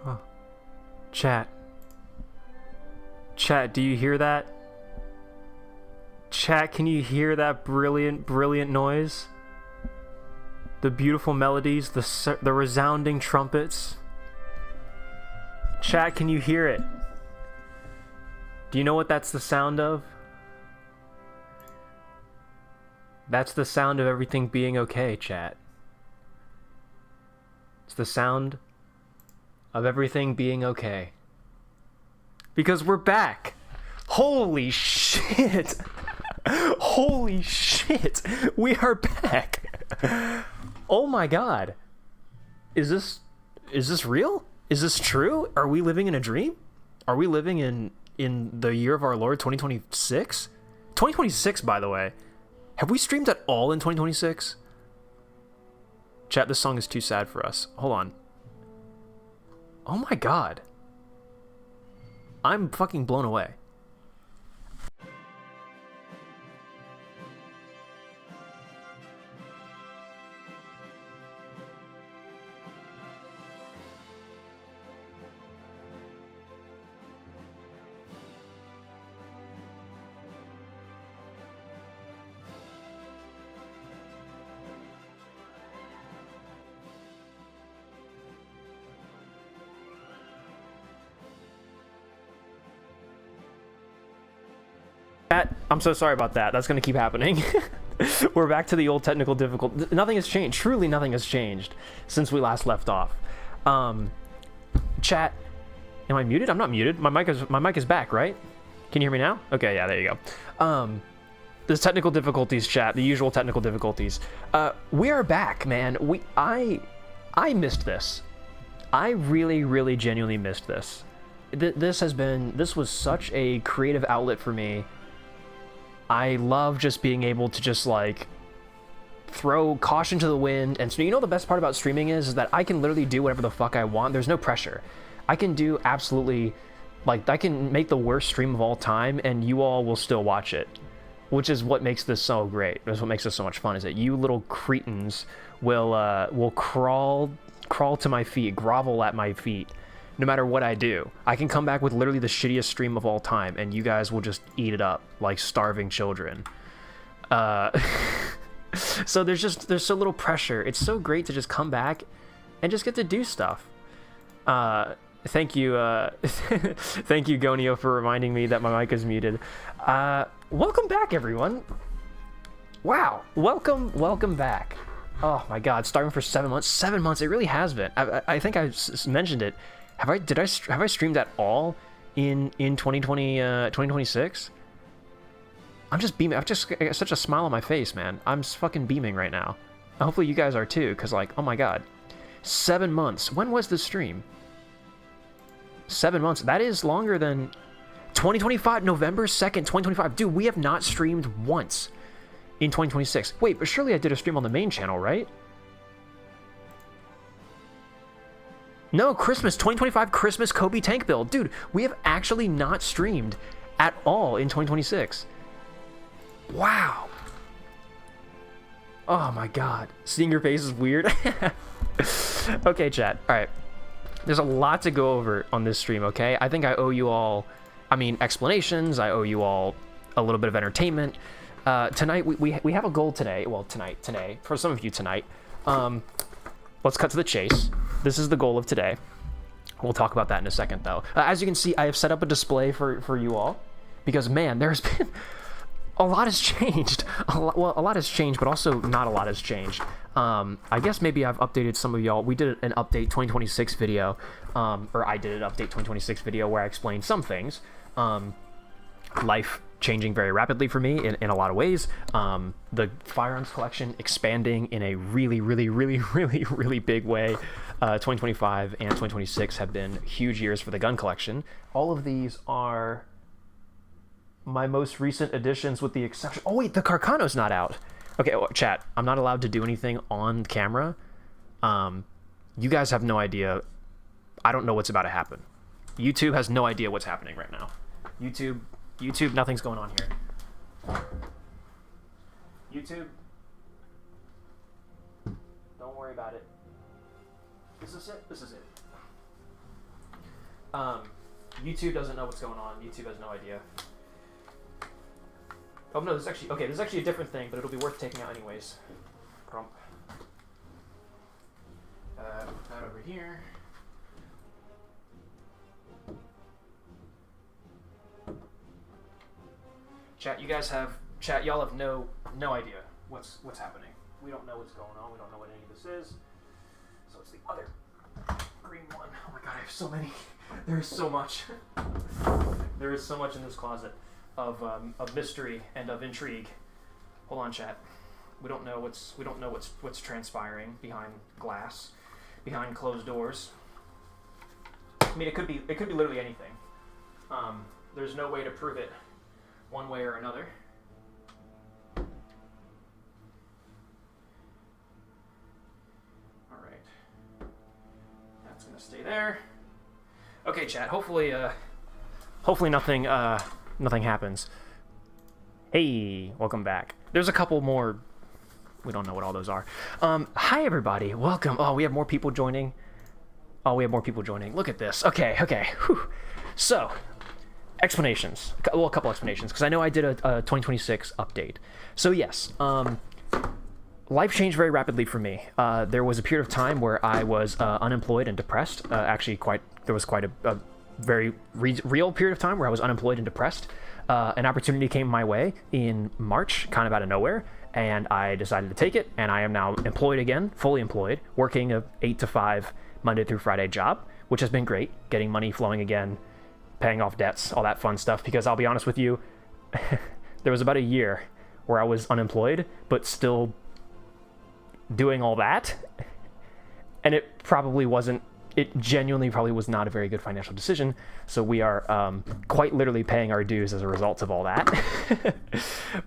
Oh. Chat. Chat, do you hear that? Chat, can you hear that brilliant, brilliant noise? The beautiful melodies, the resounding trumpets. Chat, can you hear it? Do you know what that's the sound of? That's the sound of everything being okay, chat. It's the sound of everything being okay. Because we're back! Holy shit! Holy shit! We are back! Oh my god. Is this real? Is this true? Are we living in a dream? Are we living in the year of our Lord 2026? 2026, by the way. Have we streamed at all in 2026? Chat, this song is too sad for us. Hold on. Oh my god. I'm fucking blown away. I'm so sorry about that. That's going to keep happening. We're back to the old technical difficulty. Nothing has changed. Truly nothing has changed since we last left off. Chat, am I muted? I'm not muted. My mic is back, right? Can you hear me now? Okay, yeah, there you go. There's technical difficulties, chat. The usual technical difficulties. We are back, man. I missed this. I really, really genuinely missed this. This was such a creative outlet for me. I love just being able to just like throw caution to the wind. And so, you know, the best part about streaming is that I can literally do whatever the fuck I want. There's no pressure. I can do absolutely, like, I can make the worst stream of all time and you all will still watch it, which is what makes this so great. That's what makes this so much fun, is that you little cretins will crawl to my feet, grovel at my feet, no matter what I do. I can come back with literally the shittiest stream of all time, and you guys will just eat it up like starving children. So there's so little pressure. It's so great to just come back and just get to do stuff. Thank you, thank you, Gonio, for reminding me that my mic is muted. Welcome back, everyone. Wow, welcome back. Oh my God, starting for 7 months. 7 months. It really has been. I think I mentioned it. Have I streamed at all in 2026? I'm just beaming. I've just got such a smile on my face, man. I'm fucking beaming right now. Hopefully you guys are too, because, like, oh my God. 7 months. When was this stream? 7 months. That is longer than 2025, November 2nd, 2025. Dude, we have not streamed once in 2026. Wait, but surely I did a stream on the main channel, right? No, Christmas, 2025 Christmas Cobi tank build. Dude, we have actually not streamed at all in 2026. Wow. Oh my God. Seeing your face is weird. Okay, chat. All right. There's a lot to go over on this stream, okay? I think I owe you all, explanations. I owe you all a little bit of entertainment. Tonight, we have a goal today. Well, today. For some of you tonight. Let's cut to the chase. This is the goal of today. We'll talk about that in a second, though. As you can see, I have set up a display for you all. Because, man, there's been... a lot has changed. A lot has changed, but also not a lot has changed. I guess maybe I've updated some of y'all. We did an update 2026 video, or I did an update 2026 video where I explained some things. Life changing very rapidly for me in a lot of ways. The firearms collection expanding in a really, really, really, really, really big way. 2025 and 2026 have been huge years for the gun collection. All of these are my most recent additions, with the exception... Oh wait, the Carcano's not out. Okay, well, chat, I'm not allowed to do anything on camera. You guys have no idea. I don't know what's about to happen. YouTube has no idea what's happening right now. YouTube, nothing's going on here. YouTube, don't worry about it. Is this it? This is it. YouTube doesn't know what's going on. YouTube has no idea. Oh no, there's actually a different thing, but it'll be worth taking out anyways. Crump. Put that over here. Y'all have no idea what's happening. We don't know what's going on. We don't know what any of this is. So it's the other green one. Oh my god, I have so many. There is so much. There is so much in this closet of mystery and of intrigue. Hold on, chat. We don't know what's transpiring behind glass, behind closed doors. I mean, it could be literally anything. There's no way to prove it one way or another. All right, that's gonna stay there. Okay, chat. Hopefully nothing happens. Hey, welcome back. There's a couple more. We don't know what all those are. Hi everybody, welcome. Oh, we have more people joining. Look at this. Okay. Whew. So, explanations. Well, a couple explanations, because I know I did a 2026 update. So yes, life changed very rapidly for me. There was a period of time where I was unemployed and depressed. There was quite a very real period of time where I was unemployed and depressed. An opportunity came my way in March, kind of out of nowhere, and I decided to take it, and I am now employed again, fully employed, working a 8 to 5 Monday through Friday job, which has been great, getting money flowing again, paying off debts, all that fun stuff, because I'll be honest with you, there was about a year where I was unemployed, but still doing all that, and it genuinely probably was not a very good financial decision, so we are quite literally paying our dues as a result of all that,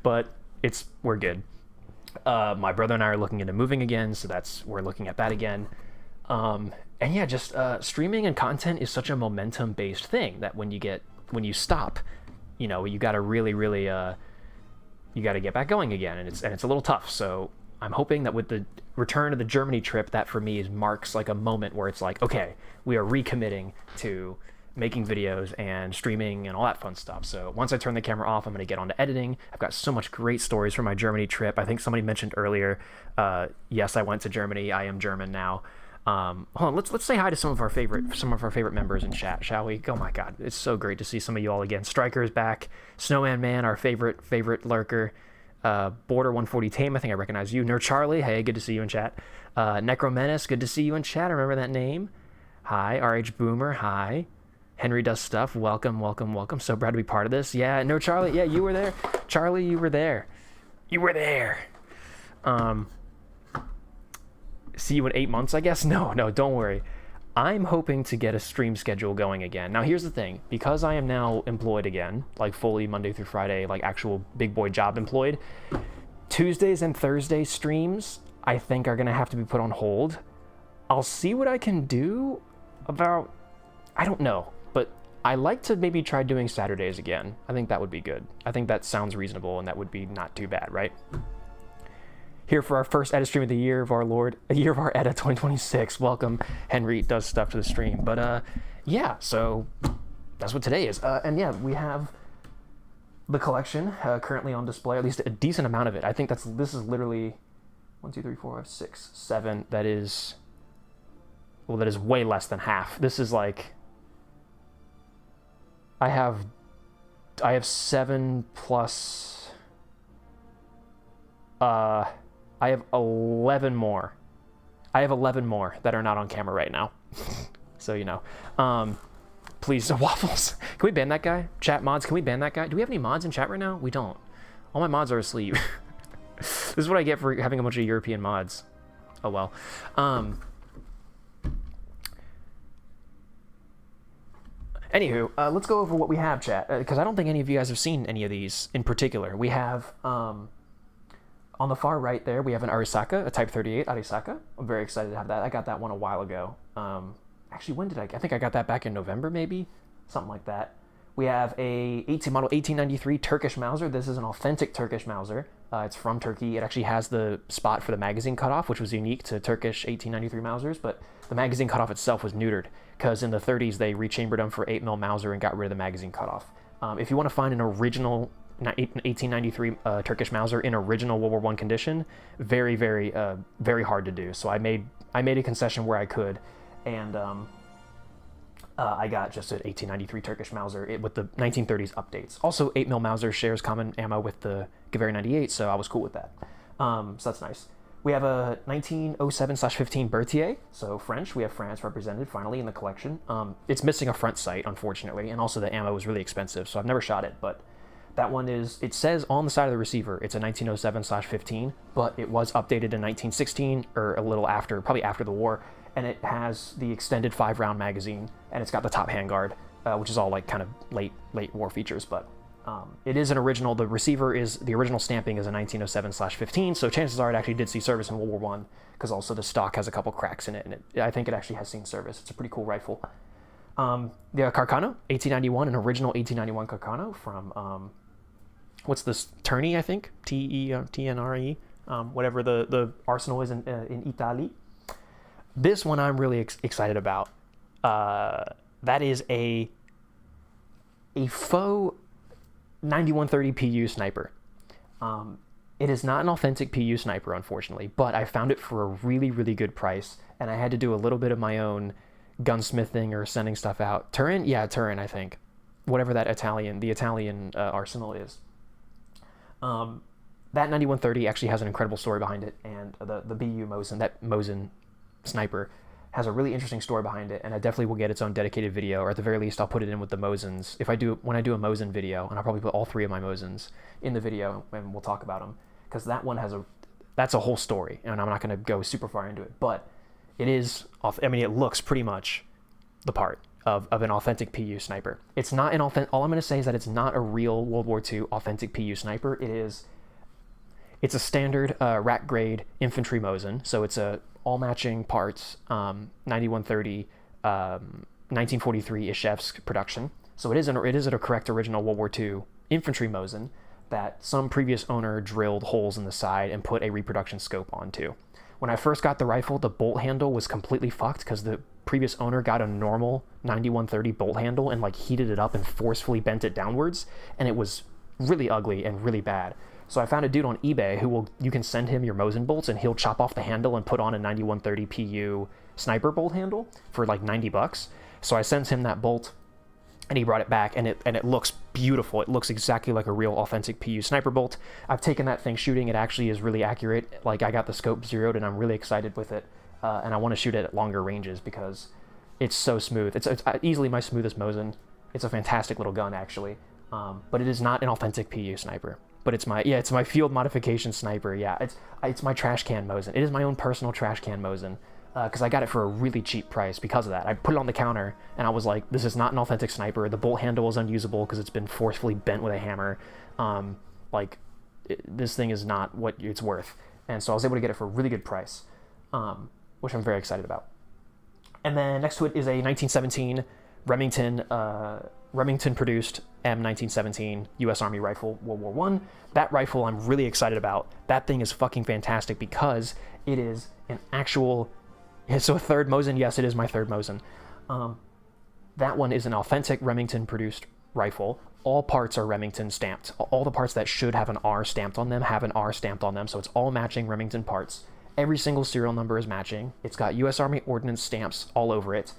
but we're good. My brother and I are looking into moving again, so we're looking at that again. And yeah, just streaming and content is such a momentum-based thing that when you stop, you gotta really, really, you gotta get back going again, and it's a little tough. So I'm hoping that with the return of the Germany trip, that for me marks like a moment where it's like, okay, we are recommitting to making videos and streaming and all that fun stuff. So once I turn the camera off, I'm going to get on to editing. I've got so much great stories from my Germany trip. I think somebody mentioned earlier, yes, I went to Germany. I am German now. Hold on, let's say hi to some of our favorite members in chat, shall we? Oh my god, it's so great to see some of you all again. Striker's back, Snowman Man, our favorite lurker, Border 140 Tame, I think I recognize you. Nerd Charlie, hey, good to see you in chat. Necromenace, good to see you in chat. I remember that name. Hi, RH Boomer, hi. Henry Does Stuff, welcome. So proud to be part of this. Yeah, Nerd Charlie, yeah, you were there. Charlie, you were there. See you in 8 months, I guess? No, don't worry. I'm hoping to get a stream schedule going again. Now, here's the thing. Because I am now employed again, like fully Monday through Friday, like actual big boy job employed, Tuesdays and Thursday streams, I think, are going to have to be put on hold. I'll see what I can do about... I don't know, but I like to maybe try doing Saturdays again. I think that would be good. I think that sounds reasonable, and that would be not too bad, right? Here for our first edit stream of the year of our Lord, a year of our edit 2026. Welcome, Henry Does Stuff, to the stream. But yeah, so that's what today is. And yeah, we have the collection currently on display, at least a decent amount of it. I think this is literally 1, 2, 3, 4, 5, 6, 7. That is way less than half. This is like, I have 7 plus, I have 11 more. I have 11 more that are not on camera right now. So, please, waffles. Can we ban that guy? Chat mods, can we ban that guy? Do we have any mods in chat right now? We don't. All my mods are asleep. This is what I get for having a bunch of European mods. Oh, well. Anywho, let's go over what we have, chat, because I don't think any of you guys have seen any of these in particular. We have... on the far right there, we have an Arisaka, a Type 38 Arisaka. I'm very excited to have that. I got that one a while ago. Actually, when did I think I got that back in November, maybe? Something like that. We have a model 1893 Turkish Mauser. This is an authentic Turkish Mauser. It's from Turkey. It actually has the spot for the magazine cutoff, which was unique to Turkish 1893 Mausers, but the magazine cutoff itself was neutered because in the 30s they rechambered them for 8mm Mauser and got rid of the magazine cutoff. If you want to find an original 1893 Turkish Mauser in original World War I condition, very, very, very hard to do. So I made a concession where I could, and I got just an 1893 Turkish Mauser with the 1930s updates. Also, 8mm Mauser shares common ammo with the Gewehr 98, so I was cool with that. So that's nice. We have a 1907/15 Berthier, so French. We have France represented finally in the collection. It's missing a front sight, unfortunately, and also the ammo was really expensive, so I've never shot it, but that one is, it says on the side of the receiver, it's a 1907/15, but it was updated in 1916, or a little after, probably after the war, and it has the extended 5-round magazine, and it's got the top handguard, which is all like kind of late war features, but it is an original. The receiver is, the original stamping is a 1907/15, so chances are it actually did see service in World War I, because also the stock has a couple cracks in it, and I think it actually has seen service. It's a pretty cool rifle. The Carcano, 1891, an original 1891 Carcano from, what's this, Terney, I think? Tnre, whatever the arsenal is in Italy. This one I'm really excited about. That is a faux 9130 PU sniper. It is not an authentic PU sniper, unfortunately, but I found it for a really, really good price, and I had to do a little bit of my own gunsmithing or sending stuff out. Turin? Yeah, Turin, I think. Whatever that the Italian arsenal is. That 9130 actually has an incredible story behind it, and the BU Mosin, that Mosin sniper, has a really interesting story behind it, and it definitely will get its own dedicated video, or at the very least I'll put it in with the Mosins. When I do a Mosin video, and I'll probably put all 3 of my Mosins in the video, and we'll talk about them, because that one that's a whole story, and I'm not going to go super far into it, but it is, I mean, it looks pretty much the part of an authentic PU sniper. It's not an authentic, all I'm going to say is that it's not a real World War II authentic PU sniper. It's a standard rack grade infantry Mosin, so it's a all matching parts, 9130, 1943 Ishevsk production. So it is a correct original World War II infantry Mosin that some previous owner drilled holes in the side and put a reproduction scope onto. When I first got the rifle, the bolt handle was completely fucked because the previous owner got a normal 9130 bolt handle and like heated it up and forcefully bent it downwards, and it was really ugly and really bad. So I found a dude on eBay you can send him your Mosin bolts and he'll chop off the handle and put on a 9130 PU sniper bolt handle for like $90. So I sent him that bolt and he brought it back, and it looks beautiful. It looks exactly like a real authentic PU sniper bolt. I've taken that thing shooting. It actually is really accurate. Like, I got the scope zeroed and I'm really excited with it. And I want to shoot it at longer ranges because it's so smooth. It's easily my smoothest Mosin. It's a fantastic little gun, actually. But it is not an authentic PU sniper. But it's my field modification sniper. Yeah, it's my trash can Mosin. It is my own personal trash can Mosin. Because I got it for a really cheap price because of that. I put it on the counter and I was like, this is not an authentic sniper. The bolt handle is unusable because it's been forcefully bent with a hammer. This thing is not what it's worth. And so I was able to get it for a really good price, which I'm very excited about. And then next to it is a 1917 Remington produced M1917 U.S. Army rifle, World War I. That rifle I'm really excited about. That thing is fucking fantastic because it is an actual... So a third Mosin, yes, it is my third Mosin. That one is an authentic Remington produced rifle. All parts are Remington stamped. All the parts that should have an R stamped on them have an R stamped on them, so it's all matching Remington parts. Every single serial number is matching. It's got U.S. Army Ordnance stamps all over it.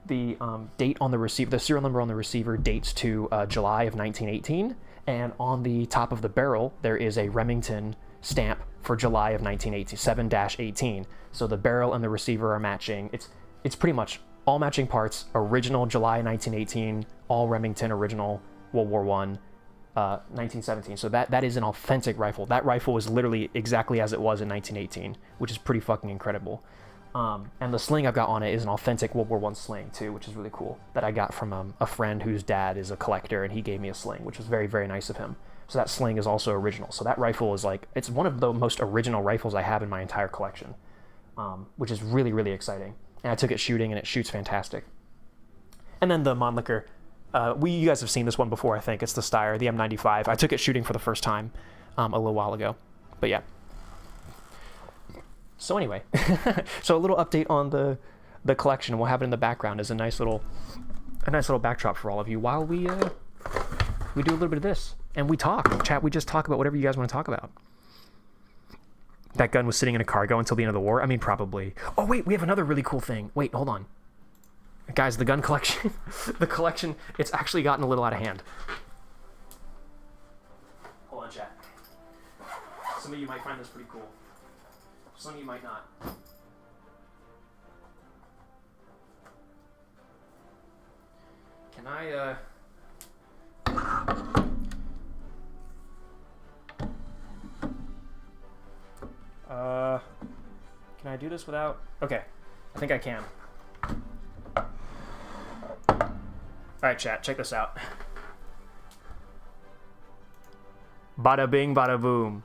The date on the receiver, the serial number on the receiver dates to July of 1918, and on the top of the barrel there is a Remington stamp for July of 1987 7-18. So the barrel and the receiver are matching. It's pretty much all matching parts. Original July 1918, all Remington original World War I, 1917. So that is an authentic rifle. That rifle is literally exactly as it was in 1918, which is pretty fucking incredible. And the sling I've got on it is an authentic World War I sling too, which is really cool. That I got from a friend whose dad is a collector, and he gave me a sling, which was very, very nice of him. So that sling is also original. So that rifle is like, it's one of the most original rifles I have in my entire collection, which is really, really exciting. And I took it shooting, and it shoots fantastic. And then the Mannlicher You guys have seen this one before, I think. It's the Steyr, the M95. I took it shooting for the first time a little while ago. But yeah. So anyway, so a little update on the collection. We'll have it in the background as a nice little backdrop for all of you while we do a little bit of this. And we talk. Chat, we just talk about whatever you guys want to talk about. That gun was sitting in a cargo until the end of the war? I mean, probably. Oh, wait, we have another really cool thing. Wait, hold on. Guys, the gun collection, it's actually gotten a little out of hand. Hold on, chat. Some of you might find this pretty cool. Some of you might not. Can I, can I do this without? Okay, I think I can. Alright, chat, check this out. Bada bing, bada boom.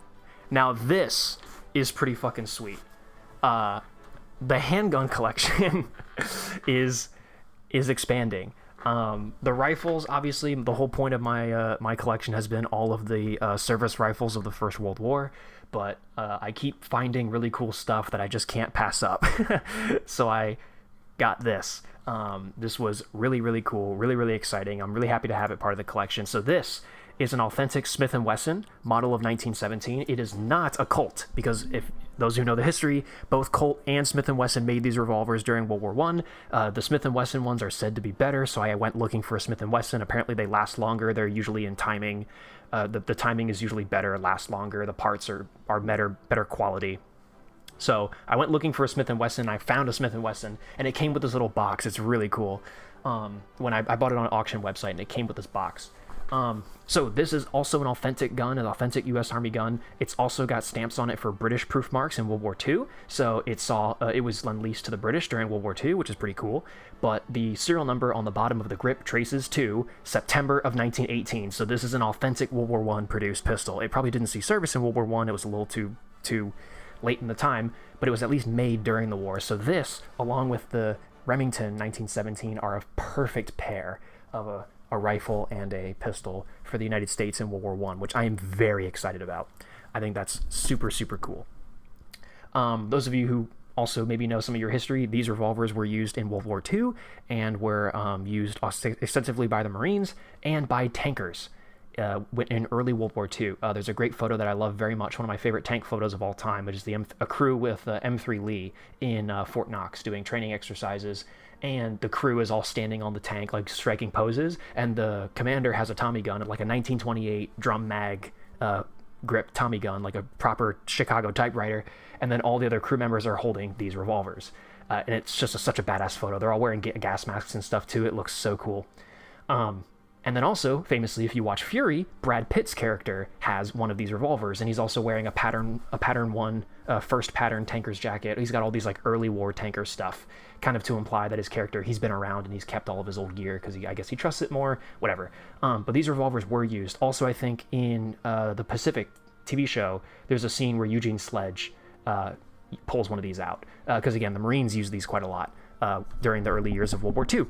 Now this is pretty fucking sweet. The handgun collection is expanding. The rifles, obviously, the whole point of my collection has been all of the service rifles of the First World War, but I keep finding really cool stuff that I just can't pass up. So I got this. This was really, really cool, really, really exciting. I'm really happy to have it part of the collection. So this is an authentic Smith & Wesson model of 1917. It is not a Colt, because if those who know the history, both Colt and Smith & Wesson made these revolvers during World War I. The Smith & Wesson ones are said to be better, so I went looking for a Smith & Wesson. Apparently they last longer. They're usually in timing. The timing is usually better, lasts longer. The parts are better quality. So I went looking for a Smith & Wesson. I found a Smith & Wesson, and it came with this little box. It's really cool. When I bought it on an auction website, and it came with this box. So this is also an authentic gun, an authentic U.S. Army gun. It's also got stamps on it for British proof marks in World War II. So it was lend-leased to the British during World War II, which is pretty cool. But the serial number on the bottom of the grip traces to September of 1918. So this is an authentic World War I produced pistol. It probably didn't see service in World War I. It was a little too late in the time, but it was at least made during the war. So this, along with the Remington 1917, are a perfect pair of a rifle and a pistol for the United States in World War I, which I am very excited about. I think that's super, super cool. Those of you who also maybe know some of your history, these revolvers were used in World War II and were used extensively by the Marines and by tankers in early World War II. There's a great photo that I love very much, one of my favorite tank photos of all time, which is a crew with M3 Lee in Fort Knox doing training exercises, and the crew is all standing on the tank, like striking poses, and the commander has a Tommy gun, like a 1928 drum mag grip Tommy gun, like a proper Chicago typewriter, and then all the other crew members are holding these revolvers. And it's just such a badass photo. They're all wearing gas masks and stuff too. It looks so cool. And then also, famously, if you watch Fury, Brad Pitt's character has one of these revolvers, and he's also wearing a pattern one, first pattern tanker's jacket. He's got all these like early war tanker stuff, kind of to imply that his character, he's been around and he's kept all of his old gear because I guess he trusts it more, whatever. But these revolvers were used. Also, I think in the Pacific TV show, there's a scene where Eugene Sledge pulls one of these out. Because again, the Marines used these quite a lot during the early years of World War II.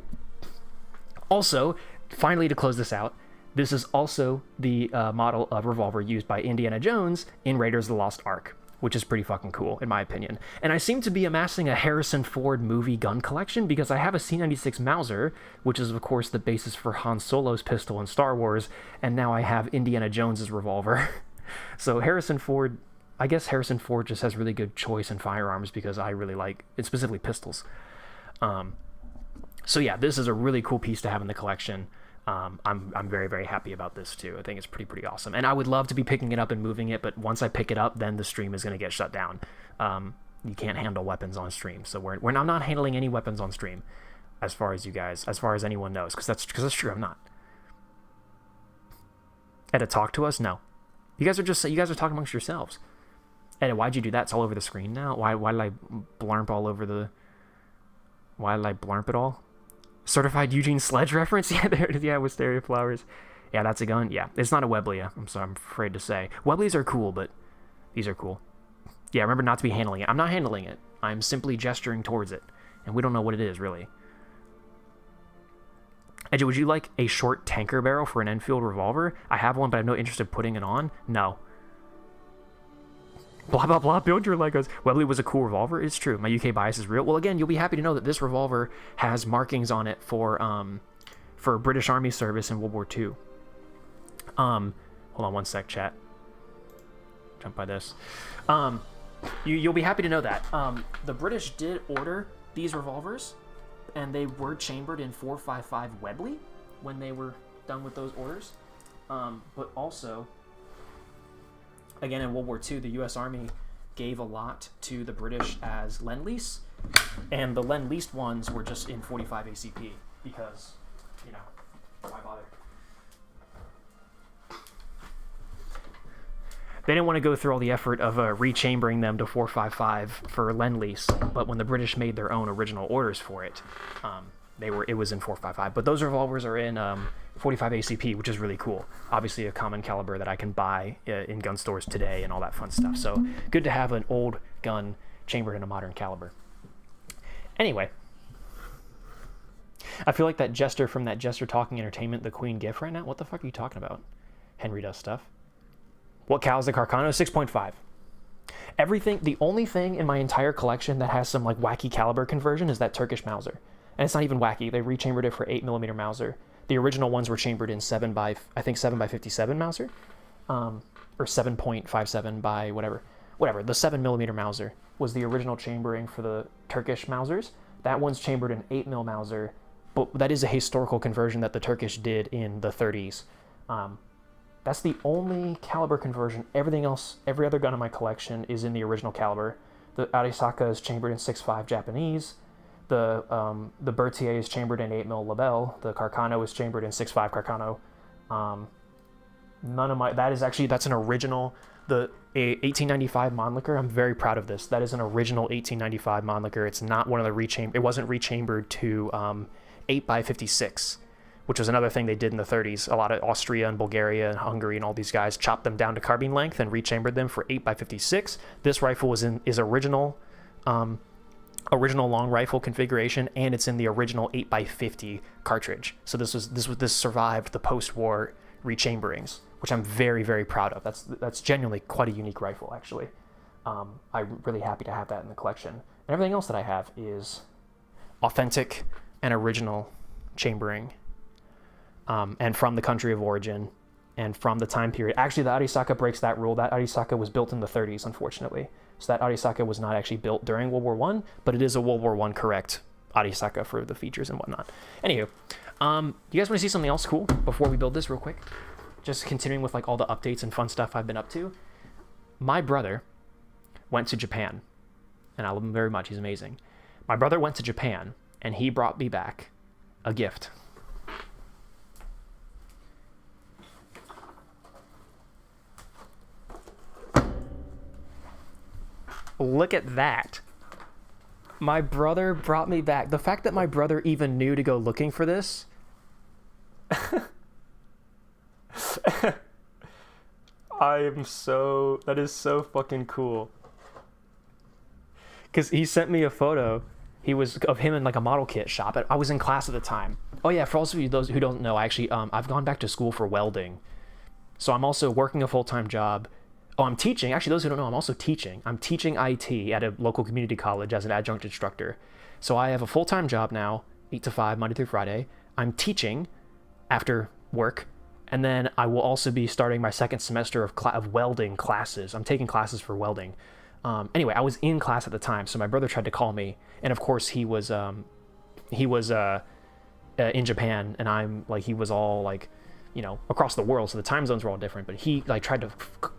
Also, finally, to close this out, this is also the model of revolver used by Indiana Jones in Raiders of the Lost Ark, which is pretty fucking cool, in my opinion. And I seem to be amassing a Harrison Ford movie gun collection because I have a C96 Mauser, which is, of course, the basis for Han Solo's pistol in Star Wars, and now I have Indiana Jones's revolver. So Harrison Ford, I guess Harrison Ford just has really good choice in firearms because I really like, specifically pistols. So yeah, this is a really cool piece to have in the collection. I'm very, very happy about this too. I think it's pretty awesome. And I would love to be picking it up and moving it, but once I pick it up, then the stream is going to get shut down. You can't handle weapons on stream. So I'm not handling any weapons on stream as far as you guys, as far as anyone knows, because that's true. I'm not. Ed, to talk to us? No. You guys are talking amongst yourselves. Ed, why'd you do that? It's all over the screen now. Why did I blarp all over the... Why did I blarp it all? Certified Eugene Sledge reference? Yeah, there it is. Yeah, Wisteria flowers. Yeah, that's a gun. Yeah, it's not a Webley. I'm afraid to say. Webleys are cool, but these are cool. Yeah, remember not to be handling it. I'm not handling it. I'm simply gesturing towards it. And we don't know what it is, really. Edge, would you like a short tanker barrel for an Enfield revolver? I have one, but I have no interest in putting it on. No. Blah, blah, blah. Build your Legos. Webley was a cool revolver. It's true. My UK bias is real. Well, again, you'll be happy to know that this revolver has markings on it for British Army service in World War II. Hold on one sec, chat. Jump by this. You'll be happy to know that. The British did order these revolvers, and they were chambered in 4.55 Webley when they were done with those orders. But also, again, in World War II, the U.S. Army gave a lot to the British as Lend-Lease, and the Lend-Leased ones were just in 45 ACP because, you know, why bother? They didn't want to go through all the effort of rechambering them to 4.55 for Lend-Lease, but when the British made their own original orders for it, it was in 4.55. But those revolvers are in 45 ACP, which is really cool. Obviously, a common caliber that I can buy in gun stores today and all that fun stuff. So good to have an old gun chambered in a modern caliber. Anyway, I feel like that Jester from that Jester Talking Entertainment, the Queen GIF right now. What the fuck are you talking about? Henry does stuff. What cal is the Carcano? 6.5. Everything, the only thing in my entire collection that has some like wacky caliber conversion is that Turkish Mauser. And it's not even wacky. They rechambered it for 8mm Mauser. The original ones were chambered in 7 by 57 Mauser. Or 7.57 by whatever. The 7mm Mauser was the original chambering for the Turkish Mausers. That one's chambered in 8mm Mauser, but that is a historical conversion that the Turkish did in the 30s. That's the only caliber conversion. Everything else, every other gun in my collection is in the original caliber. The Arisaka is chambered in 6.5 Japanese. The Berthier is chambered in 8mm Lebel. The Carcano is chambered in 6.5 Carcano. That's an original. The 1895 Mannlicher, I'm very proud of this. That is an original 1895 Mannlicher. It's not one of the it wasn't rechambered to 8x56. Which was another thing they did in the 30s. A lot of Austria and Bulgaria and Hungary and all these guys chopped them down to carbine length and rechambered them for 8x56. This rifle is original long rifle configuration, and it's in the original 8x50 cartridge. So this survived the post-war rechamberings, which I'm very, very proud of. That's genuinely quite a unique rifle, actually. I'm really happy to have that in the collection. And everything else that I have is authentic and original chambering. And from the country of origin and from the time period. Actually, the Arisaka breaks that rule. That Arisaka was built in the 30s, unfortunately. So that Arisaka was not actually built during World War I, but it is a World War I correct Arisaka for the features and whatnot. Anywho, you guys want to see something else cool before we build this real quick? Just continuing with like all the updates and fun stuff I've been up to. My brother went to Japan, and I love him very much. He's amazing. My brother went to Japan, and he brought me back a gift. Look at that. My brother brought me back. The fact that my brother even knew to go looking for this. That is so fucking cool. Because he sent me a photo. He was of him in like a model kit shop. I was in class at the time. Oh yeah, for those who don't know, I've gone back to school for welding. So I'm also working a full-time job. Oh, I'm teaching. Actually, those who don't know, I'm also teaching. I'm teaching IT at a local community college as an adjunct instructor. So I have a full-time job now, 8 to 5, Monday through Friday. I'm teaching after work, and then I will also be starting my second semester of welding classes. I'm taking classes for welding. Anyway, I was in class at the time, so my brother tried to call me, and of course he was in Japan, and he was all like, you know, across the world, so the time zones were all different, but he like tried to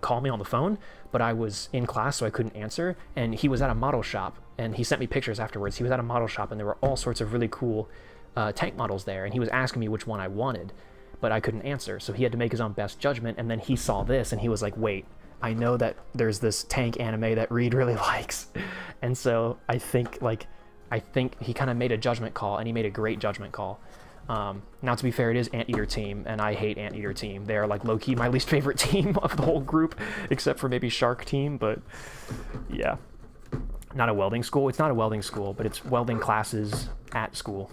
call me on the phone, but I was in class, so I couldn't answer, and he was at a model shop, and he sent me pictures afterwards. He was at a model shop, and there were all sorts of really cool tank models there, and he was asking me which one I wanted, but I couldn't answer, so he had to make his own best judgment, and then he saw this, and he was like, wait, I know that there's this tank anime that Reed really likes, and so I think he kind of made a judgment call, and he made a great judgment call. Now, to be fair, it is Anteater Team, and I hate Anteater Team. They are like low-key my least favorite team of the whole group, except for maybe Shark Team, but yeah. Not a welding school. It's not a welding school, but it's welding classes at school.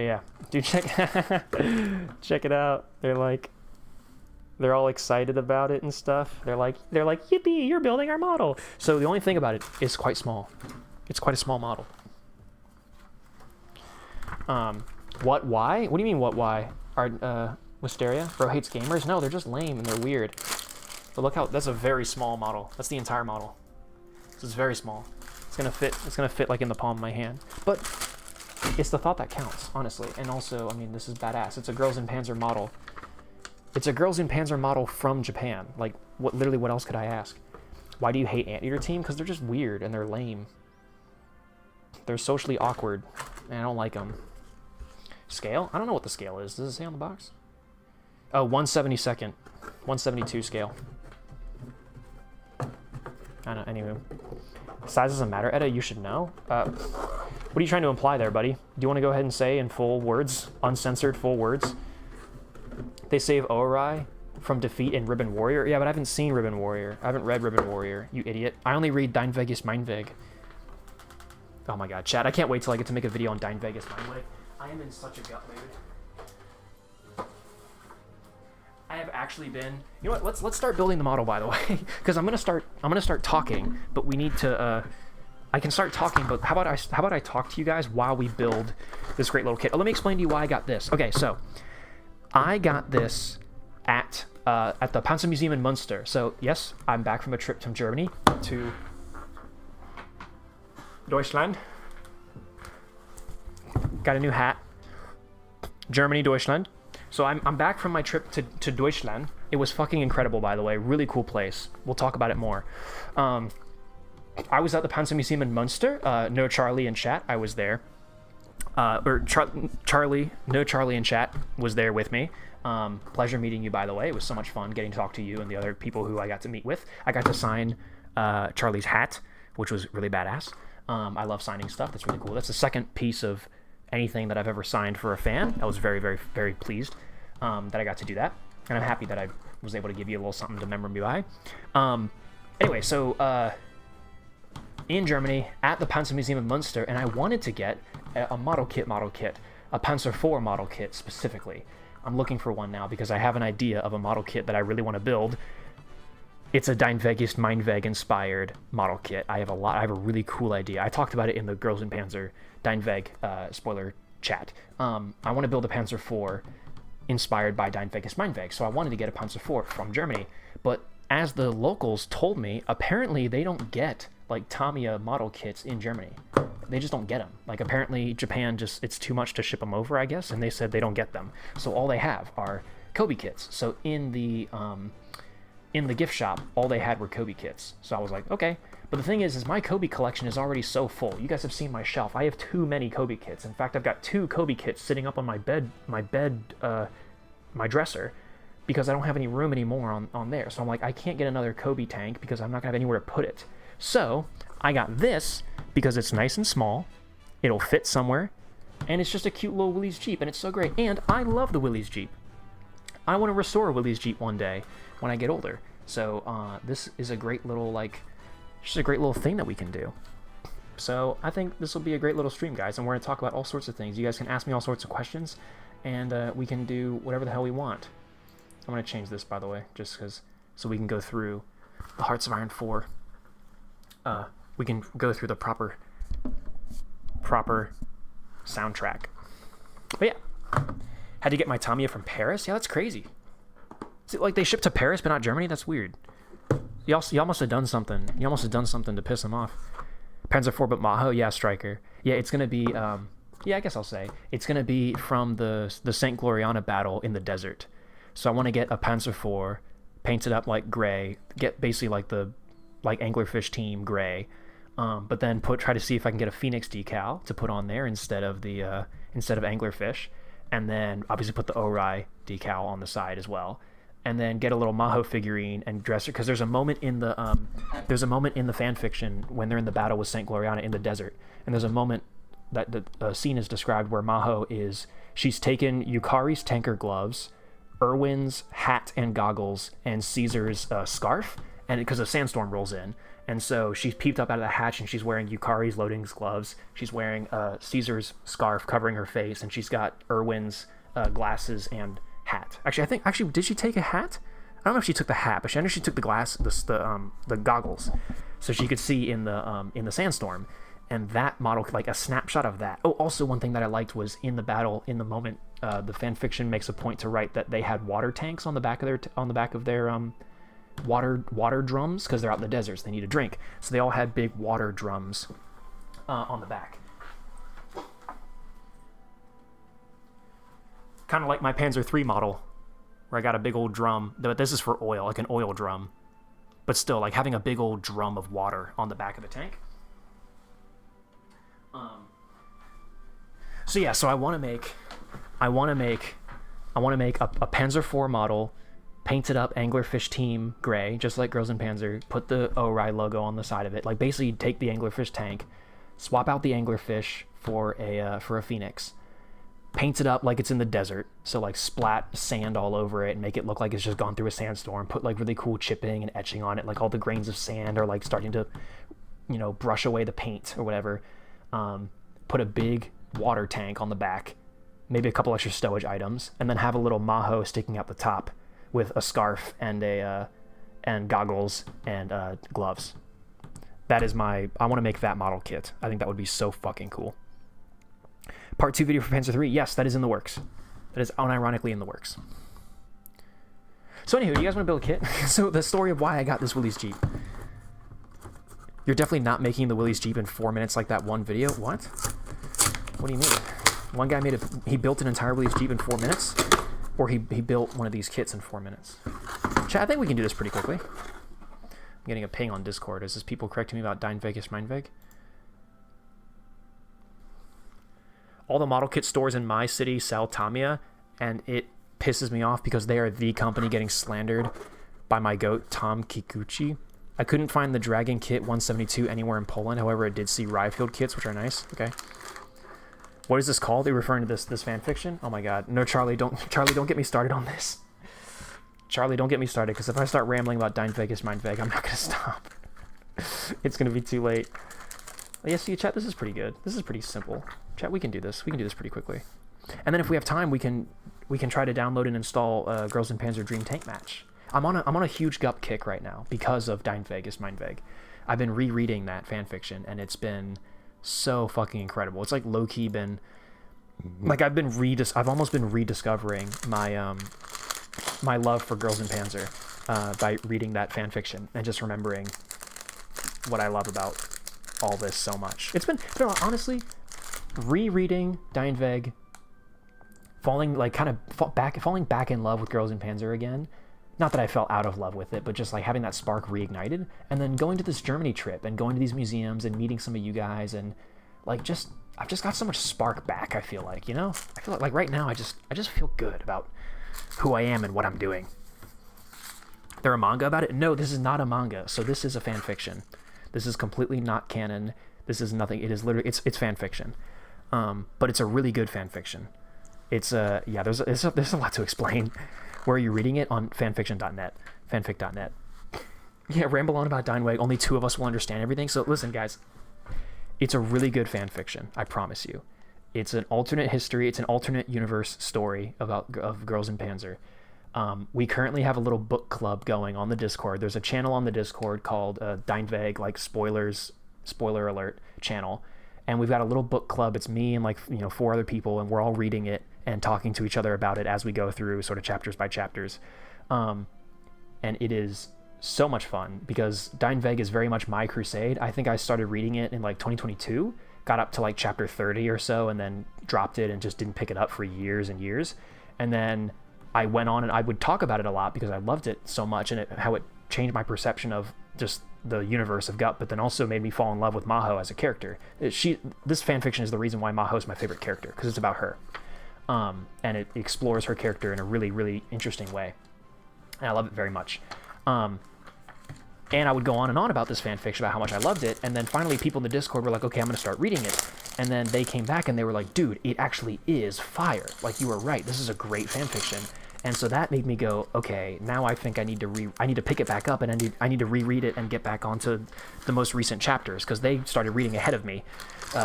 But yeah, dude, check it out. They're all excited about it and stuff. They're like, yippee, you're building our model. So the only thing about it is quite small. It's quite a small model. What, why? What do you mean, what, why? Wisteria? Bro hates gamers? No, they're just lame and they're weird. But look how, that's a very small model. That's the entire model. This is very small. It's gonna fit like in the palm of my hand. But it's the thought that counts, honestly. And also, I mean, this is badass. It's a Girls in Panzer model. It's a Girls in Panzer model from Japan. Like, literally, what else could I ask? Why do you hate Anteater Team? Because they're just weird and they're lame. They're socially awkward, and I don't like them. Scale? I don't know what the scale is. Does it say on the box? Oh, 1/72nd. 1/72 scale. I don't know, anyway. Size doesn't matter. Edda, you should know. What are you trying to imply there, buddy? Do you want to go ahead and say in full words, uncensored full words? They save Ori from defeat in Ribbon Warrior? Yeah, but I haven't seen Ribbon Warrior. I haven't read Ribbon Warrior, you idiot. I only read Dein Vegas Meinweg. Oh my god, chat, I can't wait till I get to make a video on Dein Vegas Meinweg. I am in such a gut mood. I have actually been, you know what, let's start building the model, by the way, because I'm gonna start talking, but we need to I can start talking, but how about I talk to you guys while we build this great little kit. Oh, let me explain to you why I got this. Okay, so I got this at the Panzer Museum in Munster. So yes, I'm back from a trip from Germany to Deutschland. Got a new hat. Germany, Deutschland. So I'm back from my trip to Deutschland. It was fucking incredible, by the way. Really cool place. We'll talk about it more. I was at the Panzer Museum in Munster. No Charlie in chat. I was there. Charlie in chat was there with me. Pleasure meeting you, by the way. It was so much fun getting to talk to you and the other people who I got to meet with. I got to sign Charlie's hat, which was really badass. I love signing stuff. That's really cool. That's the second piece of anything that I've ever signed for a fan. I was very, very, very pleased that I got to do that. And I'm happy that I was able to give you a little something to remember me by. Anyway, so in Germany at the Panzer Museum in Munster, and I wanted to get a model kit, a Panzer IV model kit specifically. I'm looking for one now because I have an idea of a model kit that I really want to build. It's a Dein Vegas Meinweg inspired model kit. I have a really cool idea. I talked about it in the Girls in Panzer Dein Veg spoiler chat. I want to build a Panzer IV inspired by Dein Vegas Meinweg, so I wanted to get a Panzer IV from Germany. But as the locals told me, apparently they don't get like Tamiya model kits in Germany. They just don't get them. Like apparently Japan it's too much to ship them over, I guess, and they said they don't get them. So all they have are Cobi kits. So in the gift shop, all they had were Cobi kits. So I was like, okay. But the thing is my Cobi collection is already so full. You guys have seen my shelf. I have too many Cobi kits. In fact, I've got 2 Cobi kits sitting up on my dresser, because I don't have any room anymore on there. So I'm like, I can't get another Cobi tank because I'm not gonna have anywhere to put it. So I got this because it's nice and small, it'll fit somewhere, and it's just a cute little Willys Jeep, and it's so great. And I love the Willys Jeep. I want to restore a Willys Jeep one day when I get older. So this is a great little just a great little thing that we can do. So I think this will be a great little stream, guys, and we're going to talk about all sorts of things. You guys can ask me all sorts of questions, and we can do whatever the hell we want. I'm going to change this, by the way, just because, so we can go through the Hearts of Iron 4. We can go through the proper soundtrack. But yeah, had to get my Tamiya from Paris. Yeah, that's crazy. Is it like they ship to Paris but not Germany? That's weird. Y'all must have done something. Y'all must have done something to piss them off. Panzer IV but Maho, yeah, Striker. Yeah, it's gonna be yeah, I guess I'll say it's gonna be from the Saint Gloriana battle in the desert. So I want to get a Panzer IV, painted up like gray, get basically like the Anglerfish team gray, but then try to see if I can get a Phoenix decal to put on there instead of Anglerfish, and then obviously put the Ori decal on the side as well, and then get a little Maho figurine and dress her, because there's a moment in the fan fiction when they're in the battle with Saint Gloriana in the desert, and there's a moment that the scene is described where Maho she's taken Yukari's tanker gloves, Erwin's hat and goggles, and Caesar's scarf, and because a sandstorm rolls in, And so she's peeped up out of the hatch, and she's wearing Yukari's loading gloves. She's wearing Caesar's scarf covering her face, and she's got Erwin's glasses and hat. Actually, did she take a hat? I don't know if she took the hat, but I know she took the goggles, so she could see in the sandstorm. And that model, like a snapshot of that. Oh, also one thing that I liked was in the battle, in the moment, the fan fiction makes a point to write that they had water tanks on the back of their water drums, because they're out in the deserts, they need a drink, so they all had big water drums on the back, kind of like my Panzer III model, where I got a big old drum, but this is for oil, like an oil drum, but still, like having a big old drum of water on the back of the tank. So yeah, so I want to make a Panzer IV model, painted up Anglerfish Team gray, just like Girls in Panzer, put the ORI logo on the side of it. Like basically take the Anglerfish tank, swap out the Anglerfish for a Phoenix, paint it up like it's in the desert, so like splat sand all over it and make it look like it's just gone through a sandstorm, put like really cool chipping and etching on it, like all the grains of sand are like starting to, brush away the paint or whatever. Put a big water tank on the back, maybe a couple extra stowage items, and then have a little Maho sticking out the top with a scarf and goggles and gloves. That is I want to make that model kit. I think that would be so fucking cool. Part 2 video for Panzer III, yes, that is in the works. That is unironically in the works. So anywho, do you guys want to build a kit? So the story of why I got this Willys Jeep. You're definitely not making the Willys Jeep in 4 minutes like that one video. What? What do you mean? One guy he built an entire Willys Jeep in 4 minutes? Or he built one of these kits in 4 minutes? Chat, I think we can do this pretty quickly. I'm getting a ping on Discord. Is this people correcting me about Dein Vegas Meinveg? All the model kit stores in my city sell Tamiya, and it pisses me off because they are the company getting slandered by my goat, Tom Kikuchi. I couldn't find the Dragon Kit 172 anywhere in Poland. However, I did see Ryefield kits, which are nice. Okay. What is this called? Are you referring to this fan fiction? Oh my god. No, Charlie, don't get me started on this. Charlie, don't get me started, because if I start rambling about Dein Vegas Meinveg, I'm not going to stop. It's going to be too late. Yeah, see, chat, this is pretty good. This is pretty simple. Chat, we can do this. We can do this pretty quickly. And then if we have time, we can try to download and install Girls in Panzer Dream Tank Match. I'm on a huge gup kick right now because of Dein Vegas Meinveg. I've been rereading that fanfiction, and it's been so fucking incredible. It's like low-key been like I've almost been rediscovering my my love for Girls in Panzer by reading that fanfiction and just remembering what I love about all this so much. It's been honestly rereading Dein Veg, falling back in love with Girls in Panzer again. Not that I fell out of love with it, but just like having that spark reignited, and then going to this Germany trip and going to these museums and meeting some of you guys, and like I've just got so much spark back. I feel like, I feel like right now I just feel good about who I am and what I'm doing. There a manga about it? No, this is not a manga. So this is a fan fiction. This is completely not canon. This is nothing. It is literally it's fan fiction, but it's a really good fan fiction. It's yeah. There's a lot to explain. Where are you reading it? On fanfiction.net, fanfic.net. Yeah, ramble on about Dein Veg. Only 2 of us will understand everything. So listen, guys, it's a really good fan fiction. I promise you. It's an alternate history. It's an alternate universe story of Girls in Panzer. We currently have a little book club going on the Discord. There's a channel on the Discord called Dein Veg, like spoiler alert channel. And we've got a little book club. It's me and 4 other people, and we're all reading it and talking to each other about it as we go through sort of chapters by chapters. And it is so much fun because Dein Veg is very much my crusade. I think I started reading it in 2022, got up to chapter 30 or so, and then dropped it and just didn't pick it up for years and years. And then I went on and I would talk about it a lot because I loved it so much, and how it changed my perception of just the universe of Gut, but then also made me fall in love with Maho as a character. This fanfiction is the reason why Maho is my favorite character, because it's about her. And it explores her character in a really, really interesting way. And I love it very much. And I would go on and on about this fanfiction, about how much I loved it, and then finally people in the Discord were like, okay, I'm going to start reading it. And then they came back and they were like, dude, it actually is fire. You were right. This is a great fanfiction. And so that made me go, okay, now I think I need to pick it back up, and I need to reread it and get back onto the most recent chapters, because they started reading ahead of me,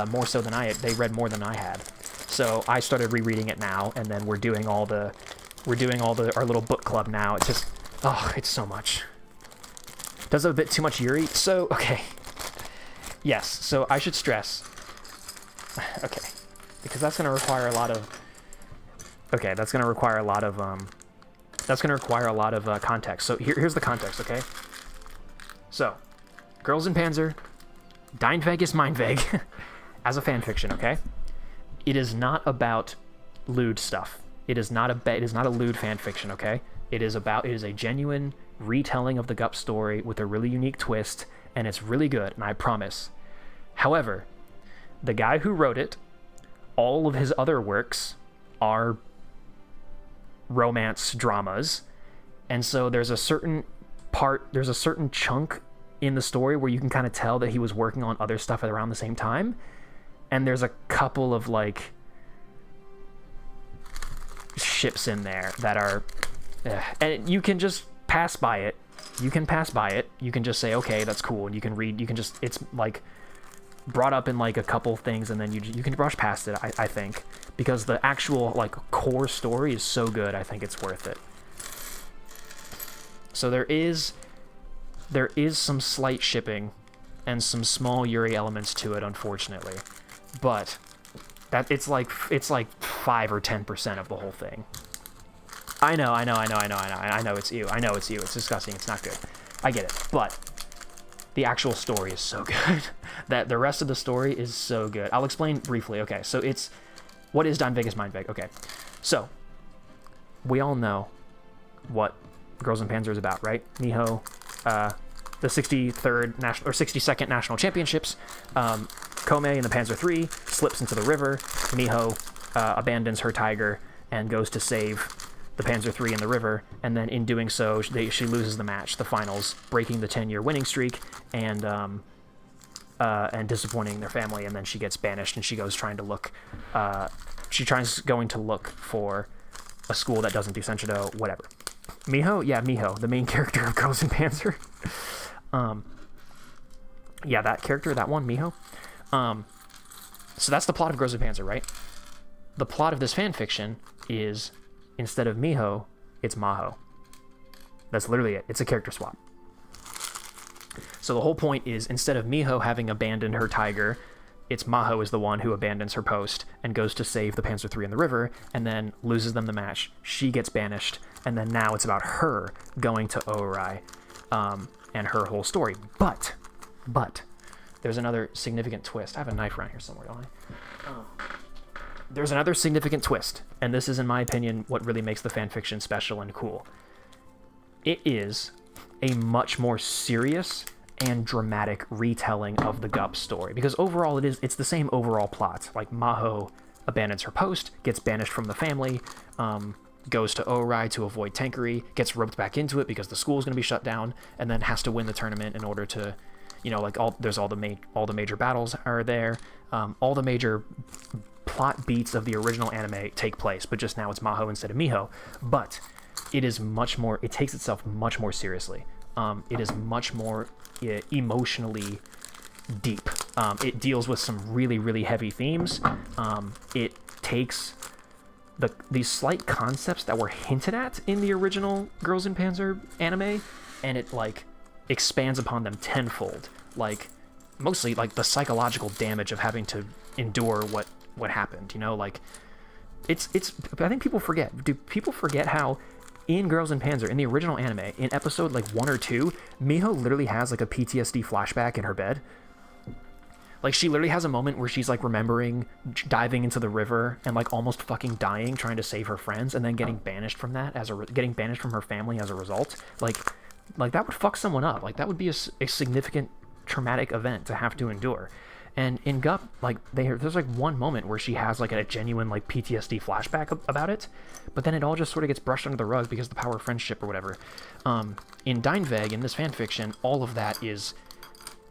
more so than they read more than I had. So I started rereading it now, and then we're doing all our little book club now. It's just, oh, it's so much. Does a bit too much Yuri. So, okay. Yes, so I should stress. Okay. Because that's going to require a lot of... Okay, that's going to require a lot of context. So here's the context, okay? So, Girls in Panzer, Dein Weg ist mein Weg, as a fanfiction, okay? It is not about lewd stuff. It is not a lewd fanfiction, okay? It is a genuine retelling of the Gup story with a really unique twist, and it's really good, and I promise. However, the guy who wrote it, all of his other works are romance dramas, and so there's a certain chunk in the story where you can kind of tell that he was working on other stuff at around the same time, and there's a couple of like ships in there that are and you can just pass by it. You can just say, okay, that's cool, and it's like brought up in like a couple things, and then you can brush past it, I think, because the actual like core story is so good. I think it's worth it. So there is some slight shipping and some small Yuri elements to it, unfortunately, but that it's like 5 or 10% of the whole thing. I know it's you. It's disgusting. It's not good. I get it, but the actual story is so good. That the rest of the story is so good. I'll explain briefly. Okay, so what is Dein Weg ist mein Weg? Okay, so we all know what Girls in Panzer is about, right? Miho, the 63rd national or 62nd national championships. Kome in the Panzer III slips into the river. Miho abandons her tiger and goes to save the Panzer III in the river, and then in doing so, she loses the match, the finals, breaking the 10-year winning streak, and disappointing their family, and then she gets banished, and she goes going to look for a school that doesn't do Senshido, whatever. Miho, the main character of Girls in Panzer. That character, that one, Miho. So that's the plot of Girls in Panzer, right? The plot of this fanfiction is, instead of Miho, it's Maho. That's literally it. It's a character swap. So the whole point is, instead of Miho having abandoned her tiger, it's Maho is the one who abandons her post and goes to save the Panzer III in the river, and then loses them the match. She gets banished, and then now it's about her going to Ourai, and her whole story. But, there's another significant twist. I have a knife around here somewhere, don't I? There's another significant twist, and this is, in my opinion, what really makes the fanfiction special and cool. It is a much more serious and dramatic retelling of the Gup story, because overall it's the same overall plot. Like, Maho abandons her post, gets banished from the family, goes to Ourai to avoid tankery, gets roped back into it because the school is going to be shut down, and then has to win the tournament in order to, all the major battles are there, all the major plot beats of the original anime take place, but just now it's Maho instead of Miho. But it takes itself much more seriously. It is much more emotionally deep. It deals with some really, really heavy themes. It takes these slight concepts that were hinted at in the original Girls in Panzer anime, and it expands upon them tenfold. Mostly the psychological damage of having to endure what happened, it's I think people forget. Do people forget how in Girls in Panzer, in the original anime, in episode 1 or 2, Miho literally has a PTSD flashback in her bed? She literally has a moment where she's remembering diving into the river and almost fucking dying trying to save her friends, and then getting banished from that getting banished from her family as a result. That would fuck someone up. That would be a significant traumatic event to have to endure. And in Gup, there's one moment where she has a genuine PTSD flashback about it, but then it all just sort of gets brushed under the rug because of the power of friendship or whatever. In Dein Weg, in this fanfiction, all of that is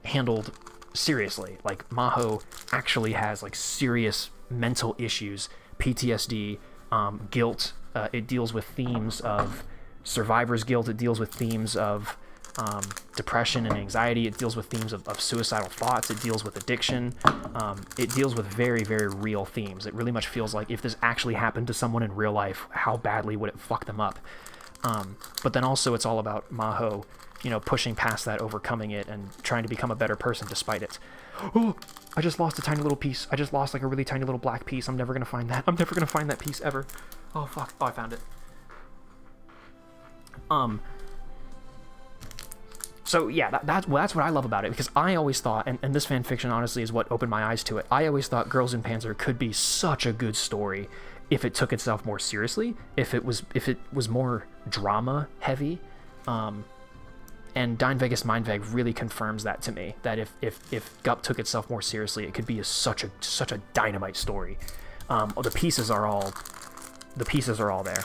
handled seriously. Maho actually has serious mental issues, PTSD, guilt, it deals with themes of survivor's guilt. It deals with themes of depression and anxiety. It deals with themes of suicidal thoughts. It deals with addiction. It deals with very, very real themes. It really much feels like if this actually happened to someone in real life, how badly would it fuck them up? But then also it's all about Maho, pushing past that, overcoming it, and trying to become a better person despite it. Oh, I just lost a tiny little piece. I just lost like a really tiny little black piece. I'm never going to find that. I'm never going to find that piece ever. Oh, fuck. Oh, I found it. So yeah, that's what I love about it, because I always thought, and this fan fiction honestly is what opened my eyes to it, I always thought Girls in Panzer could be such a good story if it took itself more seriously, if it was more drama heavy, and Dein Weg ist mein Weg really confirms that to me, that if Gup took itself more seriously, it could be such a dynamite story. The pieces are all there.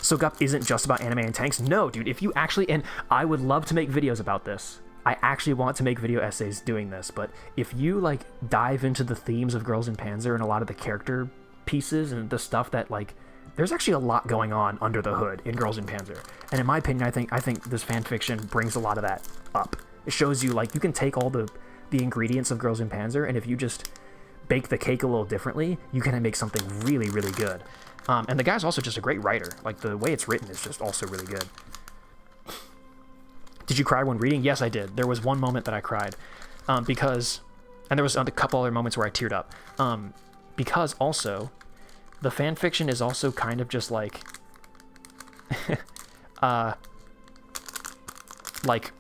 So Gup isn't just about anime and tanks. No, dude, if you actually, and I would love to make videos about this. I actually want to make video essays doing this, but if you like dive into the themes of Girls in Panzer and a lot of the character pieces and the stuff that like, there's actually a lot going on under the hood in Girls in Panzer. And in my opinion, I think this fan fiction brings a lot of that up. It shows you like you can take all the ingredients of Girls in Panzer, and if you just bake the cake a little differently, you can make something really, really good. And the guy's also just a great writer. Like, the way it's written is just also really good. Did you cry when reading? Yes, I did. There was one moment that I cried. Because... And there was a couple other moments where I teared up. Because also, the fan fiction is also kind of just like... like...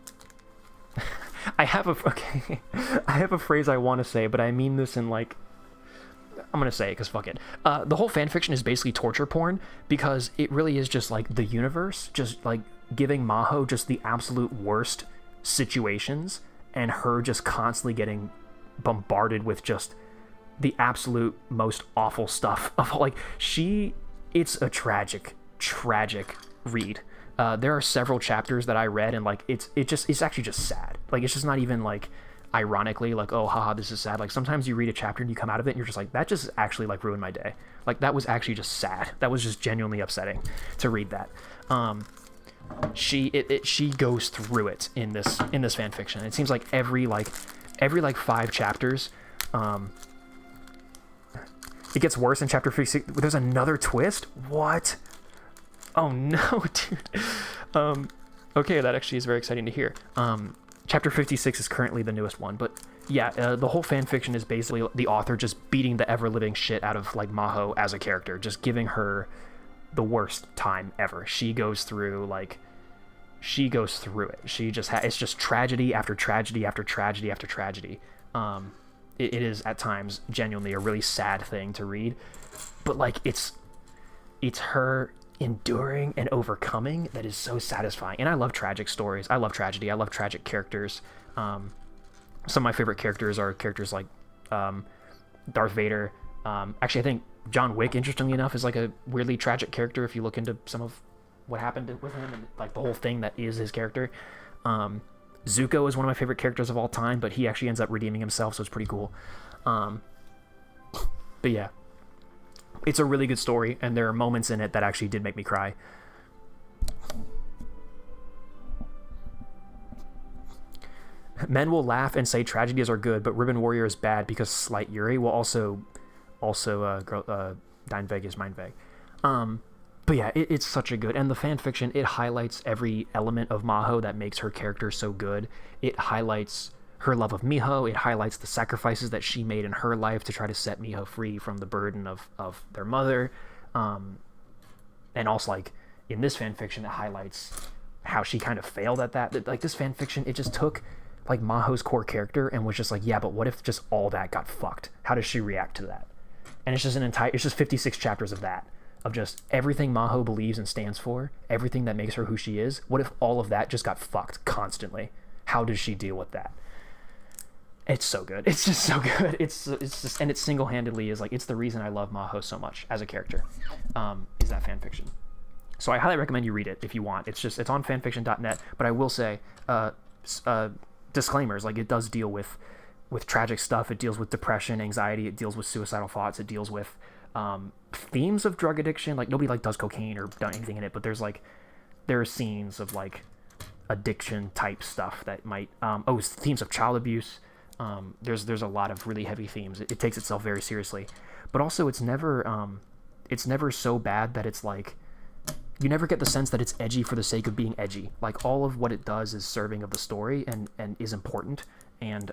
I have a phrase I want to say, but I mean this in like... I'm going to say it because fuck it. The whole fanfiction is basically torture porn, because it really is just like the universe, just like giving Maho just the absolute worst situations, and her just constantly getting bombarded with just the absolute most awful stuff of like it's a tragic read. There are several chapters that I read, and like it's actually just sad. Like, it's just not even like ironically like, oh haha, this is sad. Like, sometimes you read a chapter and you come out of it and you're just like, that just actually like ruined my day. Like, that was actually just sad. That was just genuinely upsetting to read that. She goes through it in this fan fiction. It seems like every 5 chapters, it gets worse. In chapter 56 there's another twist. What? Oh no, dude. Okay, that actually is very exciting to hear. Chapter 56 is currently the newest one, but yeah, the whole fan fiction is basically the author just beating the ever-living shit out of like Maho as a character, just giving her the worst time ever. She goes through it. She just it's just tragedy after tragedy after tragedy after tragedy. It is at times genuinely a really sad thing to read, but like it's her enduring and overcoming that is so satisfying. And I love tragic stories. I love tragedy. I love tragic characters. Some of my favorite characters are characters like Darth Vader. Actually, I think John Wick, interestingly enough, is like a weirdly tragic character if you look into some of what happened with him and like the whole thing that is his character. Zuko is one of my favorite characters of all time, but he actually ends up redeeming himself, so it's pretty cool. But yeah, it's a really good story, and there are moments in it that actually did make me cry. Men will laugh and say tragedies are good, but Ribbon Warrior is bad because Slight Yuri will also Dein Weg ist mein Weg. But yeah, it's such a good, and the fan fiction, it highlights every element of Maho that makes her character so good. It highlights her love of Miho. It highlights the sacrifices that she made in her life to try to set Miho free from the burden of their mother. And also, like, in this fan fiction, it highlights how she kind of failed at that. Like, this fan fiction, it just took like Maho's core character and was just like, yeah, but what if just all that got fucked? How does she react to that? And it's just 56 chapters of that, of just everything Maho believes and stands for, everything that makes her who she is. What if all of that just got fucked constantly? How does she deal with that? It's so good. It's just so good. It's just, and it single-handedly is like, it's the reason I love Maho so much as a character, is that fan fiction. So I highly recommend you read it if you want. It's on fanfiction.net, but I will say, disclaimers, like, it does deal with tragic stuff. It deals with depression, anxiety. It deals with suicidal thoughts. It deals with themes of drug addiction. Like nobody like does cocaine or done anything in it, but there are scenes of like addiction type stuff that might themes of child abuse. There's a lot of really heavy themes. It takes itself very seriously, but also it's never so bad that it's like you never get the sense that it's edgy for the sake of being edgy. Like all of what it does is serving of the story and is important and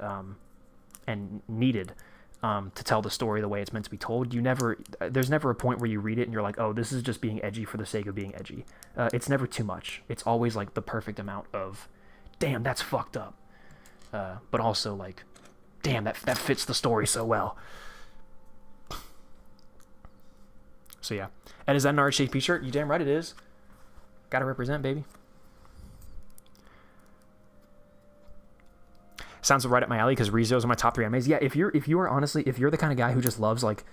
needed to tell the story the way it's meant to be told. There's never a point where you read it and you're like, oh, this is just being edgy for the sake of being edgy. It's never too much. It's always like the perfect amount of, damn, that's fucked up. But also like, damn, that fits the story so well. So yeah. And is that an RHAP shirt? You damn right it is. Gotta represent, baby. Sounds right up my alley because ReZo's are my top 3 animes. Yeah, if you're the kind of guy who just loves like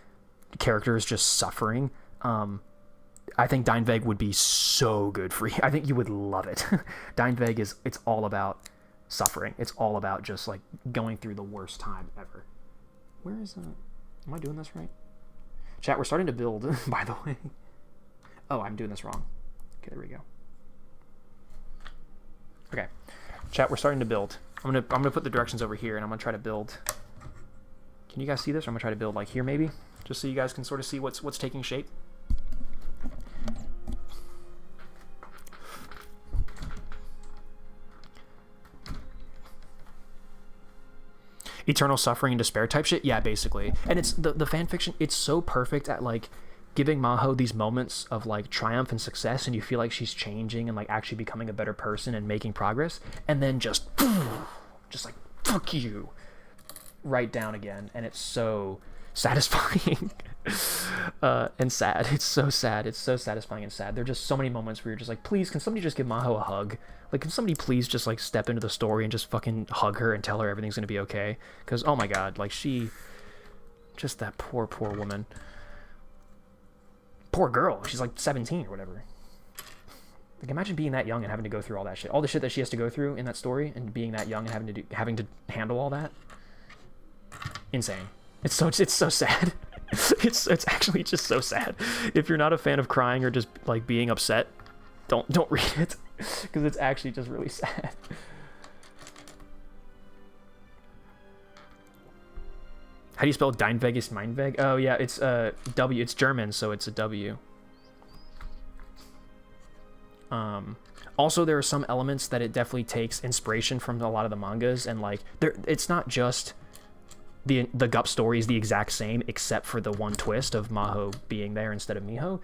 characters just suffering, I think Dynveg would be so good for you. I think you would love it. Dynveg it's all about suffering. It's all about just like going through the worst time ever. Where is am I doing this right? Chat, we're starting to build, by the way. Oh, I'm doing this wrong. Okay, there we go. Okay. Chat, we're starting to build. I'm gonna put the directions over here and I'm gonna try to build. Can you guys see this? Or I'm gonna try to build like here maybe? Just so you guys can sort of see what's taking shape. Eternal suffering and despair type shit? Yeah, basically. And it's the fan fiction, it's so perfect at like giving Maho these moments of like triumph and success, and you feel like she's changing and like actually becoming a better person and making progress, and then just like fuck you right down again, and it's so satisfying and sad. It's so sad. It's so satisfying and sad. There are just so many moments where you're just like, please, can somebody just give Maho a hug? Like, can somebody please just like step into the story and just fucking hug her and tell her everything's gonna be okay? Because oh my god, like just that poor woman. Poor girl. She's like 17 or whatever. Like imagine being that young and having to go through all that shit. All the shit that she has to go through in that story, and being that young and having to handle all that. Insane. It's so sad. It's actually just so sad. If you're not a fan of crying or just like being upset, don't read it, because it's actually just really sad. How do you spell Dynvegus Mindveg? Oh yeah, it's W. It's German, so it's a W. Also, there are some elements that it definitely takes inspiration from a lot of the mangas, and like it's not just the Gup story is the exact same, except for the one twist of Maho being there instead of Miho.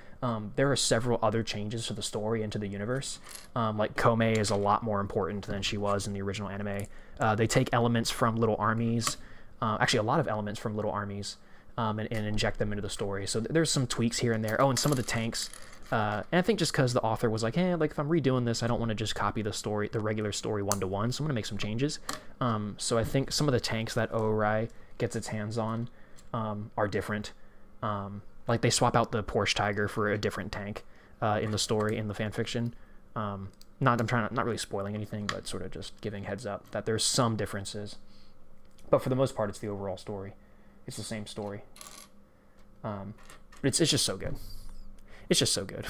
There are several other changes to the story and to the universe. Like Kome is a lot more important than she was in the original anime. They take elements from Little Armies, actually a lot of elements from Little Armies, and inject them into the story. So there's some tweaks here and there. Oh, and some of the tanks. And I think just because the author was like, hey, like if I'm redoing this, I don't want to just copy the regular story one-to-one, so I'm gonna make some changes. So I think some of the tanks that Ourai gets its hands on are different. Like they swap out the Porsche Tiger for a different tank in the story, in the fan fiction. Not really spoiling anything, but sort of just giving heads up that there's some differences. But for the most part, it's the overall story. It's the same story. It's just so good. It's just so good.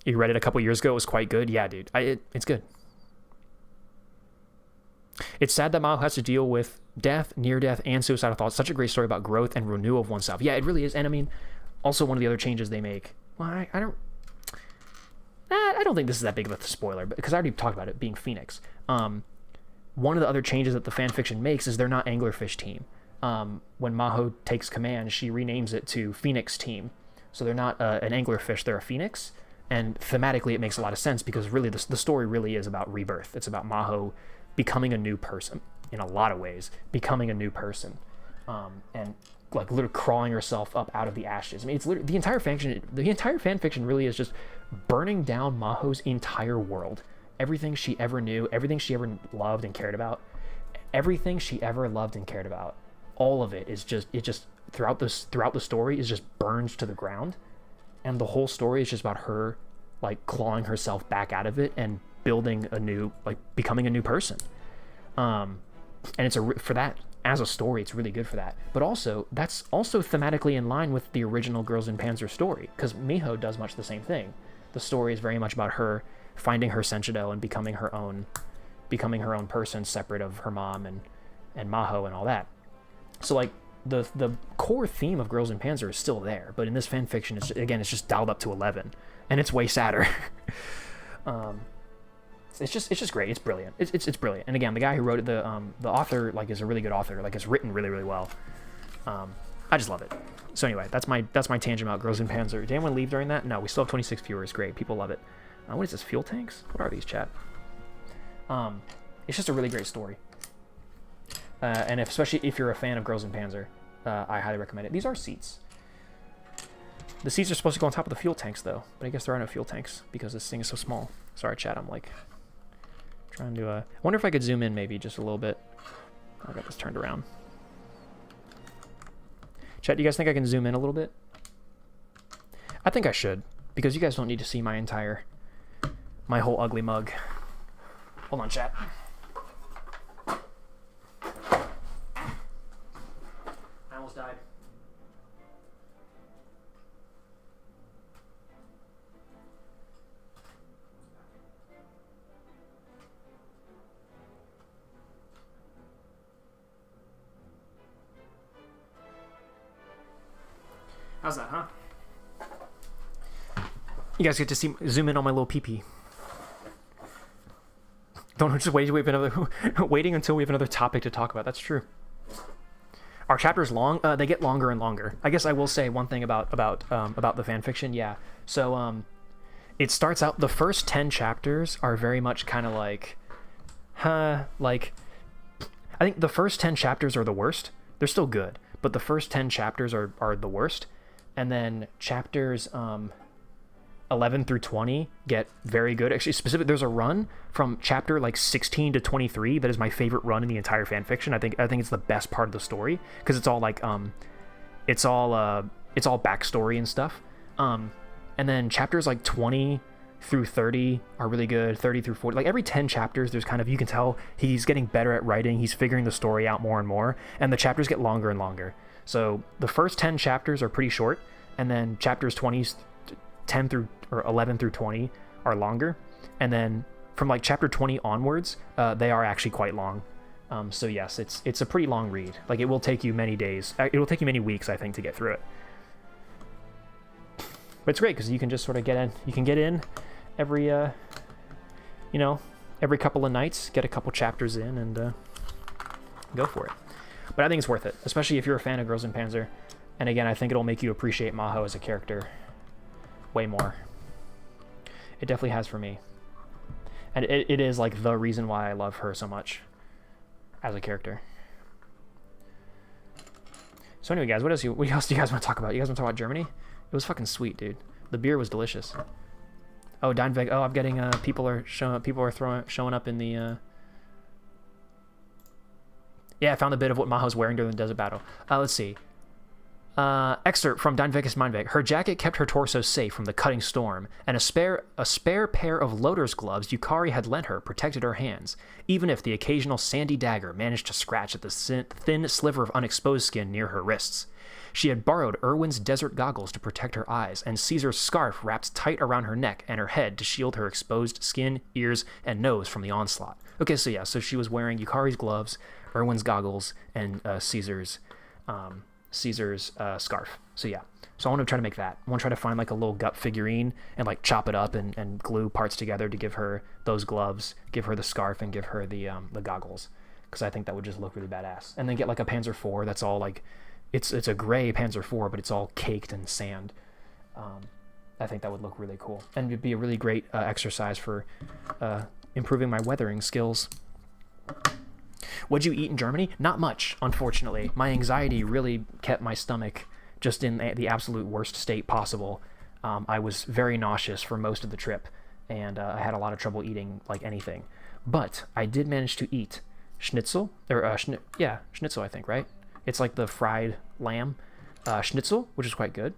You read it a couple years ago. It was quite good. Yeah, dude. It's good. It's sad that Mao has to deal with death, near death, and suicidal thoughts. Such a great story about growth and renewal of oneself. Yeah, it really is. And I mean, also one of the other changes they make. Well, I don't think this is that big of a spoiler, but because I already talked about it being Phoenix. One of the other changes that the fanfiction makes is they're not Anglerfish team. When Maho takes command, she renames it to Phoenix team. So they're not an Anglerfish, they're a Phoenix. And thematically, it makes a lot of sense because really the story really is about rebirth. It's about Maho becoming a new person in a lot of ways, becoming a new person, and like literally crawling herself up out of the ashes. I mean, it's literally the entire fan fiction really is just burning down Maho's entire world. Everything she ever knew, everything she ever loved and cared about, all of it is just throughout the story is just burned to the ground. And the whole story is just about her like clawing herself back out of it and building a new, like becoming a new person. And it's for that, as a story, it's really good for that. But also, that's also thematically in line with the original Girls in Panzer story, because Miho does much the same thing. The story is very much about her finding her Senshidou and becoming her own person, separate of her mom and Maho and all that. So like the core theme of Girls in Panzer is still there, but in this fan fiction, it's just dialed up to 11, and it's way sadder. It's just great. It's brilliant. It's brilliant. And again, the guy who wrote it, the author, like, is a really good author. Like, it's written really, really well. I just love it. So anyway, that's my tangent about Girls in Panzer. Did anyone leave during that? No, we still have 26 viewers. Great. People love it. What is this? Fuel tanks? What are these, chat? It's just a really great story. And especially if you're a fan of Girls in Panzer, I highly recommend it. These are seats. The seats are supposed to go on top of the fuel tanks, though. But I guess there are no fuel tanks because this thing is so small. Sorry, chat. I'm like trying to. I wonder if I could zoom in maybe just a little bit. I got this turned around. Chat, do you guys think I can zoom in a little bit? I think I should, because you guys don't need to see my whole ugly mug. Hold on, chat. I almost died. How's that, huh? You guys get to zoom in on my little pee-pee. Don't just waiting until we have another topic to talk about. That's true. Are chapters long? They get longer and longer. I guess I will say one thing about the fan fiction. Yeah. So it starts out, the first 10 chapters are very much kind of like, I think the first 10 chapters are the worst. They're still good, but the first 10 chapters are the worst. And then chapters 11 through 20 get very good. Actually, there's a run from chapter like 16 to 23 that is my favorite run in the entire fan fiction. I think it's the best part of the story because it's all like it's all backstory and stuff. And then chapters like 20 through 30 are really good. 30 through 40, like every 10 chapters, there's kind of, you can tell he's getting better at writing. He's figuring the story out more and more, and the chapters get longer and longer. So the first 10 chapters are pretty short, and then chapters 10 through or 11 through 20 are longer, and then from like chapter 20 onwards, they are actually quite long. So yes, it's a pretty long read. Like, it will take you many days. It will take you many weeks, I think, to get through it. But it's great because you can just sort of get in. You can get in every, every couple of nights, get a couple chapters in, and go for it. But I think it's worth it, especially if you're a fan of Girls in Panzer. And again, I think it'll make you appreciate Maho as a character way more. It definitely has for me. And it is like the reason why I love her so much as a character. So anyway, guys, what else do you guys want to talk about? You guys want to talk about Germany? It was fucking sweet, dude. The beer was delicious. Oh, Dynveg. Oh, I'm getting people are showing up in the Yeah, I found a bit of what Maho's wearing during the desert battle. Let's see. Excerpt from Dynveg's Mindveg. Her jacket kept her torso safe from the cutting storm, and a spare pair of loader's gloves Yukari had lent her protected her hands, even if the occasional sandy dagger managed to scratch at the thin sliver of unexposed skin near her wrists. She had borrowed Erwin's desert goggles to protect her eyes, and Caesar's scarf wrapped tight around her neck and her head to shield her exposed skin, ears, and nose from the onslaught. Okay, so yeah, so she was wearing Yukari's gloves, Erwin's goggles, and Caesar's scarf. So yeah, so I want to try to make that. I want to try to find like a little gut figurine and like chop it up and glue parts together to give her those gloves, give her the scarf, and give her the goggles, because I think that would just look really badass. And then get like a Panzer IV that's all like, it's a gray Panzer IV, but it's all caked in sand. I think that would look really cool, and it'd be a really great exercise for improving my weathering skills. What'd you eat in Germany? Not much, unfortunately. My anxiety really kept my stomach just in the absolute worst state possible. I was very nauseous for most of the trip, and I had a lot of trouble eating like anything. But I did manage to eat schnitzel, or schnitzel, I think, right? It's like the fried lamb schnitzel, which is quite good.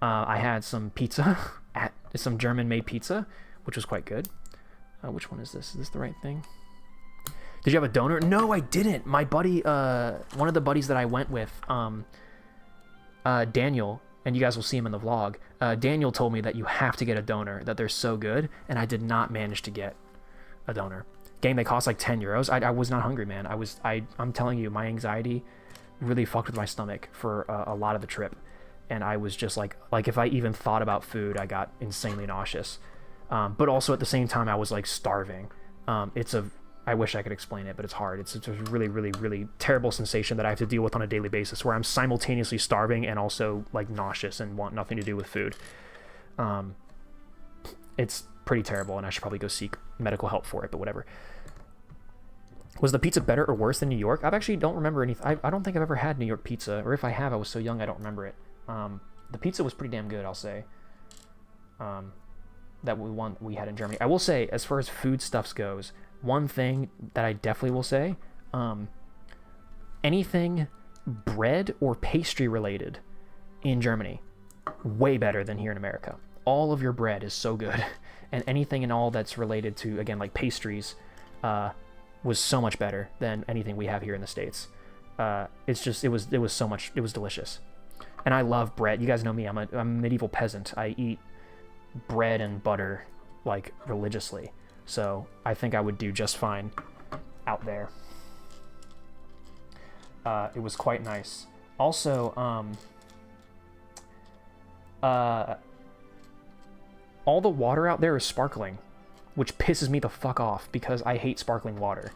I had some pizza, some German-made pizza, which was quite good. Which one is this? Is this the right thing? Did you have a donor? No, I didn't. My buddy, one of the buddies that I went with, Daniel, and you guys will see him in the vlog. Daniel told me that you have to get a donor, that they're so good, and I did not manage to get a donor. Gang, they cost like 10 euros. I was not hungry, man. I'm telling you, my anxiety really fucked with my stomach for a lot of the trip, and I was just like if I even thought about food, I got insanely nauseous. But also at the same time, I was like starving. I wish I could explain it, but it's hard. It's a really, really, really terrible sensation that I have to deal with on a daily basis, where I'm simultaneously starving and also like nauseous and want nothing to do with food. It's pretty terrible, and I should probably go seek medical help for it, but whatever. Was the pizza better or worse than New York? I actually don't remember anything. I don't think I've ever had New York pizza, or if I have, I was so young I don't remember it. The pizza was pretty damn good, I'll say. That we had in Germany. I will say, as far as foodstuffs goes, one thing that I definitely will say, anything bread or pastry related in Germany, way better than here in America. All of your bread is so good, and anything and all that's related to, again, like pastries, was so much better than anything we have here in the States. It was so much, it was delicious. And I love bread. You guys know me, I'm a medieval peasant. I eat bread and butter like religiously. So I think I would do just fine out there. It was quite nice. Also, all the water out there is sparkling, which pisses me the fuck off because I hate sparkling water.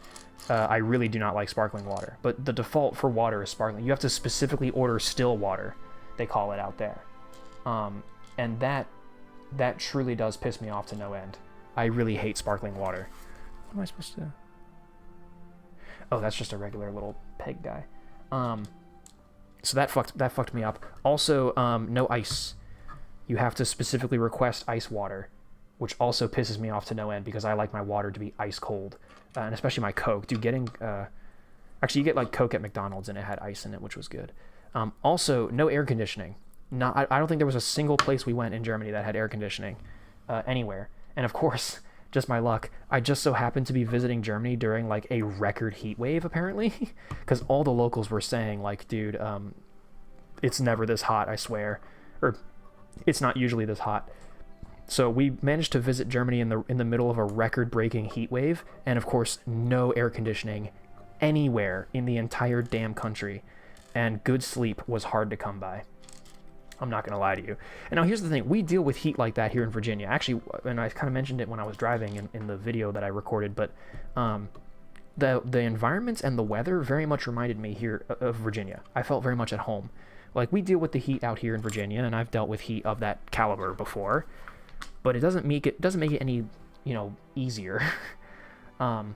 I really do not like sparkling water, but the default for water is sparkling. You have to specifically order still water, they call it out there. And that truly does piss me off to no end. I really hate sparkling water. What am I supposed to... Oh, that's just a regular little peg guy. So that fucked me up. Also, no ice. You have to specifically request ice water, which also pisses me off to no end because I like my water to be ice cold, and especially my Coke. Dude, getting actually you get like Coke at McDonald's and it had ice in it, which was good. Also, no air conditioning. I don't think there was a single place we went in Germany that had air conditioning anywhere. And of course, just my luck, I just so happened to be visiting Germany during like a record heat wave apparently, because all the locals were saying like, dude, it's never this hot, I swear, or it's not usually this hot. So we managed to visit Germany in the middle of a record-breaking heat wave, and of course, no air conditioning anywhere in the entire damn country, and good sleep was hard to come by. I'm not gonna lie to you. And now here's the thing, we deal with heat like that here in Virginia. Actually, and I kind of mentioned it when I was driving in the video that I recorded, but the environment and the weather very much reminded me here of Virginia. I felt very much at home. Like, we deal with the heat out here in Virginia, and I've dealt with heat of that caliber before, but it doesn't make it any, easier. And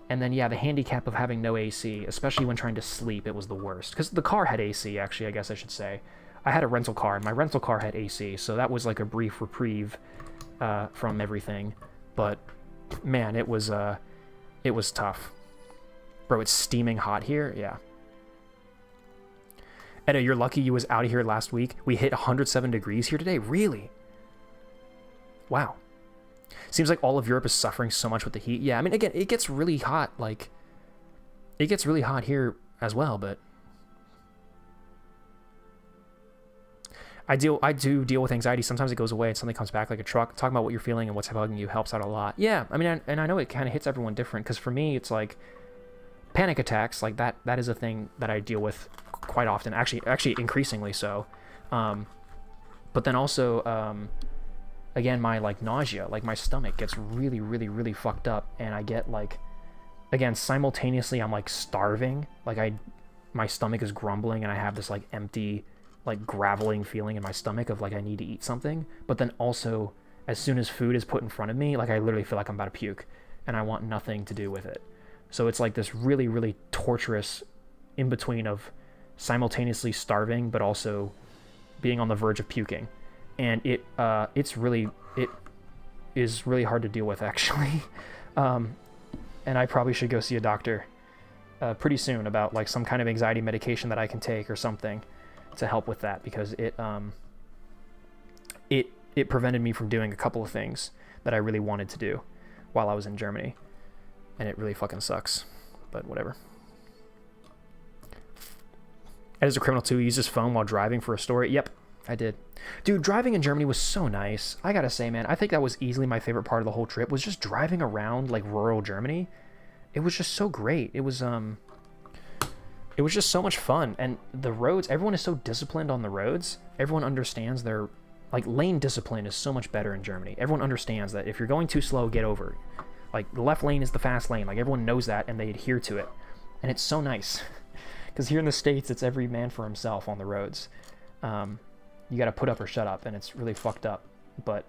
then yeah, the handicap of having no AC, especially when trying to sleep, it was the worst. Because the car had AC, actually, I guess I should say. I had a rental car, and my rental car had AC, so that was like a brief reprieve from everything. But man, it was tough. Bro, it's steaming hot here. Yeah. Edda, you're lucky you was out of here last week. We hit 107 degrees here today. Really? Wow. Seems like all of Europe is suffering so much with the heat. Yeah, I mean, again, it gets really hot. Like, it gets really hot here as well, but I do deal with anxiety. Sometimes it goes away and something comes back like a truck. Talking about what you're feeling and what's bugging you helps out a lot. Yeah, I mean, and I know it kind of hits everyone different, because for me, it's like panic attacks, like that is a thing that I deal with quite often, actually increasingly so. But then also, again, my like nausea, like my stomach gets really, really, really fucked up, and I get like, again, simultaneously I'm like starving, like my stomach is grumbling, and I have this like empty, like graveling feeling in my stomach of like I need to eat something. But then also, as soon as food is put in front of me, like I literally feel like I'm about to puke, and I want nothing to do with it. So it's like this really, really torturous in between of simultaneously starving but also being on the verge of puking, and it is really hard to deal with, actually. And I probably should go see a doctor pretty soon about like some kind of anxiety medication that I can take or something to help with that, because it prevented me from doing a couple of things that I really wanted to do. while I was in Germany. And it really fucking sucks. But whatever. Ed is a criminal too. He used his phone while driving for a story. Yep, I did. Dude, driving in Germany was so nice. I gotta say, man, I think that was easily my favorite part of the whole trip, was just driving around, like, rural Germany. It was just so great. It was just so much fun. And the roads, everyone is so disciplined on the roads. Everyone understands their, like, lane discipline is so much better in Germany. Everyone understands that if you're going too slow, get over. Like, the left lane is the fast lane. Like, everyone knows that, and they adhere to it. And it's so nice. Because here in the States, it's every man for himself on the roads. You got to put up or shut up, and it's really fucked up. But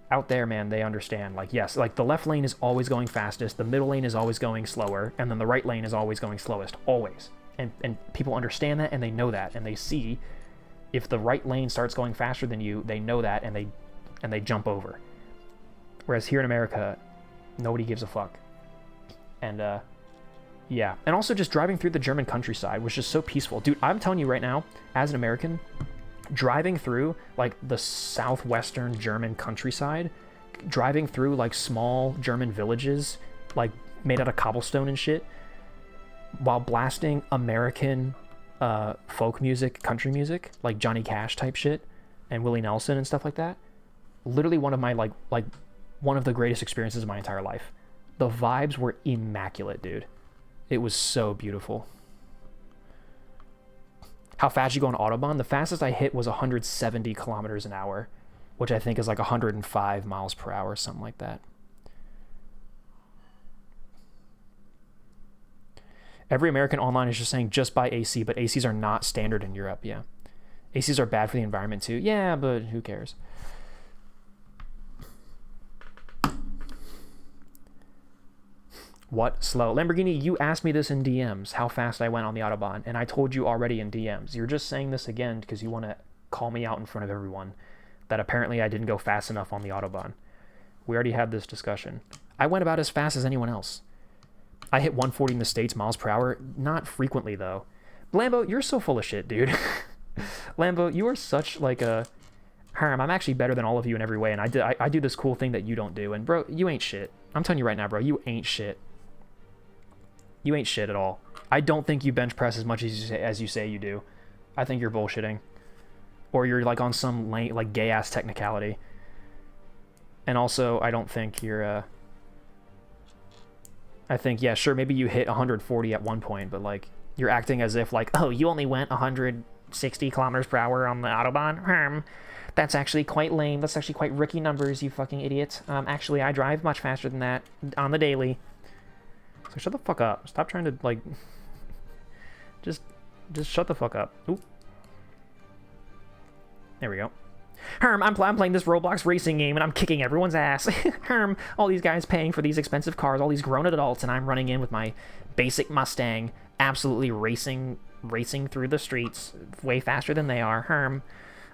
out there, man, they understand. Like, yes, like the left lane is always going fastest, the middle lane is always going slower, and then the right lane is always going slowest, always. And people understand that, and they know that, and they see if the right lane starts going faster than you, they know that, and they jump over. Whereas here in America, nobody gives a fuck. And yeah, and also just driving through the German countryside was just so peaceful. Dude, I'm telling you right now, as an American, driving through, like, the southwestern German countryside, driving through, like, small German villages, like, made out of cobblestone and shit, while blasting American folk music, country music, like Johnny Cash type shit, and Willie Nelson and stuff like that, literally one of my, like one of the greatest experiences of my entire life. The vibes were immaculate, dude. It was so beautiful. How fast you go on Autobahn? The fastest I hit was 170 kilometers an hour, which I think is like 105 miles per hour, something like that. Every American online is just saying just buy AC, but ACs are not standard in Europe. Yeah. ACs are bad for the environment too. Yeah, but who cares? What? Slow? Lamborghini, you asked me this in DMs, how fast I went on the Autobahn, and I told you already in DMs. You're just saying this again because you want to call me out in front of everyone that apparently I didn't go fast enough on the Autobahn. We already had this discussion. I went about as fast as anyone else. I hit 140 in the States miles per hour. Not frequently, though. Lambo, you're so full of shit, dude. Lambo, you are such like a... Herm, I'm actually better than all of you in every way, and I do this cool thing that you don't do, and bro, you ain't shit. I'm telling you right now, bro, you ain't shit. You ain't shit at all. I don't think you bench press as much as you say you do. I think you're bullshitting. Or you're like on some like gay ass technicality. And also, I don't think you're I think, yeah, sure, maybe you hit 140 at one point, but like you're acting as if like, oh, you only went 160 kilometers per hour on the Autobahn. That's actually quite lame. That's actually quite rookie numbers, you fucking idiot. Actually, I drive much faster than that on the daily. So shut the fuck up. Stop trying to, like... Just shut the fuck up. Oop. There we go. Herm, I'm playing this Roblox racing game, and I'm kicking everyone's ass. Herm, all these guys paying for these expensive cars, all these grown adults, and I'm running in with my basic Mustang, absolutely racing through the streets, way faster than they are. Herm,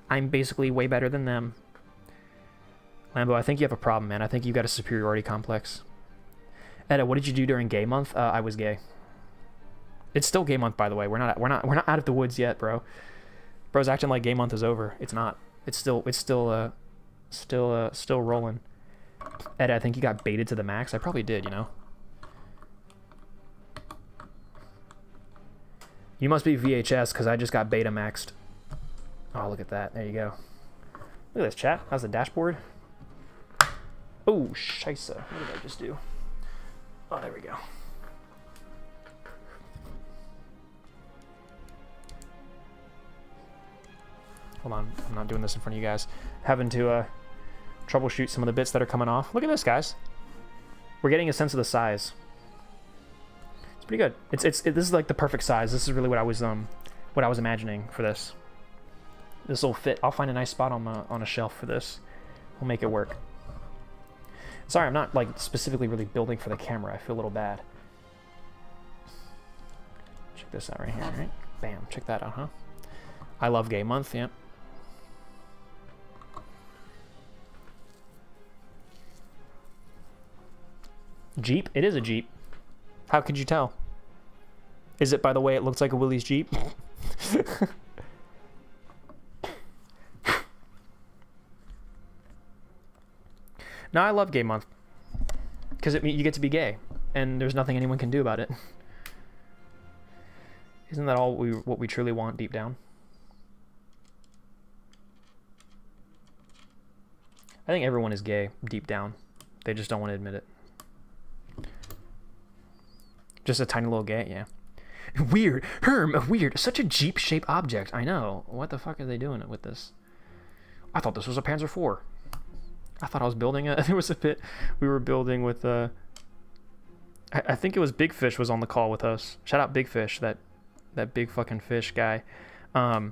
I'm basically way better than them. Lambo, I think you have a problem, man. I think you've got a superiority complex. Edda, what did you do during gay month? I was gay. It's still gay month, by the way. We're not out of the woods yet, bro. Bro's acting like gay month is over. It's not. It's still rolling. Edda, I think you got baited to the max. I probably did, you know. You must be VHS because I just got beta maxed. Oh, look at that. There you go. Look at this, chat. How's the dashboard? Oh, scheisse. What did I just do? Oh, there we go. Hold on, I'm not doing this in front of you guys. Having to troubleshoot some of the bits that are coming off. Look at this, guys. We're getting a sense of the size. It's pretty good. This is like the perfect size. This is really what I was imagining for this. This will fit. I'll find a nice spot on a shelf for this. We'll make it work. Sorry, I'm not like specifically really building for the camera. I feel a little bad. Check this out right here, right? Bam, check that out, huh? I love gay month, yeah. Jeep? It is a Jeep. How could you tell? Is it by the way it looks like a Willys Jeep? No, I love gay month. Because it means you get to be gay, and there's nothing anyone can do about it. Isn't that all what we truly want deep down? I think everyone is gay deep down. They just don't want to admit it. Just a tiny little gay, yeah. Weird. Weird. Such a Jeep-shaped object. I know. What the fuck are they doing with this? I thought this was a Panzer IV. I thought I was building a... There was a bit we were building with... I think it was Big Fish was on the call with us. Shout out Big Fish, that big fucking fish guy. And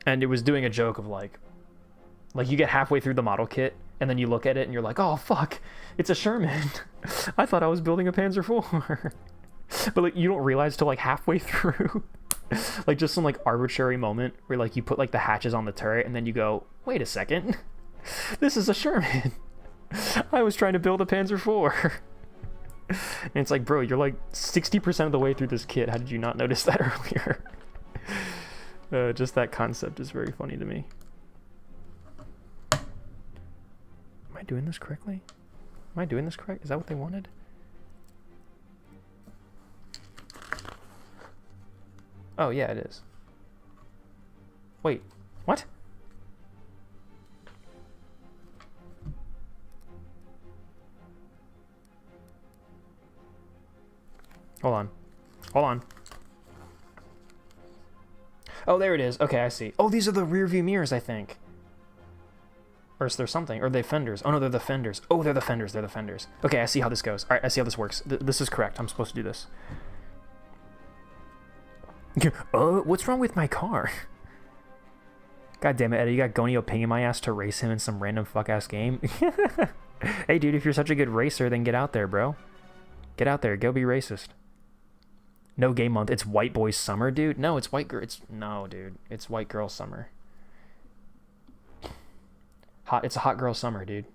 it was doing a joke of like you get halfway through the model kit, and then you look at it and you're like, oh fuck, it's a Sherman. I thought I was building a Panzer IV. But like you don't realize till like halfway through. Like just some like arbitrary moment where like you put like the hatches on the turret and then you go, wait a second, this is a Sherman. I was trying to build a Panzer IV. And it's like, bro, you're like 60% of the way through this kit. How did you not notice that earlier? Just that concept is very funny to me. Am I doing this correctly? Am I doing this correct? Is that what they wanted? Oh, yeah, it is. Wait, what? Hold on. Hold on. Oh, there it is. Okay, I see. Oh, these are the rear view mirrors, I think. Or is there something? Or are they fenders? Oh, no, they're the fenders. Oh, they're the fenders. They're the fenders. Okay, I see how this goes. All right, I see how this works. This is correct. I'm supposed to do this. What's wrong with my car? God damn it, Eddie. You got Gonio pinging my ass to race him in some random fuck-ass game? Hey, dude, if you're such a good racer, then get out there, bro. Get out there. Go be racist. No gay month. It's white boys summer, dude. No, it's white girl. No, dude. It's white girl summer. It's a hot girl summer, dude.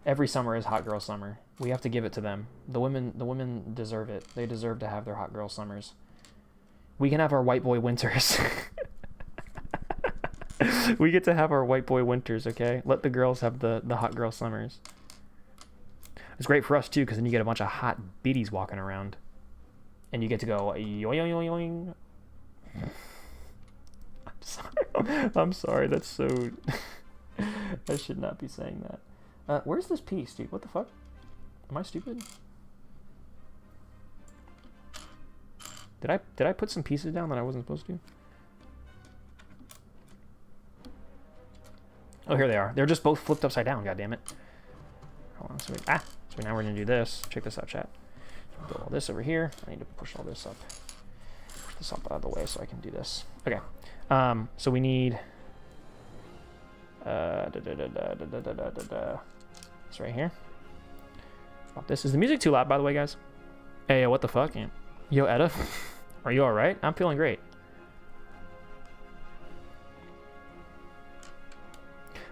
Every summer is hot girl summer. We have to give it to them. The women deserve it. They deserve to have their hot girl summers. We can have our white boy winters. We get to have our white boy winters, okay? Let the girls have the hot girl summers. It's great for us too, because then you get a bunch of hot biddies walking around. And you get to go yoing. I'm sorry, that's so... I should not be saying that. Where's this piece, dude? What the fuck? Am I stupid? Did I put some pieces down that I wasn't supposed to? Oh, here they are. They're just both flipped upside down, goddammit. Hold on, so now we're gonna do this. Check this out, chat. Put all this over here. I need to push all this up. Push this up out of the way so I can do this. Okay. So we need this right here. This is the music too loud, by the way, guys. Hey, what the fuck? Yo, Etta, are you all right? I'm feeling great.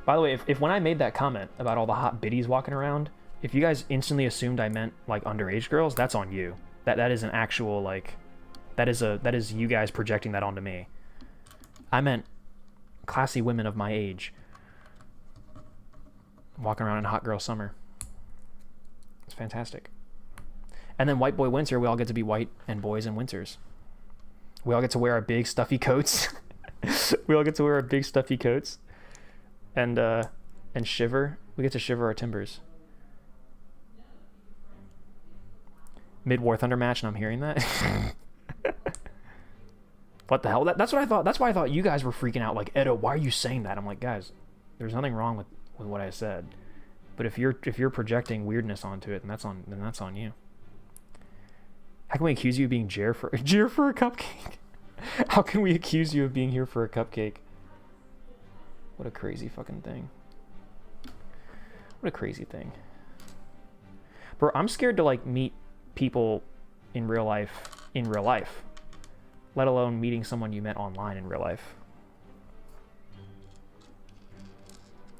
By the way, if when I made that comment about all the hot biddies walking around, if you guys instantly assumed I meant like underage girls, that's on you. That is an actual like, that is you guys projecting that onto me. I meant classy women of my age walking around in hot girl summer. It's fantastic. And then white boy winter, we all get to be white and boys in winters. We all get to wear our big stuffy coats. We all get to wear our big stuffy coats. And shiver. We get to shiver our timbers. Mid-War Thunder match, and I'm hearing that. What the hell? That's what I thought. That's why I thought you guys were freaking out. Like, Edo, why are you saying that? I'm like, guys, there's nothing wrong with what I said. But if you're projecting weirdness onto it, then that's on you. How can we accuse you of being Jer for a cupcake? How can we accuse you of being here for a cupcake? What a crazy fucking thing. What a crazy thing. Bro, I'm scared to like meet people in real life, let alone meeting someone you met online in real life.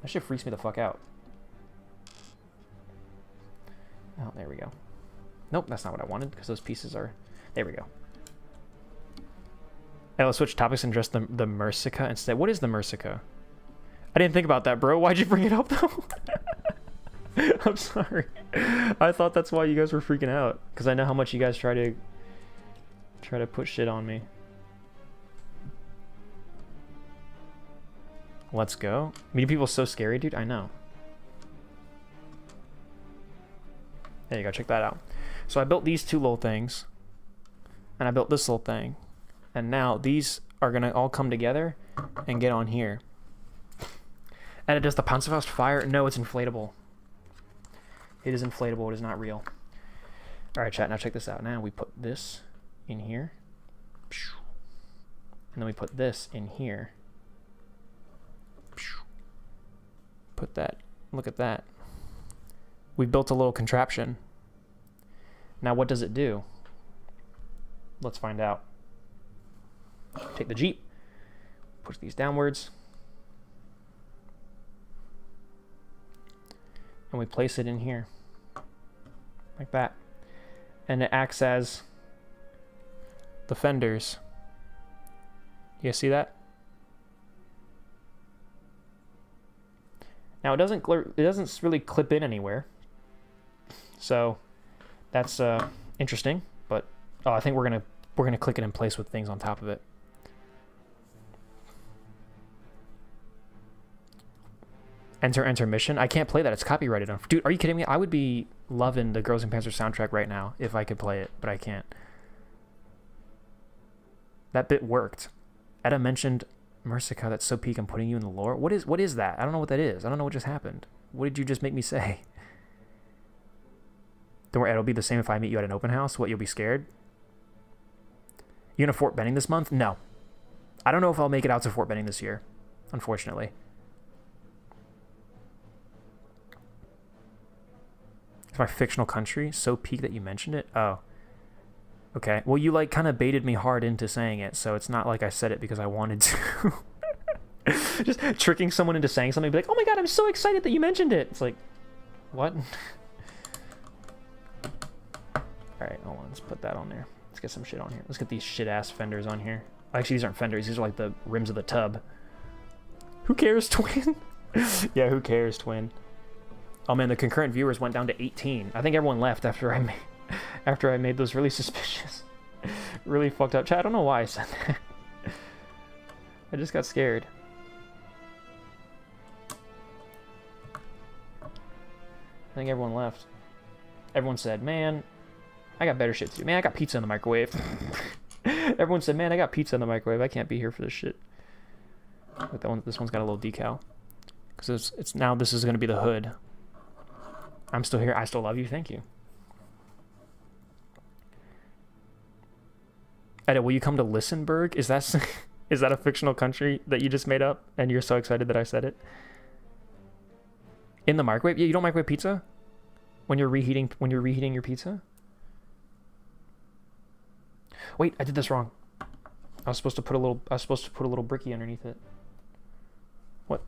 That shit freaks me the fuck out. Oh, there we go. Nope, that's not what I wanted, because those pieces are... There we go. Hey, let's switch topics and address the Mercica instead. What is the Mercica? I didn't think about that, bro. Why'd you bring it up, though? I'm sorry. I thought that's why you guys were freaking out, because I know how much you guys try to put shit on me. Let's go. Meeting people is so scary, dude. I know. There you go. Check that out. So I built these two little things, and I built this little thing, and now these are gonna all come together and get on here. And it does the Panzerfaust fire? No, it's inflatable. It is inflatable. It is not real. All right, chat. Now check this out. Now we put this in here, and then we put this in here. Put that. Look at that. We built a little contraption. Now what does it do? Let's find out. Take the Jeep, push these downwards, and we place it in here like that, and it acts as the fenders. You guys see that? Now it doesn't really clip in anywhere, so that's interesting. But I think we're gonna click it in place with things on top of it. Enter intermission. I can't play that. It's copyrighted. Dude, are you kidding me? I would be loving the Girls and Panzer soundtrack right now if I could play it, but I can't. That bit worked. Edda mentioned Mercica, that's so peak. I'm putting you in the lore. What is that? I don't know what that is. I don't know what just happened. What did you just make me say? Don't worry, it'll be the same if I meet you at an open house. What, you'll be scared? You gonna Fort Benning this month? No. I don't know if I'll make it out to Fort Benning this year, unfortunately. It's my fictional country. So peak that you mentioned it? Oh. Okay. Well, you like kind of baited me hard into saying it, so it's not like I said it because I wanted to. Just tricking someone into saying something, be like, oh my god, I'm so excited that you mentioned it. It's like, what? Alright, hold on. Let's put that on there. Let's get some shit on here. Let's get these shit-ass fenders on here. Actually, these aren't fenders. These are like the rims of the tub. Who cares, twin? Yeah, who cares, twin? Oh man, the concurrent viewers went down to 18. I think everyone left after I made those really suspicious, really fucked up chat. I don't know why I said that. I just got scared. I think everyone left. Everyone said, man, I got better shit to do. Man, I got pizza in the microwave. Everyone said, man, I got pizza in the microwave. I can't be here for this shit. But that one, this one's got a little decal. Because it's now this is going to be the hood. I'm still here. I still love you. Thank you. Edda, will you come to Lisenberg? Is that a fictional country that you just made up and you're so excited that I said it? In the microwave? Yeah, you don't microwave pizza? When you're reheating your pizza? Wait, I did this wrong. I was supposed to put a little bricky underneath it. What?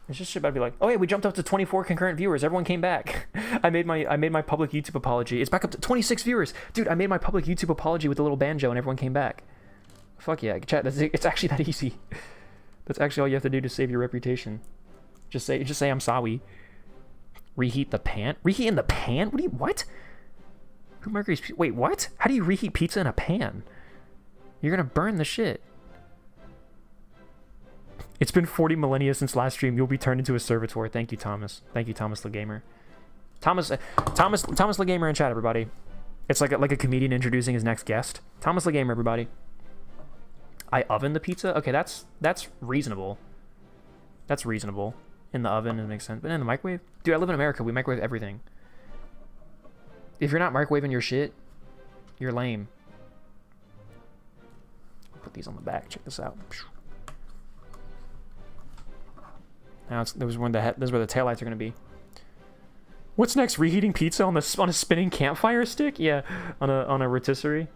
It's just about to be like, oh yeah, we jumped up to 24 concurrent viewers. Everyone came back. I made my public YouTube apology. It's back up to 26 viewers. Dude, I made my public YouTube apology with a little banjo and everyone came back. Fuck yeah, chat. It's actually that easy. That's actually all you have to do to save your reputation. Just say I'm sorry. Reheat the pan? Reheat in the pan? What? Who microwaves? Wait, what? How do you reheat pizza in a pan? You're gonna burn the shit. It's been 40 millennia since last stream. You'll be turned into a servitor. Thank you, Thomas. Thank you, Thomas LeGamer. Thomas LeGamer in chat, everybody. It's like a comedian introducing his next guest. Thomas LeGamer, everybody. I oven the pizza? Okay, that's reasonable. That's reasonable. In the oven, it makes sense. But in the microwave? Dude, I live in America. We microwave everything. If you're not microwaving your shit, you're lame. Put these on the back. Check this out. Now this is where the taillights are going to be. What's next? Reheating pizza on a spinning campfire stick? Yeah, on a rotisserie.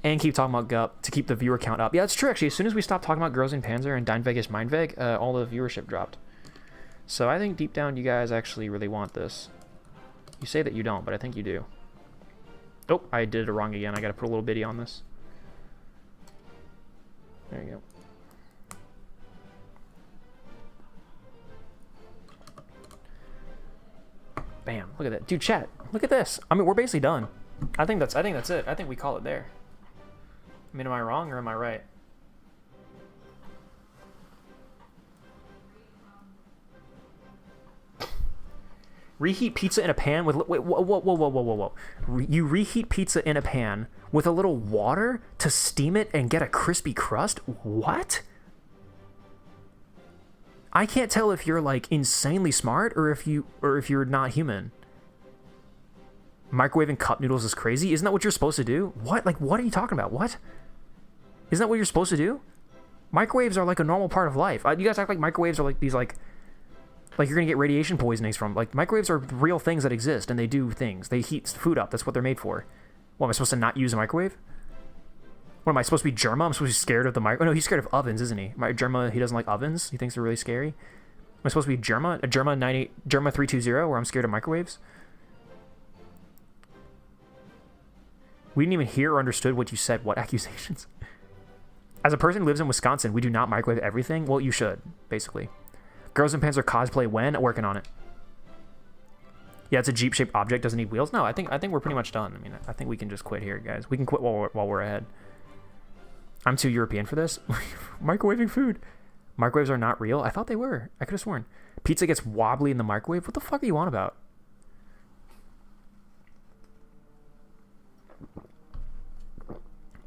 And keep talking about Gup to keep the viewer count up. Yeah, that's true, actually. As soon as we stopped talking about Girls in Panzer and Dein Vegas Meinveg, all the viewership dropped. So I think deep down you guys actually really want this. You say that you don't, but I think you do. Oh, I did it wrong again. I got to put a little bitty on this. There you go. Bam. Look at that. Dude, chat. Look at this. I mean, we're basically done. I think that's it. I think we call it there. I mean, am I wrong or am I right? Reheat pizza in a pan with... Wait, whoa. You reheat pizza in a pan with a little water to steam it and get a crispy crust? What? I can't tell if you're, like, insanely smart or if you're not human. Microwaving cup noodles is crazy? Isn't that what you're supposed to do? What? Like, what are you talking about? What? Isn't that what you're supposed to do? Microwaves are, like, a normal part of life. You guys act like microwaves are, like, these, like you're gonna get radiation poisonings from. Like, microwaves are real things that exist, and they do things. They heat food up. That's what they're made for. What, am I supposed to not use a microwave? What, am I supposed to be Germa? I'm supposed to be scared of the microwave? Oh, no, he's scared of ovens, isn't he? Germa, he doesn't like ovens? He thinks they're really scary? Am I supposed to be Germa? A Germa 320, where I'm scared of microwaves? We didn't even hear or understood what you said. What accusations? As a person who lives in Wisconsin, we do not microwave everything. Well, you should, basically. Girls in Pants are cosplay when? Working on it. Yeah, it's a Jeep-shaped object. Doesn't need wheels. No, I think we're pretty much done. I mean, I think we can just quit here, guys. We can quit while we're ahead. I'm too European for this. Microwaving food. Microwaves are not real? I thought they were. I could have sworn. Pizza gets wobbly in the microwave? What the fuck are you on about?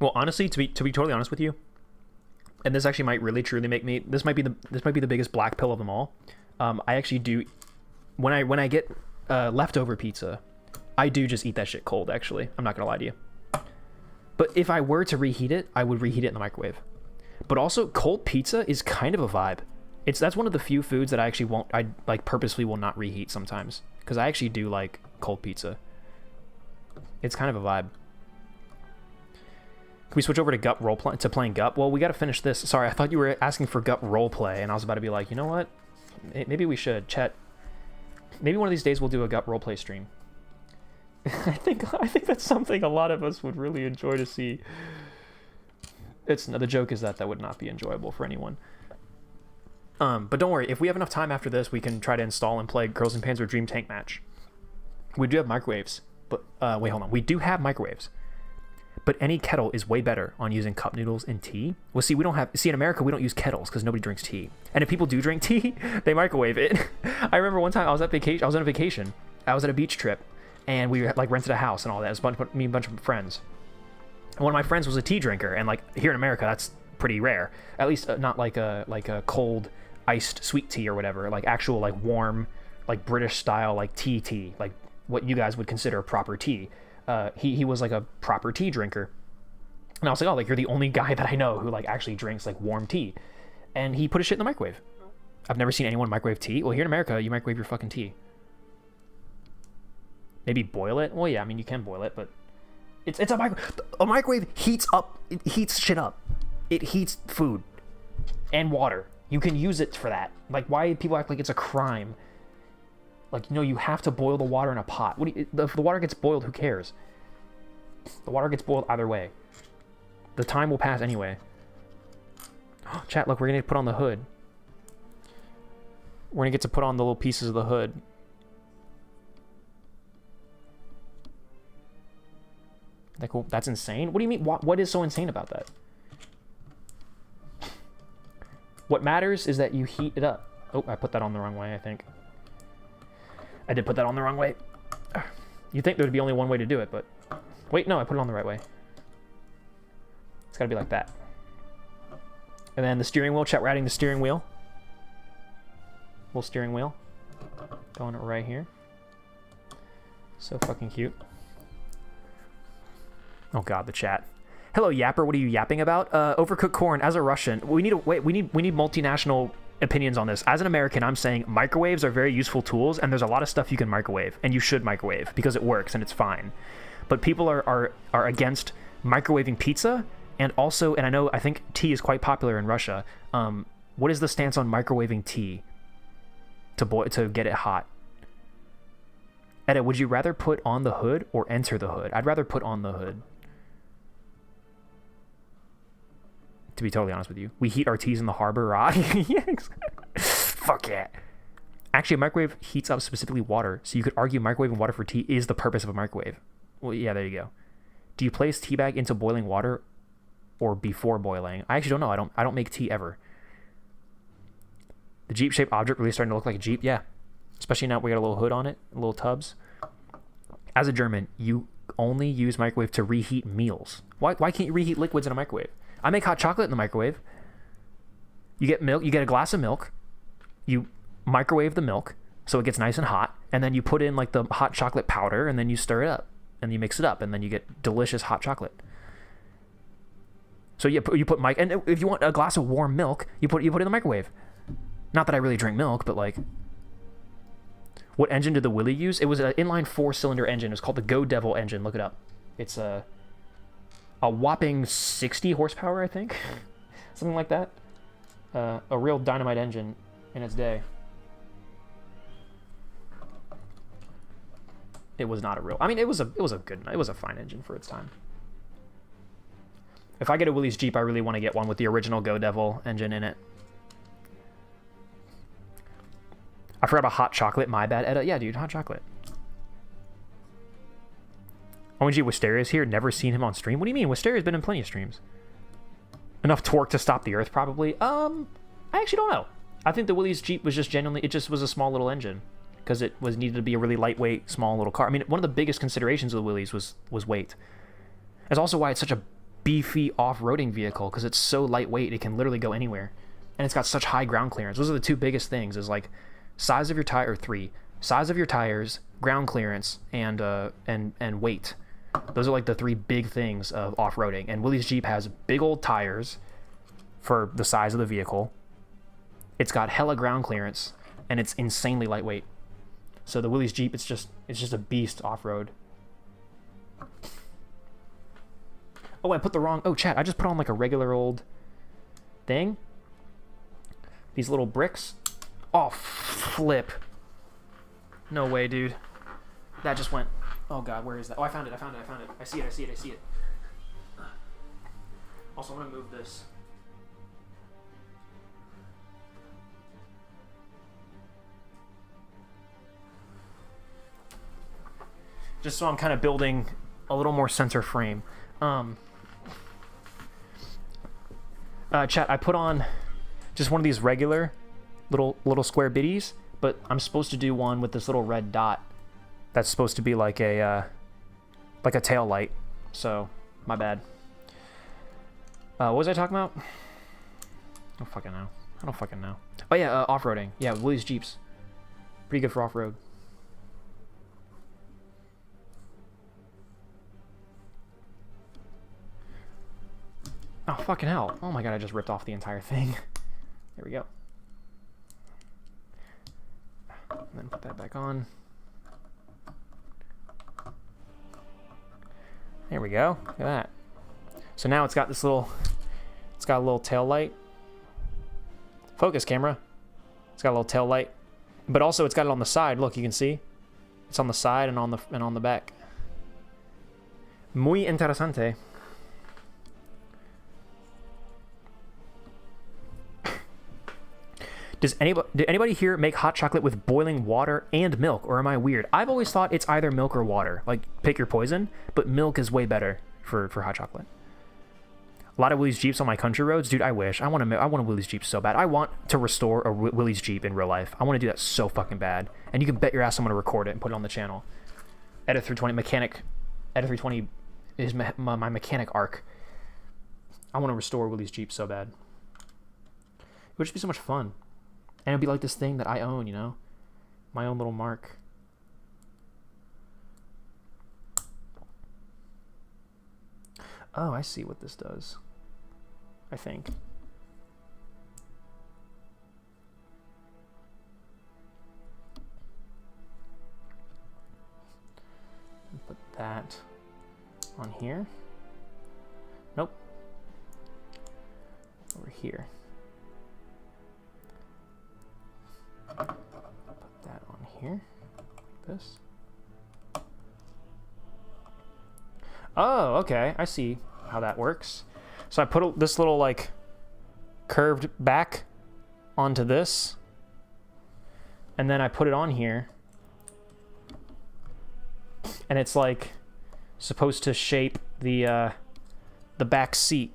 Well, honestly, to be totally honest with you, and this actually might really truly make me, this might be the biggest black pill of them all. I actually do, when I get leftover pizza, I do just eat that shit cold. Actually, I'm not gonna lie to you. But if I were to reheat it, I would reheat it in the microwave. But also, cold pizza is kind of a vibe. That's one of the few foods that I like purposely will not reheat sometimes, because I actually do like cold pizza. It's kind of a vibe. Can we switch over to gut roleplay, to playing gut? Well, we got to finish this. Sorry, I thought you were asking for gut roleplay, and I was about to be like, you know what? Maybe we should. Chet, maybe one of these days we'll do a gut roleplay stream. I think that's something a lot of us would really enjoy to see. The joke is that would not be enjoyable for anyone. But don't worry, if we have enough time after this, we can try to install and play Girls in Pants or Dream Tank Match. We do have microwaves, but wait, hold on. We do have microwaves. But any kettle is way better on using cup noodles and tea. Well, see, in America, we don't use kettles because nobody drinks tea. And if people do drink tea, they microwave it. I remember one time I was on a vacation. I was at a beach trip, and we like rented a house and all that. It was a bunch of friends. And one of my friends was a tea drinker, and like here in America, that's pretty rare. At least not like a cold iced sweet tea or whatever. Like actual like warm, like British style like tea, like what you guys would consider proper tea. He was like a proper tea drinker, and I was like, oh, like you're the only guy that I know who like actually drinks like warm tea. And he put his shit in the microwave. I've never seen anyone microwave tea. Well, here in America, you microwave your fucking tea. Maybe boil it. Well, yeah, I mean you can boil it, but it's a microwave. A microwave heats up. It heats shit up. It heats food and water. You can use it for that. Like, why do people act like it's a crime? Like, you know, you have to boil the water in a pot. If the water gets boiled, who cares? The water gets boiled either way. The time will pass anyway. Chat, look, we're going to put on the hood. We're going to get to put on the little pieces of the hood. Like, cool. That's insane? What do you mean? What is so insane about that? What matters is that you heat it up. Oh, I put that on the wrong way, I think. I did put that on the wrong way. You'd think there would be only one way to do it, but... Wait, no, I put it on the right way. It's gotta be like that. And then the steering wheel. Chat, we're adding the steering wheel. Little steering wheel. Going right here. So fucking cute. Oh god, the chat. Hello, Yapper. What are you yapping about? Overcooked corn. As a Russian, we need multinational opinions on this. As an American, I'm saying microwaves are very useful tools, and there's a lot of stuff you can microwave, and you should microwave because it works and it's fine. But people are against microwaving pizza, and also, and I think tea is quite popular in Russia. What is the stance on microwaving tea to get it hot? Edda, would you rather put on the hood or enter the hood? I'd rather put on the hood. To be totally honest with you, we heat our teas in the harbor, right? Fuck yeah. Actually, a microwave heats up specifically water, so you could argue microwaving water for tea is the purpose of a microwave. Well, yeah, there you go. Do you place tea bag into boiling water or before boiling? I actually don't know. I don't make tea ever. The Jeep-shaped object really starting to look like a Jeep? Yeah. Especially now we got a little hood on it, little tubs. As a German, you only use microwave to reheat meals. Why can't you reheat liquids in a microwave? I make hot chocolate in the microwave. You get milk, you get a glass of milk, you microwave the milk so it gets nice and hot, and then you put in like the hot chocolate powder, and then you stir it up, and you mix it up, and then you get delicious hot chocolate. So you put and if you want a glass of warm milk, you put it in the microwave. Not that I really drink milk, but like, what engine did the Willy use? It was an inline 4-cylinder engine. It was called the Go Devil engine. Look it up. It's a whopping 60 horsepower, I think, something like that. A real dynamite engine in its day. It was not a real. I mean, it was a fine engine for its time. If I get a Willys Jeep, I really want to get one with the original Go Devil engine in it. I forgot about hot chocolate. My bad, Edda. Yeah, dude, hot chocolate. ONG Wisteria's here. Never seen him on stream. What do you mean? Wisteria's been in plenty of streams. Enough torque to stop the Earth, probably. I actually don't know. I think the Willys Jeep was just genuinely. It just was a small little engine because it was needed to be a really lightweight, small little car. I mean, one of the biggest considerations of the Willys was weight. That's also why it's such a beefy off-roading vehicle, because it's so lightweight it can literally go anywhere, and it's got such high ground clearance. Those are the two biggest things. Is like size of your tire, or three: size of your tires, ground clearance, and weight. Those are like the three big things of off-roading. And Willys Jeep has big old tires for the size of the vehicle. It's got hella ground clearance, and it's insanely lightweight. So the Willys Jeep, it's just a beast off-road. Oh, I put the wrong... Oh, chat, I just put on like a regular old thing. These little bricks. Oh, flip. No way, dude. That just went... Oh, God, where is that? Oh, I found it. I see it. Also, I'm going to move this. Just so I'm kind of building a little more center frame. Chat, I put on just one of these regular little square biddies, but I'm supposed to do one with this little red dot that's supposed to be like a tail light. So, my bad. What was I talking about? I don't fucking know. Oh yeah, off-roading. Yeah, Willys Jeeps. Pretty good for off-road. Oh, fucking hell. Oh my god, I just ripped off the entire thing. There we go. And then put that back on. There we go. Look at that. So now it's got this little... It's got a little tail light. Focus, camera. It's got a little tail light. But also it's got it on the side. Look, you can see. It's on the side and on the back. Muy interesante. Did anybody here make hot chocolate with boiling water and milk, or am I weird? I've always thought it's either milk or water. Like, pick your poison, but milk is way better for hot chocolate. A lot of Willys Jeeps on my country roads. Dude, I wish. I want a Willys Jeep so bad. I want to restore a Willys Jeep in real life. I want to do that so fucking bad. And you can bet your ass I'm going to record it and put it on the channel. Edit 320 mechanic. Edit 320 is my mechanic arc. I want to restore Willys Jeep so bad. It would just be so much fun. And it'd be like this thing that I own, you know? My own little mark. Oh, I see what this does. I think. Put that on here. Nope. Over here. Put that on here, like this. Oh, okay, I see how that works. So I put this little, like, curved back onto this. and then I put it on here, and it's like supposed to shape the back seat.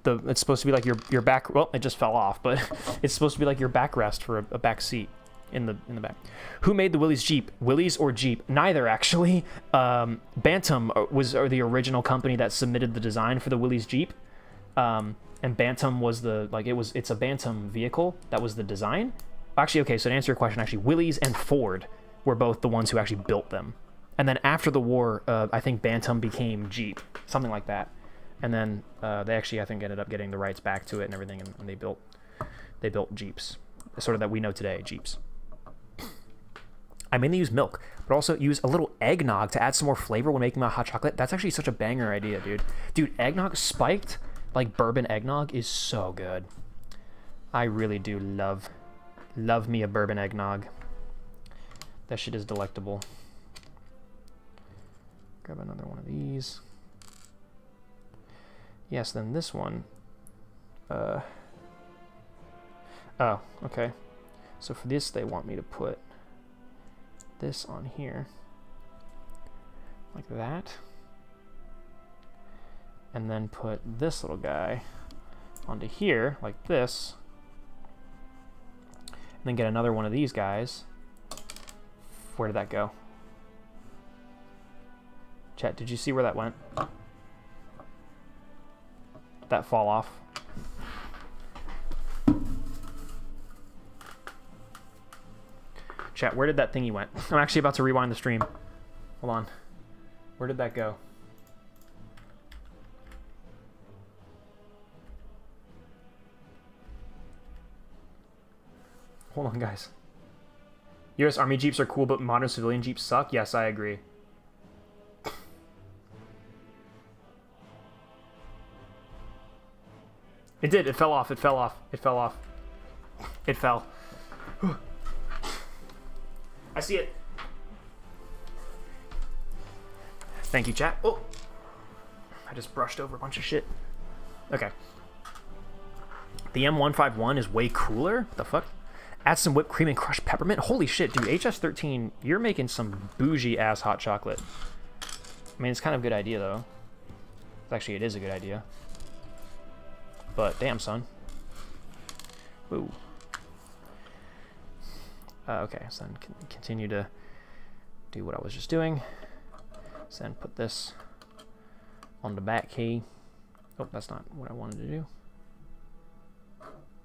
It's supposed to be like your back. Well, it just fell off, but it's supposed to be like your backrest for a back seat in the back. Who made the Willys Jeep? Willys or Jeep? Neither, actually. Bantam was the original company that submitted the design for the Willys Jeep, and Bantam was it's a Bantam vehicle that was the design. Actually, okay. So to answer your question, actually, Willys and Ford were both the ones who actually built them. And then after the war, I think Bantam became Jeep, something like that. And then they actually, I think, ended up getting the rights back to it and everything, and they built Jeeps, sort of that we know today, Jeeps. I mainly use milk, but also use a little eggnog to add some more flavor when making my hot chocolate. That's actually such a banger idea, dude. Dude, eggnog spiked, like bourbon eggnog, is so good. I really do love me a bourbon eggnog. That shit is delectable. Grab another one of these. Yes, then this one. Oh, okay. So for this, they want me to put this on here. Like that. And then put this little guy onto here, like this. And then get another one of these guys. Where did that go? Chat, did you see where that went? That fall off. Chat, where did that thingy went? I'm actually about to rewind the stream. Hold on. Where did that go? Hold on, guys. US Army Jeeps are cool, but modern civilian Jeeps suck? Yes, I agree. It did. It fell off. It fell off. It fell off. It fell. I see it. Thank you, chat. Oh, I just brushed over a bunch of shit. Okay. The M151 is way cooler. What the fuck? Add some whipped cream and crushed peppermint. Holy shit, dude. HS13, you're making some bougie ass hot chocolate. I mean, it's kind of a good idea though. Actually, it is a good idea. But damn, son. Woo. Okay, so then continue to do what I was just doing. So then put this on the back key. Oh, that's not what I wanted to do.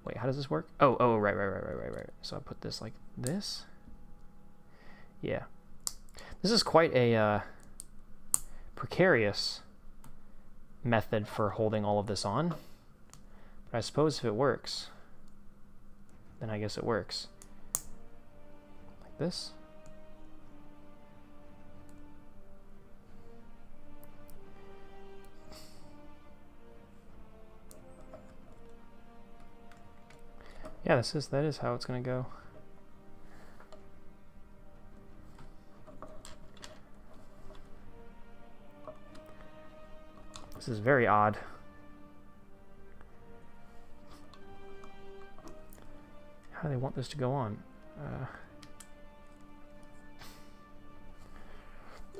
Wait, how does this work? Oh, right. So I put this like this. Yeah. This is quite a precarious method for holding all of this on. I suppose if it works, then I guess it works. Like this. Yeah, that is how it's gonna go. This is very odd. How do they want this to go on?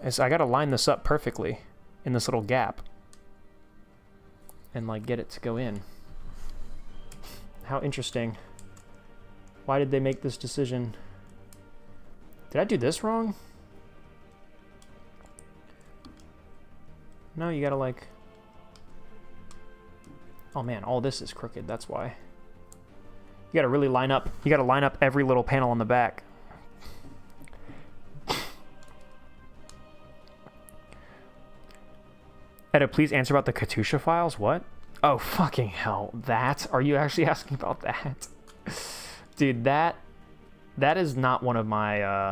I gotta line this up perfectly in this little gap and like get it to go in. How interesting. Why did they make this decision? Did I do this wrong? No, you gotta like... Oh man, all this is crooked, that's why. You gotta really line up. You gotta line up every little panel on the back. Edda, please answer about the Katusha files. What? Oh, fucking hell. That? Are you actually asking about that? Dude, that is not one of my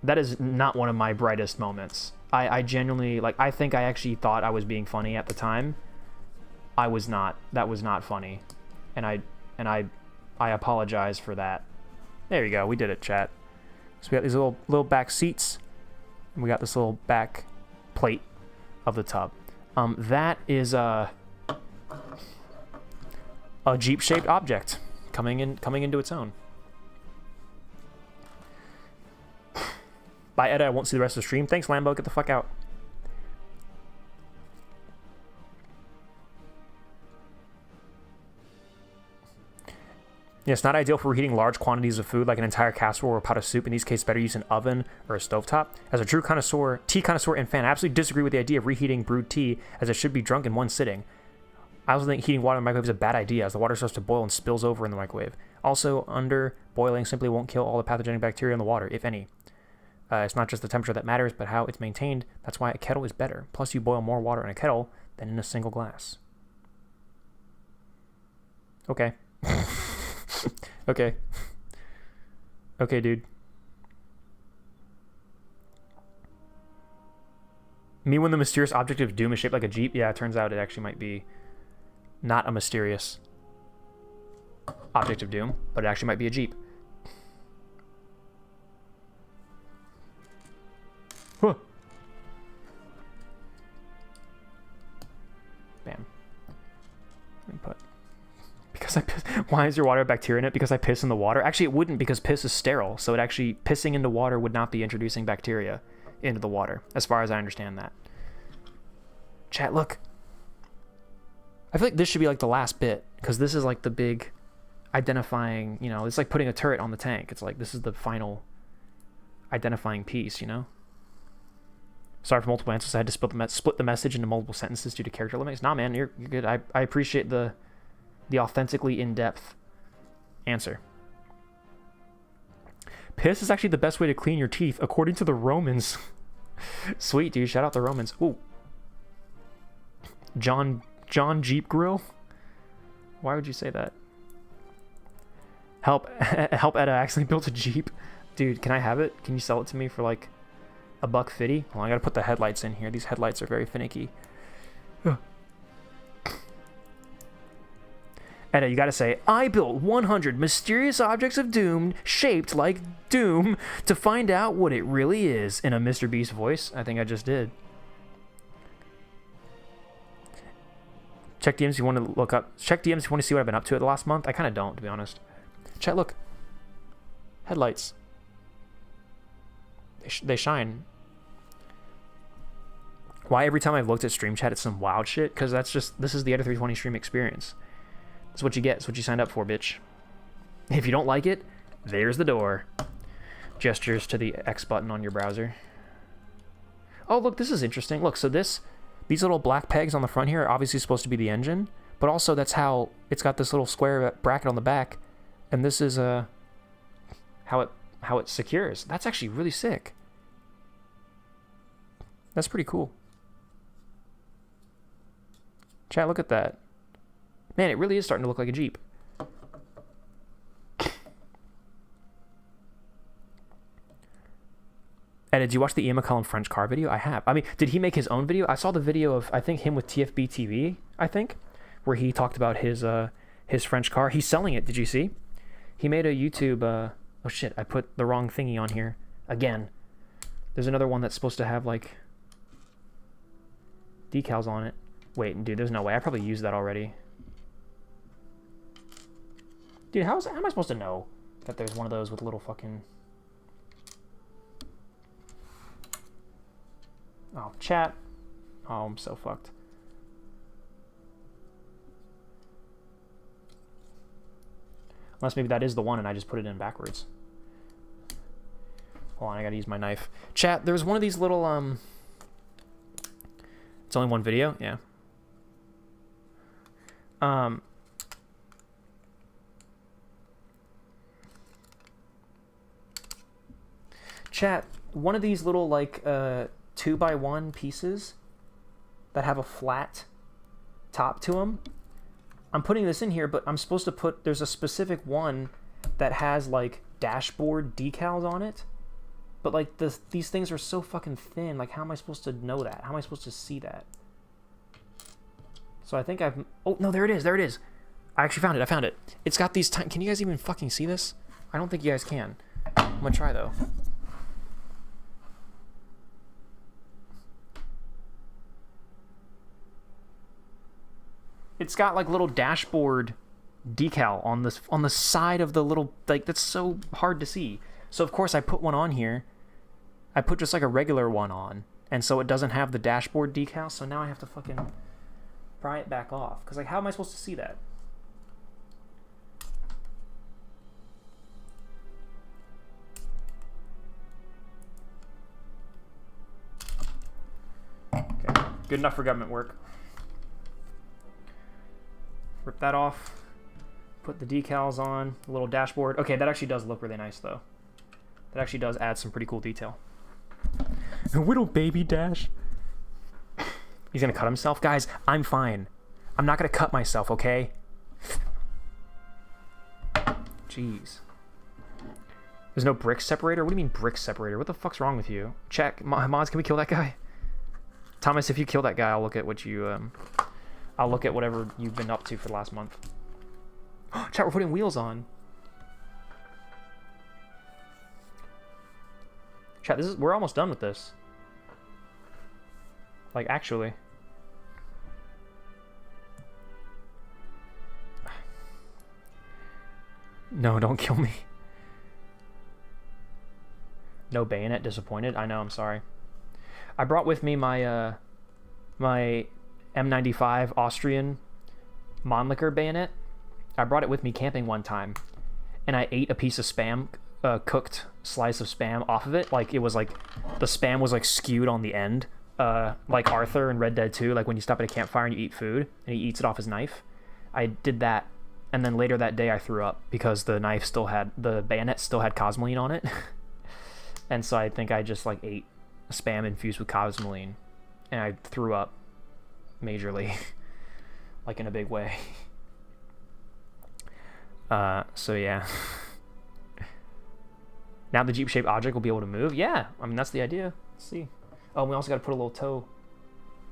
brightest moments. I genuinely, like, I think I actually thought I was being funny at the time. I was not. That was not funny. And I apologize for that. There you go. We did it, chat. So we got these little back seats, and we got this little back plate of the tub. That is a Jeep-shaped object coming into its own. By edit, I won't see the rest of the stream. Thanks, Lambo. Get the fuck out. Yeah, it's not ideal for reheating large quantities of food like an entire casserole or a pot of soup. In these cases, better use an oven or a stovetop. As a true connoisseur, tea connoisseur and fan, I absolutely disagree with the idea of reheating brewed tea as it should be drunk in one sitting. I also think heating water in the microwave is a bad idea as the water starts to boil and spills over in the microwave. Also, under boiling simply won't kill all the pathogenic bacteria in the water, if any. It's not just the temperature that matters, but how it's maintained. That's why a kettle is better. Plus, you boil more water in a kettle than in a single glass. Okay. Okay. Okay, dude. Me when the mysterious object of doom is shaped like a Jeep? Yeah, it turns out it actually might be not a mysterious object of doom, but it actually might be a Jeep. Huh. Bam. Let me put... Because I piss... Why is your water bacteria in it? Because I piss in the water? Actually, it wouldn't, because piss is sterile. So it actually... Pissing into water would not be introducing bacteria into the water, as far as I understand that. Chat, look. I feel like this should be like the last bit, because this is like the big identifying, you know, it's like putting a turret on the tank. It's like, this is the final identifying piece, you know? Sorry for multiple answers. I had to split the message into multiple sentences due to character limits. Nah, man, you're good. I appreciate the authentically in-depth answer. Piss is actually the best way to clean your teeth, according to the Romans. Sweet, dude. Shout out the Romans. Ooh. John Jeep Grill? Why would you say that? Help Etta accidentally built a Jeep. Dude, can I have it? Can you sell it to me for like $150? Well, I gotta put the headlights in here. These headlights are very finicky. Etta, you gotta say, I built 100 mysterious objects of doom shaped like doom to find out what it really is in a Mr. Beast voice. I think I just did. Check DMs if you want to look up. Check DMs if you want to see what I've been up to the last month. I kind of don't, to be honest. Chat, look. Headlights. They shine. Why every time I've looked at stream chat it's some wild shit? Because that's just, this is the Edit 320 stream experience. That's what you get. That's what you signed up for, bitch. If you don't like it, there's the door. Gestures to the X button on your browser. Oh, look, this is interesting. Look, so these little black pegs on the front here are obviously supposed to be the engine, but also that's how it's got this little square bracket on the back, and this is how it secures. That's actually really sick. That's pretty cool. Chat, look at that. Man, it really is starting to look like a Jeep. Ed, did you watch the Ian McCullum French car video? I have. I mean, did he make his own video? I saw the video of, I think, him with TFB TV, I think, where he talked about his French car. He's selling it, did you see? He made a YouTube, oh shit, I put the wrong thingy on here. Again. There's another one that's supposed to have, like, decals on it. Wait, dude, there's no way. I probably used that already. Dude, how am I supposed to know that there's one of those with little fucking... Oh, chat. Oh, I'm so fucked. Unless maybe that is the one and I just put it in backwards. Hold on, I gotta use my knife. Chat, there's one of these little, It's only one video? Yeah. Chat, one of these little, like, 2x1 pieces that have a flat top to them. I'm putting this in here, but I'm supposed to put, there's a specific one that has, like, dashboard decals on it. But, like, these things are so fucking thin. Like, how am I supposed to know that? How am I supposed to see that? So I think I've... Oh, no, there it is. There it is. I actually found it. I found it. It's got these... Can you guys even fucking see this? I don't think you guys can. I'm gonna try, though. It's got like little dashboard decal on the side of the little, like, that's so hard to see. So of course I put one on here. I put just like a regular one on, and so it doesn't have the dashboard decal, so now I have to fucking pry it back off. Because, like, how am I supposed to see that? Okay, good enough for government work. Rip that off. Put the decals on, a little dashboard. Okay, that actually does look really nice, though. That actually does add some pretty cool detail. A little baby dash. He's gonna cut himself? Guys, I'm fine. I'm not gonna cut myself, okay? Jeez. There's no brick separator? What do you mean brick separator? What the fuck's wrong with you? Check. Mods, can we kill that guy? Thomas, if you kill that guy, I'll look at what you, I'll look at whatever you've been up to for the last month. Chat, we're putting wheels on. Chat, we're almost done with this. Like, actually. No, don't kill me. No bayonet, disappointed. I know, I'm sorry. I brought with me my my M95 Austrian Mannlicher bayonet. I brought it with me camping one time, and I ate a piece of Spam, cooked slice of Spam off of it. Like, it was like, the Spam was like skewed on the end, like Arthur in Red Dead 2, like when you stop at a campfire and you eat food, and he eats it off his knife. I did that, and then later that day I threw up because the knife still had, the bayonet still had cosmoline on it. And so I think I just like ate Spam infused with cosmoline, and I threw up majorly, like in a big way. So yeah. Now the Jeep-shaped object will be able to move? Yeah, I mean, that's the idea. Let's see. Oh, we also got to put a little toe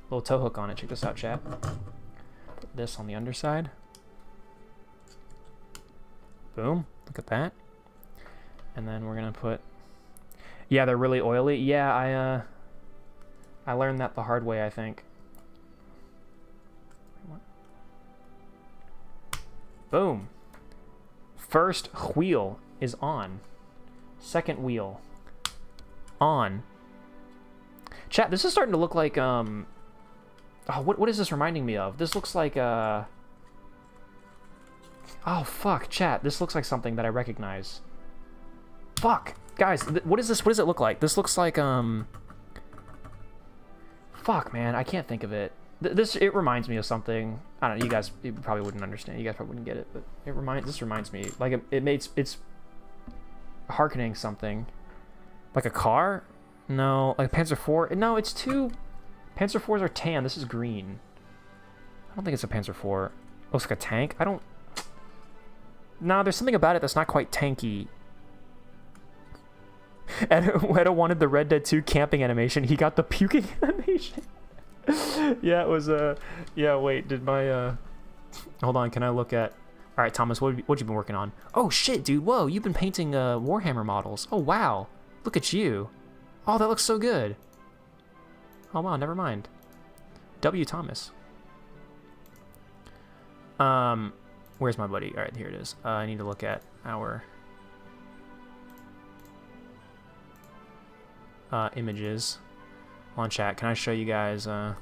hook on it. Check this out, chat. Put this on the underside. Boom. Look at that. And then we're going to put... Yeah, they're really oily. Yeah, I learned that the hard way, I think. Boom. First wheel is on. Second wheel on. Chat, this is starting to look like oh, what is this reminding me of? This looks like oh fuck, chat, this looks like something that I recognize. Fuck, guys, what is this? What does it look like? This looks like fuck, man, I can't think of it. It reminds me of something. I don't know, you probably wouldn't understand. You guys probably wouldn't get it, but this reminds me, like, it's hearkening something. Like a car? No, like a Panzer IV? No, it's two. Panzer IVs are tan. This is green. I don't think it's a Panzer IV. It looks like a tank. I don't... No, there's something about it that's not quite tanky. Weta wanted the Red Dead 2 camping animation. He got the puking animation. Yeah, it was, yeah, wait, did my, hold on, can I look at... Alright, Thomas, what you been working on? Oh, shit, dude, whoa, you've been painting, Warhammer models. Oh, wow, look at you. Oh, that looks so good. Oh, wow, never mind. W. Thomas. Where's my buddy? Alright, here it is. I need to look at our... images. On chat, can I show you guys, where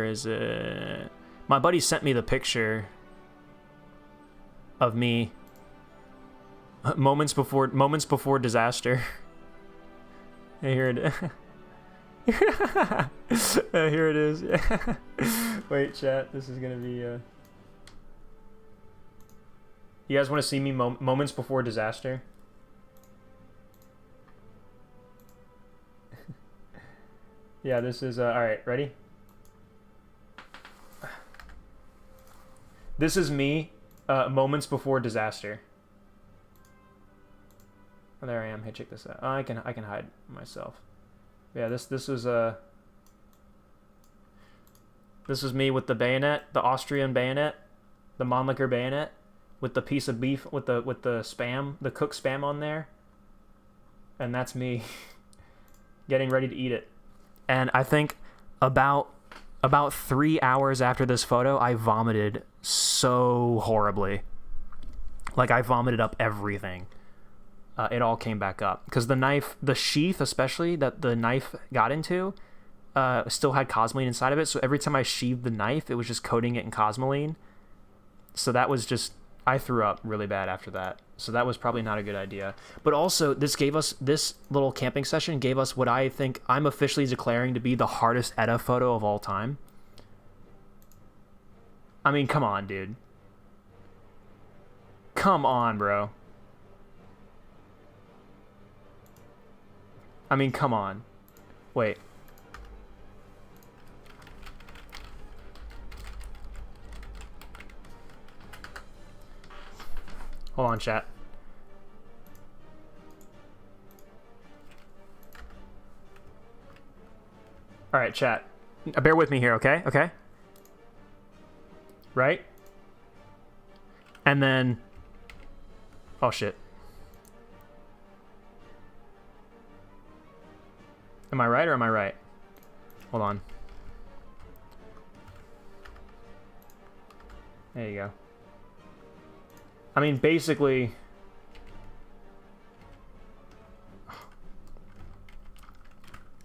is it? My buddy sent me the picture of me moments before disaster. Here it is. Here it is. Wait, chat, this is gonna be You guys want to see me moments before disaster? Yeah, this is, alright, ready? This is me, moments before disaster. Oh, there I am. Hey, check this out. Oh, I can hide myself. Yeah, this was me with the bayonet, the Austrian bayonet, the Mannlicher bayonet, with the piece of beef, with the Spam, the cooked Spam on there. And that's me getting ready to eat it. And I think about About 3 hours after this photo, I vomited so horribly. Like, I vomited up everything. It all came back up. Because the knife, the sheath especially, that the knife got into, still had cosmoline inside of it. So every time I sheathed the knife, it was just coating it in cosmoline. So that was just... I threw up really bad after that. So that was probably not a good idea. But also, this little camping session gave us what I think I'm officially declaring to be the hardest Edda photo of all time. I mean, come on, dude. Come on, bro. I mean, come on. Wait. Hold on, chat. All right, chat. Bear with me here, okay? Okay? Right? And then... Oh, shit. Am I right or am I right? Hold on. There you go. I mean, basically...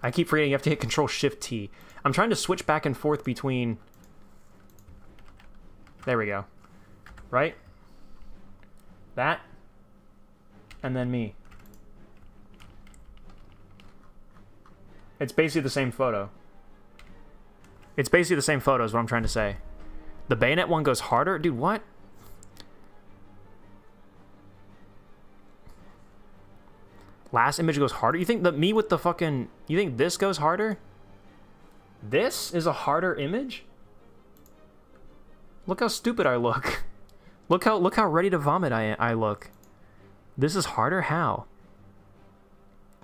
I keep forgetting you have to hit Control-Shift-T. I'm trying to switch back and forth between... There we go. Right? That. And then me. It's basically the same photo. It's basically the same photo is what I'm trying to say. The bayonet one goes harder? Dude, what? Last image goes harder? You think me with the fucking... You think this goes harder? This is a harder image? Look how stupid I look. Look how ready to vomit I look. This is harder? How?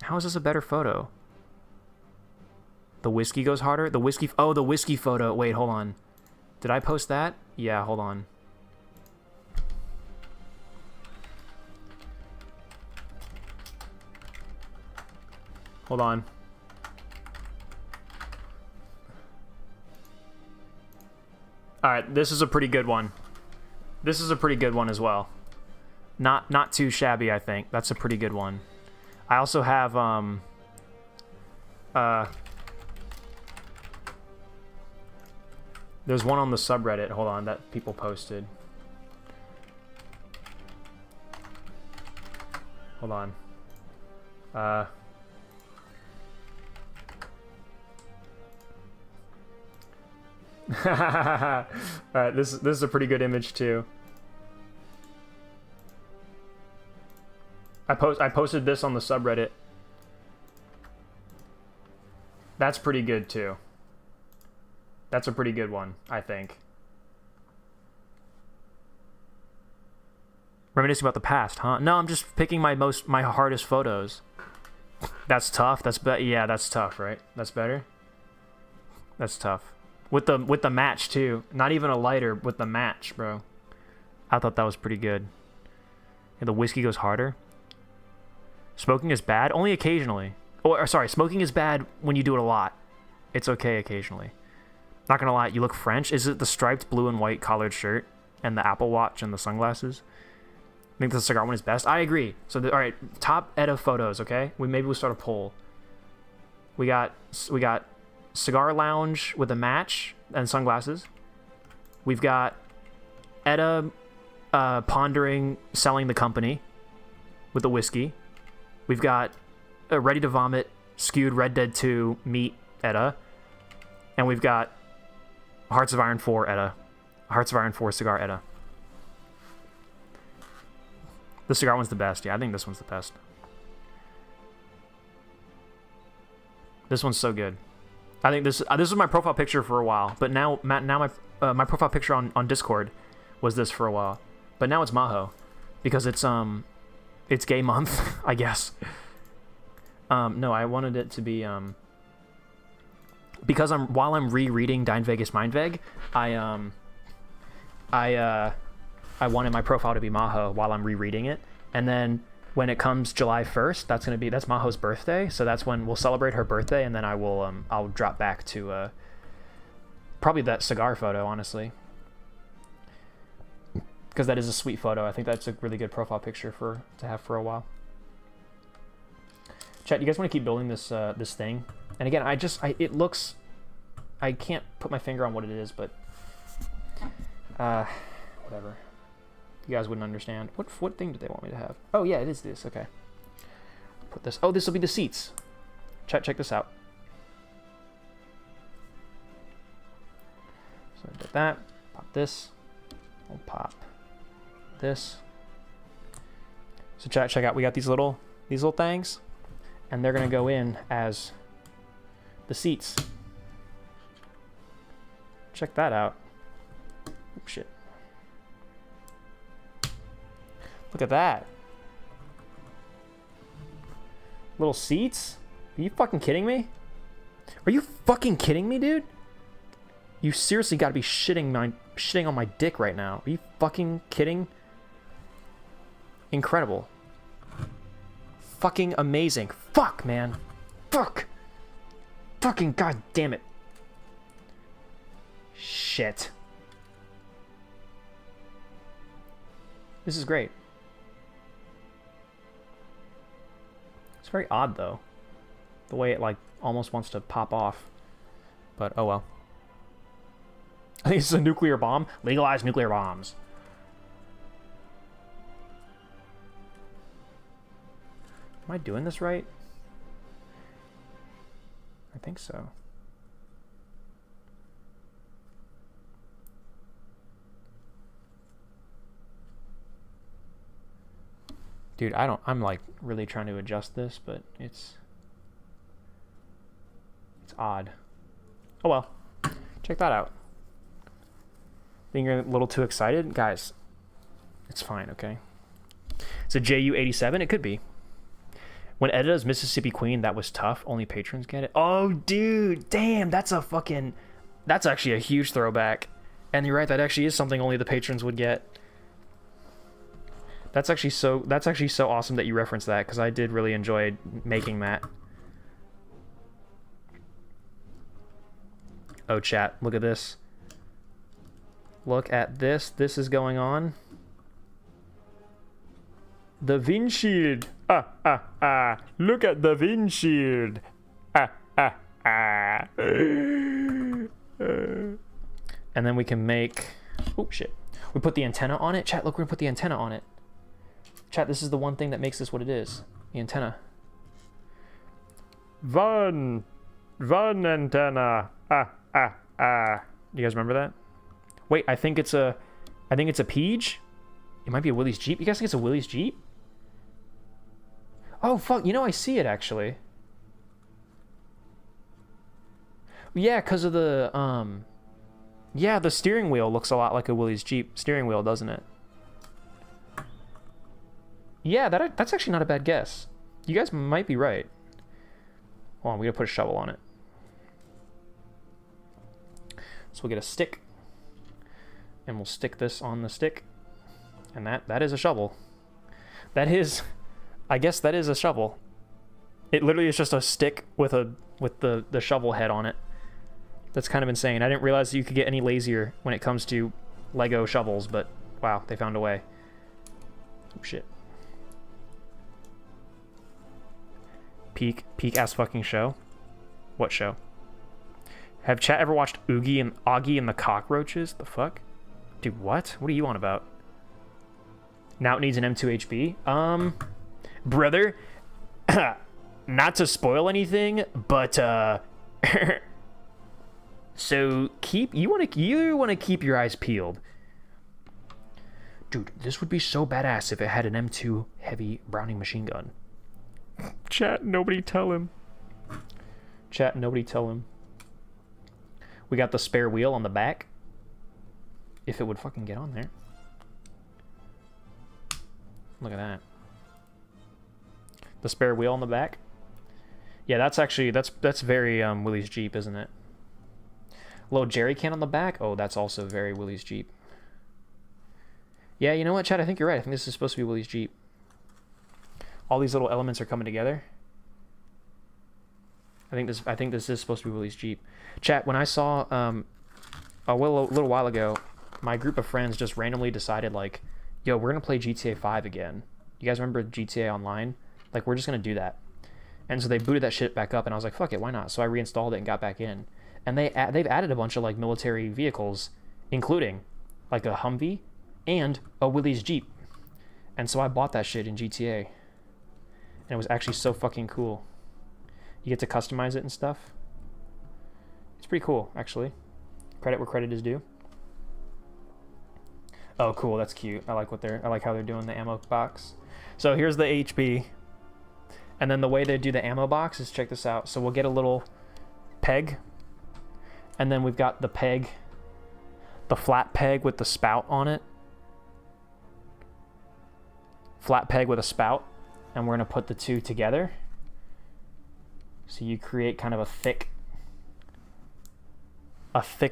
How is this a better photo? The whiskey goes harder? The whiskey... Oh, the whiskey photo. Wait, hold on. Did I post that? Yeah, hold on. Hold on. Alright, this is a pretty good one. This is a pretty good one as well. Not too shabby, I think. That's a pretty good one. I also have, there's one on the subreddit, hold on, that people posted. Hold on. Alright, this is a pretty good image too. I posted this on the subreddit. That's pretty good too. That's a pretty good one, I think. Reminiscing about the past, huh? No, I'm just picking my hardest photos. That's tough. Yeah, that's tough, right? That's better. That's tough. With the match too. Not even a lighter, with the match, bro. I thought that was pretty good. And the whiskey goes harder. Smoking is bad only occasionally. Or sorry, smoking is bad when you do it a lot. It's okay occasionally. Not gonna lie, you look French. Is it the striped blue and white collared shirt and the Apple Watch and the sunglasses? I think the cigar one is best. I agree. So all right, top Edda photos. Okay, maybe we'll start a poll. We got cigar lounge with a match and sunglasses. We've got Edda pondering selling the company with the whiskey. We've got ready to vomit skewed Red Dead 2 meat Edda, and we've got Hearts of Iron 4 Edda, Hearts of Iron 4 cigar Edda. The cigar one's the best. Yeah, I think this one's the best. This one's so good. I think this was my profile picture for a while, but now my profile picture on Discord was this for a while, but now it's Maho because it's gay month, I guess. No, I wanted it to be because while I'm rereading Dine Vegas Mindveg, I wanted my profile to be Maho while I'm rereading it, and then when it comes July 1st, that's Maho's birthday, so that's when we'll celebrate her birthday, and then I'll drop back to Probably that cigar photo, honestly. Because that is a sweet photo. I think that's a really good profile picture to have for a while. Chat, you guys want to keep building this this thing? And again, it looks... I can't put my finger on what it is, but... whatever. You guys wouldn't understand. What thing did they want me to have? Oh, yeah, it is this. Okay. Put this... Oh, this will be the seats. Chat, check this out. So I did that. Pop this. We'll pop this. So chat, check out. We got these little things, and they're gonna go in as the seats. Check that out. Oh, shit. Look at that. Little seats? Are you fucking kidding me? Are you fucking kidding me, dude? You seriously gotta be shitting on my dick right now. Are you fucking kidding? Incredible. Fucking amazing. Fuck, man. Fuck. Fucking god damn it. Shit. This is great. It's very odd, though. The way it, like, almost wants to pop off. But, oh well. I think it's a nuclear bomb. Legalize nuclear bombs. Am I doing this right? I think so. Dude, I'm like really trying to adjust this, but it's odd. Oh well. Check that out. Being a little too excited? Guys, it's fine, okay? It's a JU87? It could be. When edited as Mississippi Queen, that was tough. Only patrons get it. Oh, dude. Damn, that's actually a huge throwback. And you're right, that actually is something only the patrons would get. That's actually so awesome that you referenced that, because I did really enjoy making that. Oh, chat, look at this. Look at this. This is going on. The windshield. Look at the windshield. And then we can make... Oh, shit. We put the antenna on it. Chat, look, we're going to put the antenna on it. Chat, this is the one thing that makes this what it is. The antenna. One antenna. Do you guys remember that? Wait, I think it's a Peach. It might be a Willys Jeep. You guys think it's a Willys Jeep? Oh, fuck. You know, I see it, actually. Yeah, because of the, yeah, the steering wheel looks a lot like a Willys Jeep steering wheel, doesn't it? Yeah, that's actually not a bad guess. You guys might be right. Hold on, we gotta put a shovel on it. So we'll get a stick. And we'll stick this on the stick. And that is a shovel. That is... I guess that is a shovel. It literally is just a stick with the shovel head on it. That's kind of insane. I didn't realize that you could get any lazier when it comes to Lego shovels, but wow, they found a way. Oh shit. Peak ass fucking show. What show? Have chat ever watched Oogie and Augie and the Cockroaches? The fuck? Dude, what? What are you on about? Now it needs an M2 HB. Brother, not to spoil anything, but so you want to keep your eyes peeled. Dude, this would be so badass if it had an M2 heavy Browning machine gun. Chat, nobody tell him. Chat, nobody tell him. We got the spare wheel on the back. If it would fucking get on there. Look at that. The spare wheel on the back. Yeah, that's actually, that's very Willys Jeep, isn't it? Little jerry can on the back. Oh, that's also very Willys Jeep. Yeah, you know what, Chad? I think you're right. I think this is supposed to be Willys Jeep. All these little elements are coming together. I think this is supposed to be Willys Jeep. Chat, when I saw a little while ago, my group of friends just randomly decided, like, yo, we're going to play GTA 5 again. You guys remember GTA Online? Like, we're just going to do that. And so they booted that shit back up, and I was like, fuck it, why not? So I reinstalled it and got back in. And they've added a bunch of, like, military vehicles, including, like, a Humvee and a Willys Jeep. And so I bought that shit in GTA. And it was actually so fucking cool. You get to customize it and stuff. It's pretty cool, actually. Credit where credit is due. Oh, cool. That's cute. I like how they're doing the ammo box. So here's the HP, and then the way they do the ammo box is, check this out. So we'll get a little peg, and then we've got the peg, the flat peg with the spout on it. Flat peg with a spout, and we're gonna put the two together. So you create kind of a thick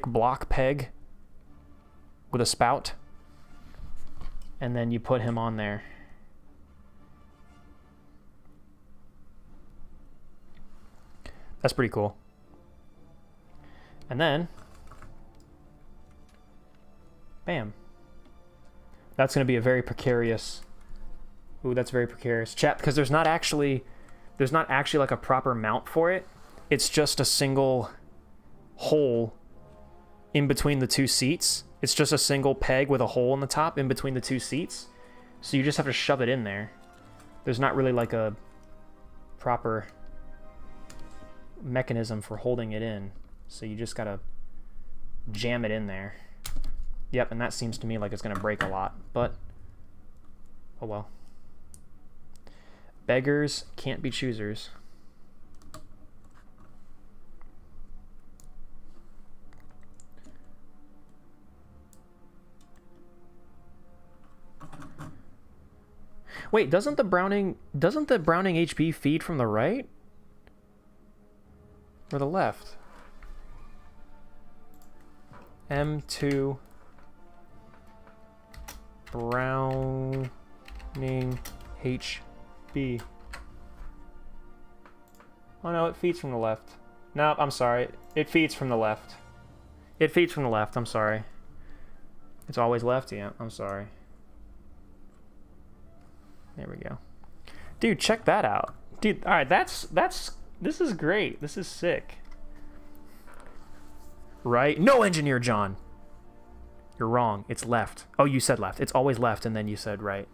block peg with a spout. And then you put him on there. That's pretty cool. And then, bam. That's going to be a very precarious. Ooh, that's very precarious. Chat, because there's not actually like a proper mount for it. It's just a single hole in between the two seats. It's just a single peg with a hole in the top in between the two seats. So you just have to shove it in there. There's not really like a proper mechanism for holding it in. So you just gotta jam it in there. Yep, and that seems to me like it's gonna break a lot, but oh well. Beggars can't be choosers. Wait, doesn't the Browning HP feed from the right? Or the left? M2 Browning HB. Oh no, it feeds from the left. No, I'm sorry. It feeds from the left. It feeds from the left, I'm sorry. It's always left, yeah, I'm sorry. There we go. Dude, check that out. Dude, alright, this is great. This is sick. Right? No, Engineer John! You're wrong. It's left. Oh, you said left. It's always left, and then you said right.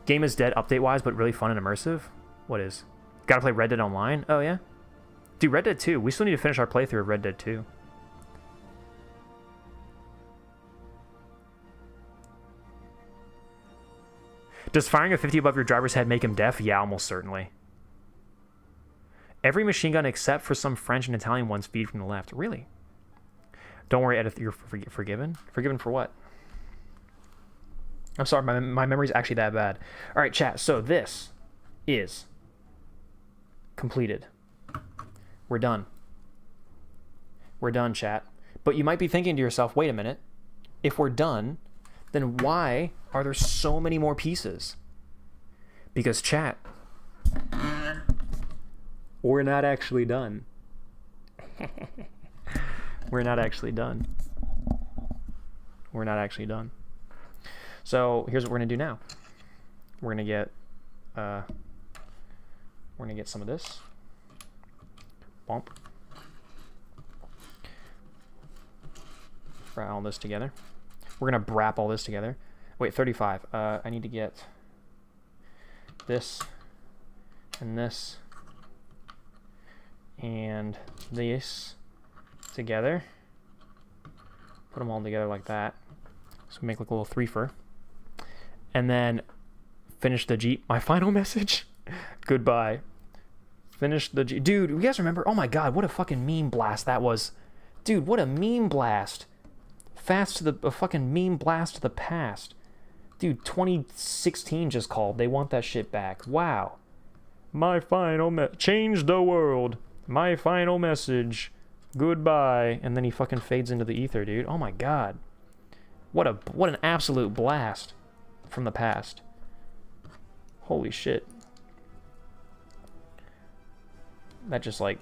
Game is dead update-wise, but really fun and immersive? What is? Gotta play Red Dead Online? Oh, yeah? Dude, Red Dead 2. We still need to finish our playthrough of Red Dead 2. Does firing a 50 above your driver's head make him deaf? Yeah, almost certainly. Every machine gun except for some French and Italian ones feed from the left. Really? Don't worry, Edith, you're forgiven? Forgiven for what? I'm sorry, my memory's actually that bad. All right, chat, so this is completed. We're done. We're done, chat. But you might be thinking to yourself, wait a minute. If we're done, then why are there so many more pieces? Because, chat, we're not actually done. We're not actually done. We're not actually done. So here's what we're gonna do now. We're gonna get some of this. Bump. Wrap all this together. We're gonna wrap all this together. Wait, 35. I need to get this and this and this together. Put them all together like that. So we make like a little threefer. And then finish the Jeep. My final message. Goodbye. Finish the Jeep. Dude, you guys remember? Oh my god, what a fucking meme blast that was. Dude, what a meme blast. A fucking meme blast to the past. Dude, 2016 just called. They want that shit back. Wow. My final change the world. My final message. Goodbye. And then he fucking fades into the ether, dude. Oh my god. What an absolute blast from the past. Holy shit. That just like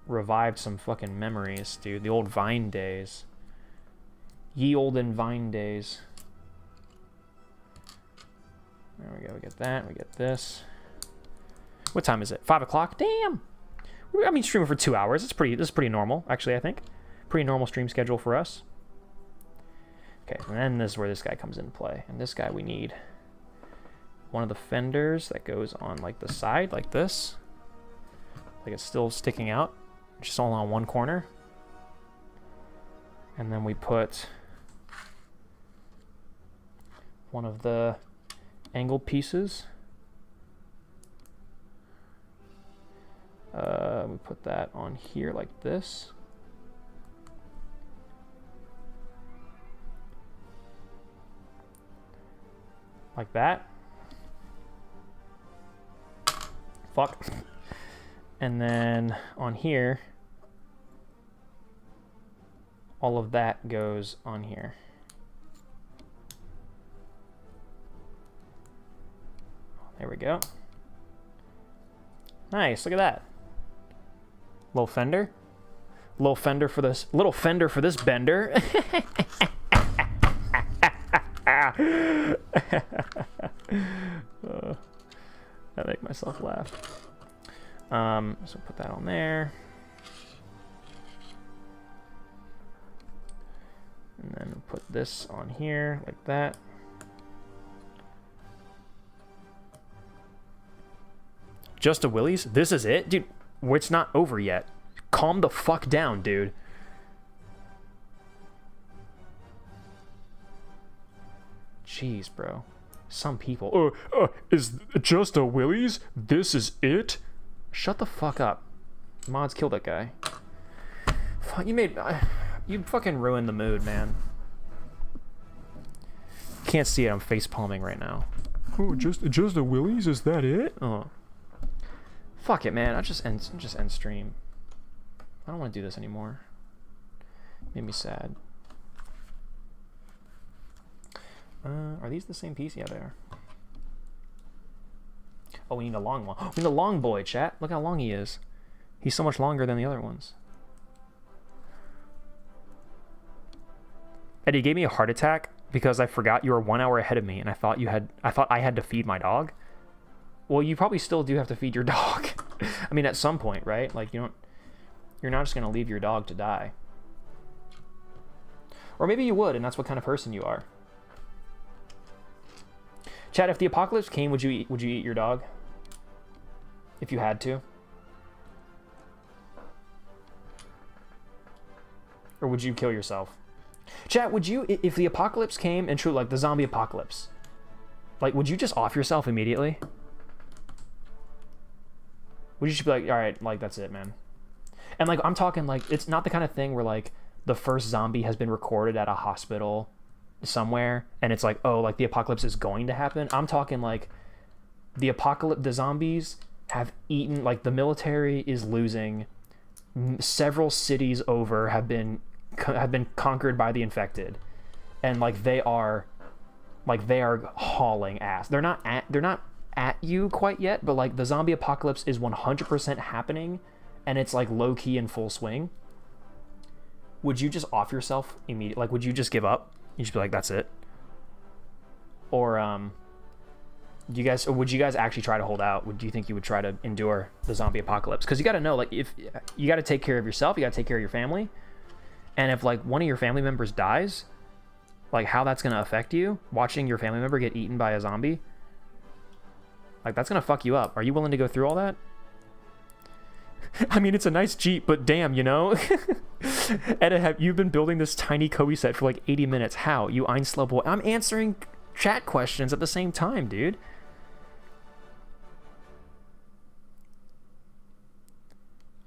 revived some fucking memories, dude. The old Vine days. Ye olden Vine days. There we go. We get that. We get this. What time is it? 5 o'clock? Damn. I mean, streaming for 2 hours. This is pretty normal, actually, I think. Pretty normal stream schedule for us. Okay, and then this is where this guy comes into play. And this guy we need one of the fenders that goes on like the side, like this. Like it's still sticking out. Just all on one corner. And then we put one of the angled pieces. We put that on here like this. Like that. Fuck. And then on here, all of that goes on here. There we go. Nice, look at that. Little fender. Little fender for this bender. I make myself laugh. So put that on there. And then put this on here like that. Just a Willie's? This is it? Dude, it's not over yet. Calm the fuck down, dude. Jeez, bro. Some people. Is just a Willie's? This is it? Shut the fuck up. Mods, kill that guy. Fuck, you fucking ruined the mood, man. Can't see it. I'm face palming right now. Oh, just a Willie's? Is that it? Oh. Fuck it, man. I'll just end stream. I don't want to do this anymore. Made me sad. Are these the same piece? Yeah, they are. Oh, we need a long one. We need a long boy, chat. Look how long he is. He's so much longer than the other ones. Eddie gave me a heart attack because I forgot you were 1 hour ahead of me, and I thought I had to feed my dog. Well, you probably still do have to feed your dog. I mean, at some point, right? Like you're not just gonna leave your dog to die. Or maybe you would, and that's what kind of person you are. Chad, if the apocalypse came, would you eat your dog? If you had to? Or would you kill yourself? Chat, would you, if the apocalypse came, and true, like the zombie apocalypse, like, would you just off yourself immediately? Would you just be like, all right, like, that's it, man? And, like, I'm talking, like, it's not the kind of thing where, like, the first zombie has been recorded at a hospital somewhere, and it's like, oh, like, the apocalypse is going to happen. I'm talking, like, the zombies have eaten, like, the military is losing. Several cities over have been conquered by the infected, and, like, they are hauling ass. They're not at you quite yet, but, like, the zombie apocalypse is 100% happening, and it's, like, low-key in full swing. Would you just off yourself immediately? Like, would you just give up? You just be like, that's it? Or would you guys actually try to hold out? Do you think you would try to endure the zombie apocalypse? Because you got to know, like, if you got to take care of yourself, you got to take care of your family, and if, like, one of your family members dies, like, how that's gonna affect you, watching your family member get eaten by a zombie, like, that's gonna fuck you up. Are you willing to go through all that? I mean, it's a nice Jeep, but damn, you know? Ed, you've been building this tiny Cobi set for like 80 minutes. How? You Einslow boy. I'm answering chat questions at the same time, dude.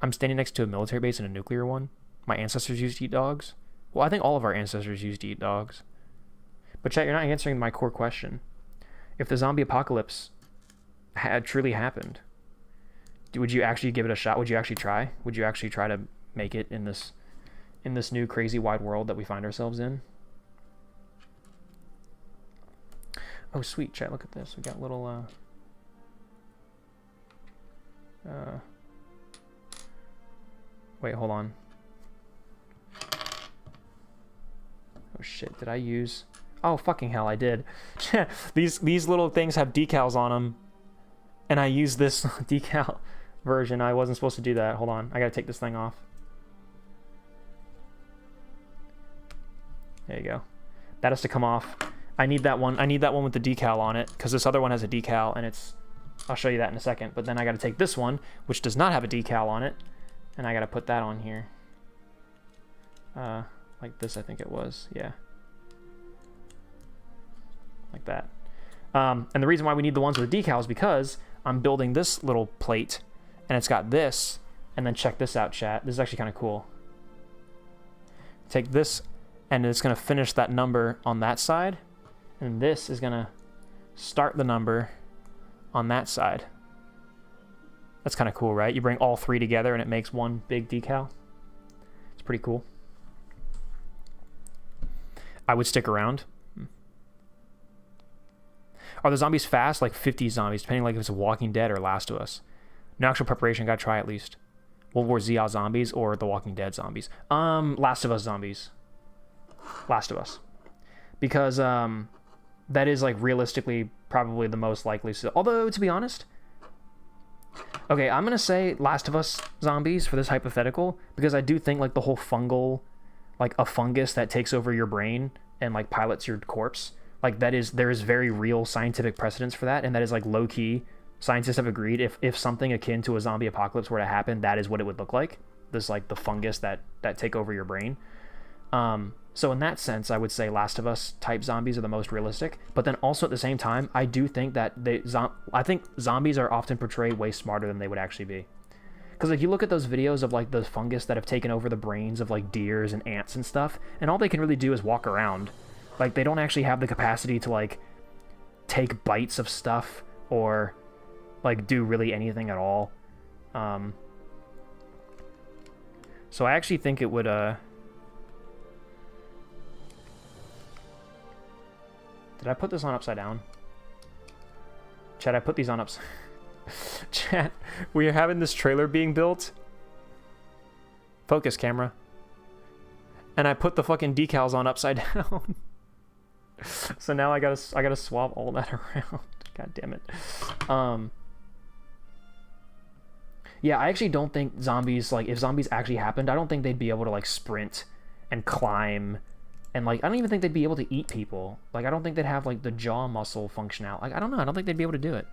I'm standing next to a military base and a nuclear one. My ancestors used to eat dogs. Well, I think all of our ancestors used to eat dogs. But chat, you're not answering my core question. If the zombie apocalypse had truly happened, would you actually give it a shot? Would you actually try? Would you actually try to make it in this new crazy wide world that we find ourselves in? Oh, sweet, chat, look at this. We got little Wait, hold on. Oh shit, did I use... Oh, fucking hell, I did. These little things have decals on them. And I used this decal version. I wasn't supposed to do that. Hold on, I gotta take this thing off. There you go. That has to come off. I need that one. I need that one with the decal on it, because this other one has a decal, and it's... I'll show you that in a second. But then I gotta take this one, which does not have a decal on it, and I gotta put that on here. Like this, I think it was. Yeah. Like that. And the reason why we need the ones with the decals is because I'm building this little plate, and it's got this, and then check this out, chat. This is actually kind of cool. Take this, and it's going to finish that number on that side, and this is going to start the number on that side. That's kind of cool, right? You bring all three together, and it makes one big decal. It's pretty cool. I would stick around. Are the zombies fast? Like 50 zombies, depending like if it's Walking Dead or Last of Us. No actual preparation, gotta try at least. World War Z zombies or the Walking Dead zombies? Last of Us zombies. Last of Us. Because that is like realistically probably the most likely. Although, to be honest, okay, I'm gonna say Last of Us zombies for this hypothetical, because I do think like the whole fungal, like a fungus that takes over your brain and like pilots your corpse, like there is very real scientific precedence for that, and that is like low key. Scientists have agreed if something akin to a zombie apocalypse were to happen, that is what it would look like. This like the fungus that take over your brain. So in that sense, I would say Last of Us type zombies are the most realistic. But then also at the same time, I do think that I think zombies are often portrayed way smarter than they would actually be. Because like you look at those videos of like the fungus that have taken over the brains of like deers and ants and stuff, and all they can really do is walk around. Like they don't actually have the capacity to like take bites of stuff or like do really anything at all. So I actually think it would did I put this on upside down? Chat, I put these on upside... Chat, we are having this trailer being built. Focus, camera. And I put the fucking decals on upside down. So now I gotta swap all that around. God damn it. Yeah, I actually don't think zombies, like, if zombies actually happened, I don't think they'd be able to, like, sprint and climb. And, like, I don't even think they'd be able to eat people. Like, I don't think they'd have, like, the jaw muscle functionality. Like, I don't know. I don't think they'd be able to do it.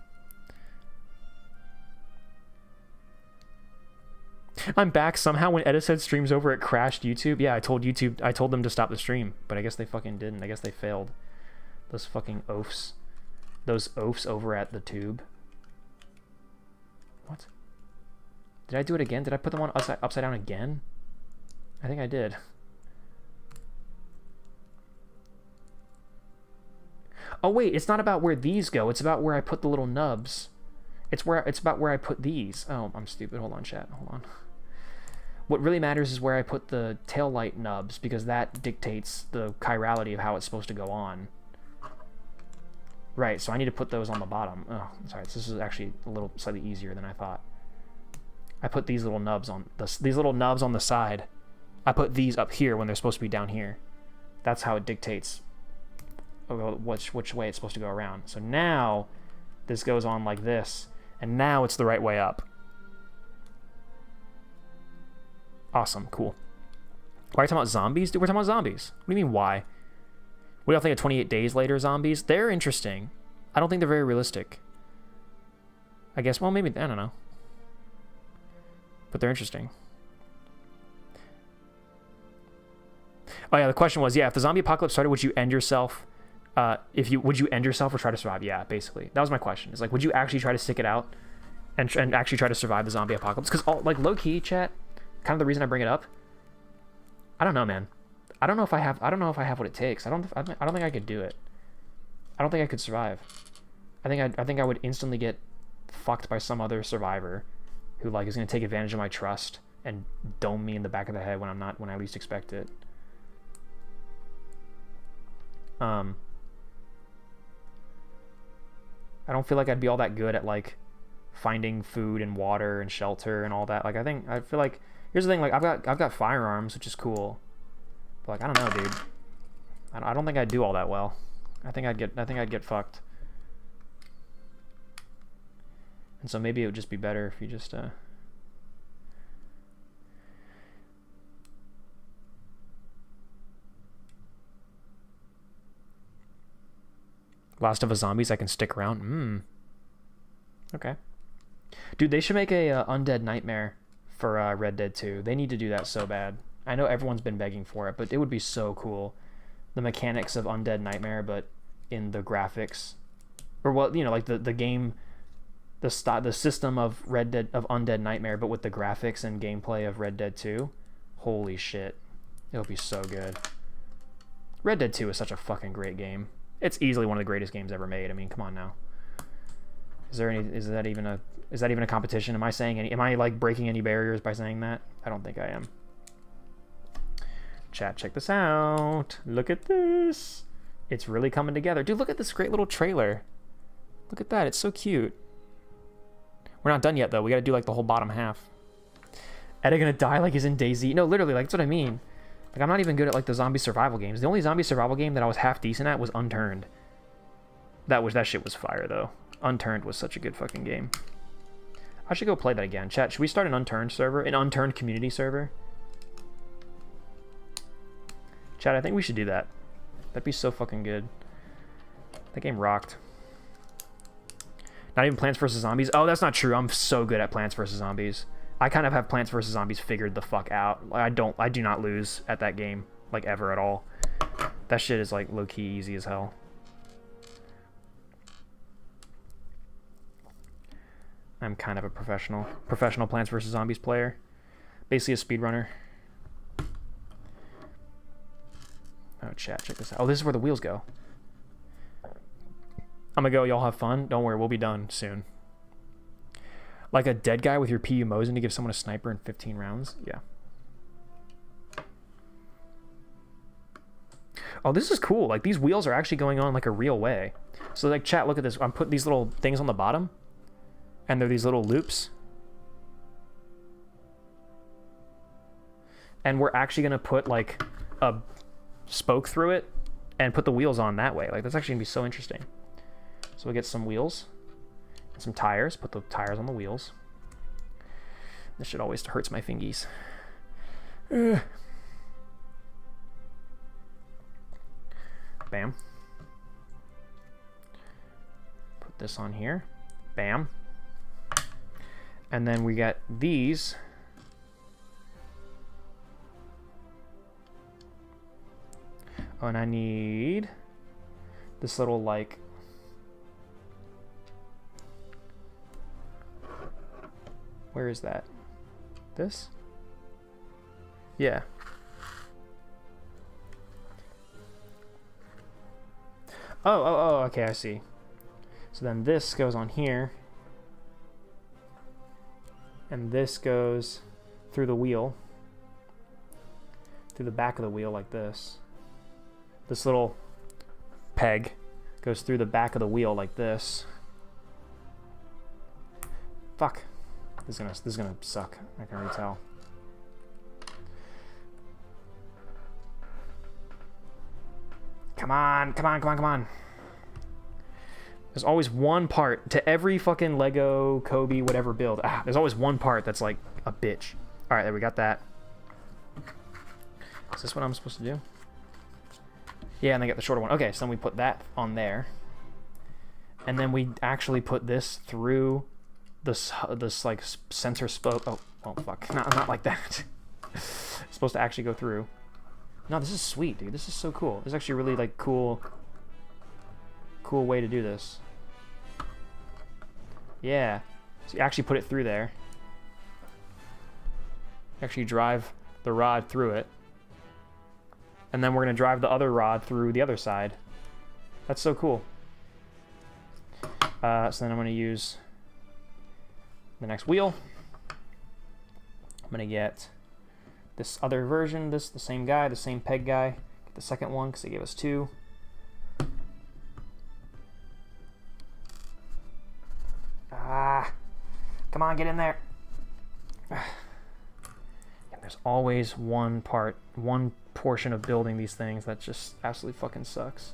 I'm back somehow. When Edda said stream's over, it crashed YouTube. Yeah, I told them to stop the stream, but I guess they fucking didn't. I guess they failed. Those fucking oafs. Those oafs over at the tube. What? Did I do it again? Did I put them on upside down again? I think I did. Oh wait, it's not about where these go. It's about where I put the little nubs. It's about where I put these. Oh, I'm stupid. Hold on, chat. Hold on. What really matters is where I put the tail light nubs, because that dictates the chirality of how it's supposed to go on. Right, so I need to put those on the bottom. Oh, sorry. This is actually a little slightly easier than I thought. I put these little nubs on these little nubs on the side. I put these up here when they're supposed to be down here. That's how it dictates which way it's supposed to go around. So now this goes on like this, and now it's the right way up. Awesome, cool. Why are you talking about zombies? Dude, we're talking about zombies. What do you mean, why? What do y'all think of 28 Days Later zombies? They're interesting. I don't think they're very realistic. I guess, well, maybe, I don't know. But they're interesting. Oh yeah, the question was, yeah, if the zombie apocalypse started, would you end yourself? Would you end yourself or try to survive? Yeah, basically. That was my question. It's like, would you actually try to stick it out and actually try to survive the zombie apocalypse? Because, like, low-key, chat, kind of the reason I bring it up, I don't know, man. I don't know if I have what it takes. I don't think I could do it. I don't think I could survive. I think I would instantly get fucked by some other survivor who, like, is going to take advantage of my trust and dome me in the back of the head when I least expect it. I don't feel like I'd be all that good at, like, finding food and water and shelter and all that. Like, I feel like Here's the thing, like I've got firearms, which is cool. But like I don't know, dude. I don't think I'd do all that well. I think I'd get fucked. And so maybe it would just be better if you just Last of Us Zombies, I can stick around. Okay. Dude, they should make a Undead Nightmare for Red Dead 2. They need to do that so bad. I know everyone's been begging for it, but it would be so cool. The mechanics of Undead Nightmare, but in the graphics, or what, you know, like the game, the system of Undead Nightmare, but with the graphics and gameplay of Red Dead 2. Holy shit, it would be so good. Red Dead 2 is such a fucking great game. It's easily one of the greatest games ever made. I mean, come on now. Is that even a competition? Am I like breaking any barriers by saying that? I don't think I am. Chat, check this out. Look at this. It's really coming together. Dude, look at this great little trailer. Look at that. It's so cute. We're not done yet, though. We got to do like the whole bottom half. Eddie gonna die like he's in DayZ. No, literally, like, that's what I mean. Like, I'm not even good at like the zombie survival games. The only zombie survival game that I was half decent at was Unturned. That shit was fire, though. Unturned was such a good fucking game. I should go play that again. Chat, should we start an Unturned server? An Unturned community server? Chat, I think we should do that. That'd be so fucking good. That game rocked. Not even Plants vs. Zombies? Oh, that's not true. I'm so good at Plants vs. Zombies. I kind of have Plants vs. Zombies figured the fuck out. I do not lose at that game, like, ever at all. That shit is, like, low-key easy as hell. I'm kind of a professional Plants vs. Zombies player. Basically a speedrunner. Oh, chat, check this out. Oh, this is where the wheels go. I'm gonna go, y'all have fun. Don't worry, we'll be done soon. Like a dead guy with your PU Mosin to give someone a sniper in 15 rounds? Yeah. Oh, this is cool. Like, these wheels are actually going on like a real way. So, like, chat, look at this. I'm putting these little things on the bottom. And they're these little loops. And we're actually gonna put, like, a spoke through it and put the wheels on that way. Like, that's actually gonna be so interesting. So we get some wheels and some tires. Put the tires on the wheels. This shit always hurts my fingies. Bam. Put this on here. Bam. And then we got these. Oh, and I need this little, like, where is that? This? Yeah. Oh, okay, I see. So then this goes on here. And this goes through the wheel. Through the back of the wheel like this. This little peg goes through the back of the wheel like this. Fuck. This is gonna suck. I can already tell. Come on, come on, come on, come on. There's always one part to every fucking Lego, Cobi, whatever build. There's always one part that's like a bitch. All right, there we got that. Is this what I'm supposed to do? Yeah, and I get the shorter one. Okay, so then we put that on there. And then we actually put this through this like sensor spoke. Oh fuck, not like that. It's supposed to actually go through. No, this is sweet, dude. This is so cool. This is actually a really like cool way to do this. Yeah. So you actually put it through there. Actually drive the rod through it. And then we're gonna drive the other rod through the other side. That's so cool. So then I'm gonna use the next wheel. I'm gonna get this other version, the same guy, the same peg guy. Get the second one because they gave us two. Come on, get in there. There's always one portion of building these things that just absolutely fucking sucks.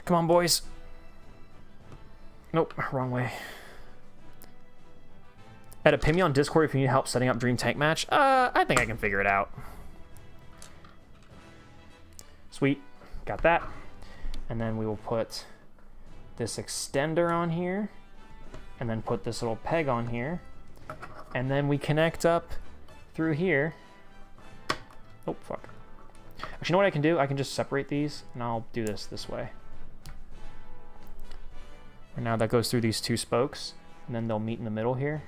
Come on, boys. Nope, wrong way. Edit, pin me on Discord if you need help setting up Dream Tank Match. I think I can figure it out. Sweet, got that. And then we will put this extender on here, and then put this little peg on here, and then we connect up through here. Oh, fuck. Actually, you know what I can do? I can just separate these, and I'll do this way. And now that goes through these two spokes, and then they'll meet in the middle here.